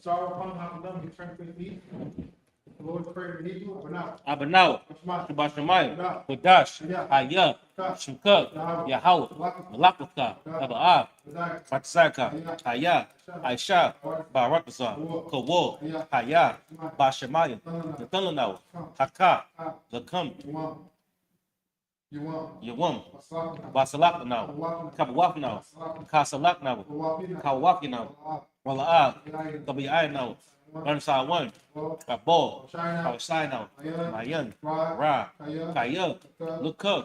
Sorrow upon how them be turned to the feet. The Lord's prayer in Hebrew, Abanaw, Shabashamayim, Kodash, Aya, Shukak, Yahweh, Malakaka, Abaa, Fatsaka, Aya, Aisha, Barakasa, Kawo, Aya, Bashamayim, Nathalanaw, Haka, Lakam, Yawam, Basalakanaw, Kabawakanaw, Kasalaknaw, Kawakinaw, Walaa, Kabayanaw, Bansai 1, Kabal, Kawasinaw, Mayan, Ra, Kaya, Lukuk,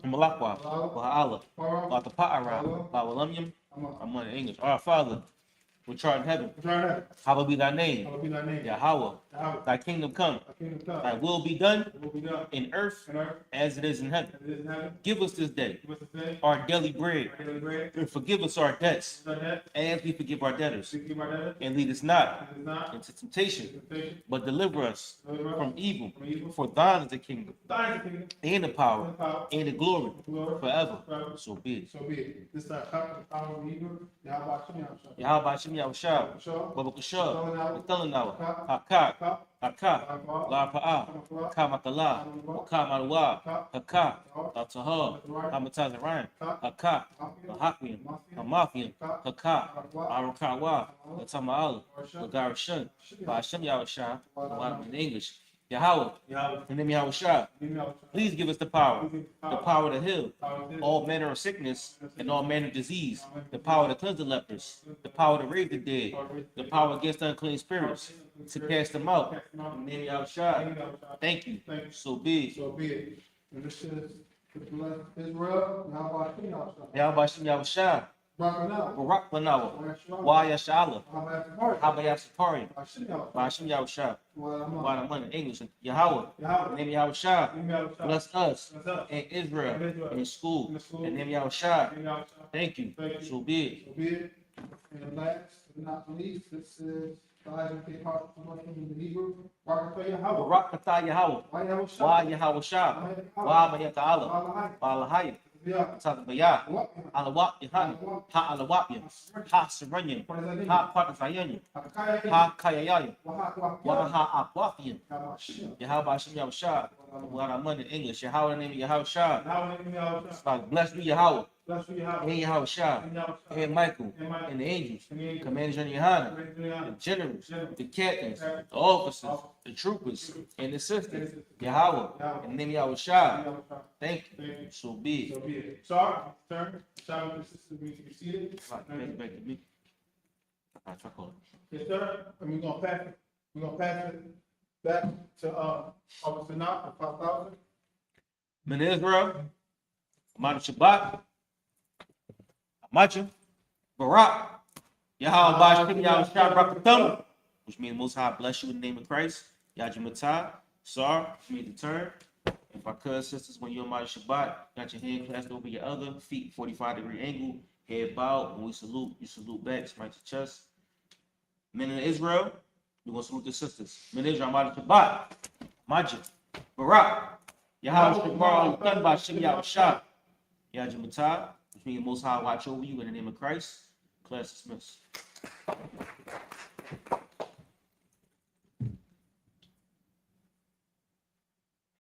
Malakwa, Bahala, Latapa'ara, Bawalamyam, I'm on English. Our Father, which art in heaven, hallowed be thy name. Yahweh, thy kingdom come, thy will be done in earth as it is in heaven. Give us this day our daily bread, and forgive us our debts as we forgive our debtors. And lead us not into temptation, but deliver us from evil. For thine is the kingdom, and the power, and the glory forever. So be it. So be it. This is our power of Hebrew. Yahweh Shem Yahushua, Babakashah, Nathalanaw, Haka, Haka, La Pa'a, Kamatala, Kamalawa, Haka, Taha, Hamatazarayan, Haka, Hakian, Hamafian, Haka, Arakawa, Tama'al, Lagarashan, Bashem Yahushua, in English. Yahweh, in the name of Yahushua, please give us the power to heal all manner of sickness and all manner of disease, the power to cleanse the lepers, the power to raise the dead, the power against unclean spirits, to cast them out. In the name of Yahushua, thank you. So be it. So be it. And this is Israel, Yahweh Shem Yahushua, Barak Lanawa, YAHANNA, I.S.U.P.K, Bashem Yahushua, in English, Yahweh, in the name of Yahushua, bless us and Israel in school, in the name of Yahushua, thank you. So be it. And last but not least, this is the I.S.U.P.K part of the Hebrew. Barak Barakatah Yahweh, YAHANNA, Wabayata'ala, Balahaya, Takbaya, Alawat Yahan, Ha Alawatya, Ha Serenian, Ha Patasayan, Ha Kayaya, Waha Akwathian, Yahweh Shem Yahushua, what I'm in English, Yahweh in the name of Yahushua. Blessed be Yahweh. And Yahushua, and Michael, and the angels, Commander General Yohanan, the generals, the captains, the officers, the troopers, and the sisters, Yahweh, in the name of Yahushua. Thank you. So be it. So be it. Sorry, turn. Shout out to the sister to be seated. Back to me. Yes, sir. And we're gonna pass it. We're gonna pass it back to Officer Knott for 5,000. Men of Israel, Amad Shabbat, Amachim, Barak, Yahweh Bashem Yahushua Brakathum, which means Most High bless you in the name of Christ. Yajimatah, Sar, which means to turn. If I could, sisters, when you're Amad Shabbat, got your hand clasped over your other feet, 45-degree angle, head bowed. When we salute, you salute back, smite your chest. Men of Israel, we're going to salute the sisters. Men of Israel, Amad Shabbat, Majid, Barak, Yahweh Shabbat, Bashem Yahushua, Yajimatah, which means Most High watch over you in the name of Christ. Class dismissed.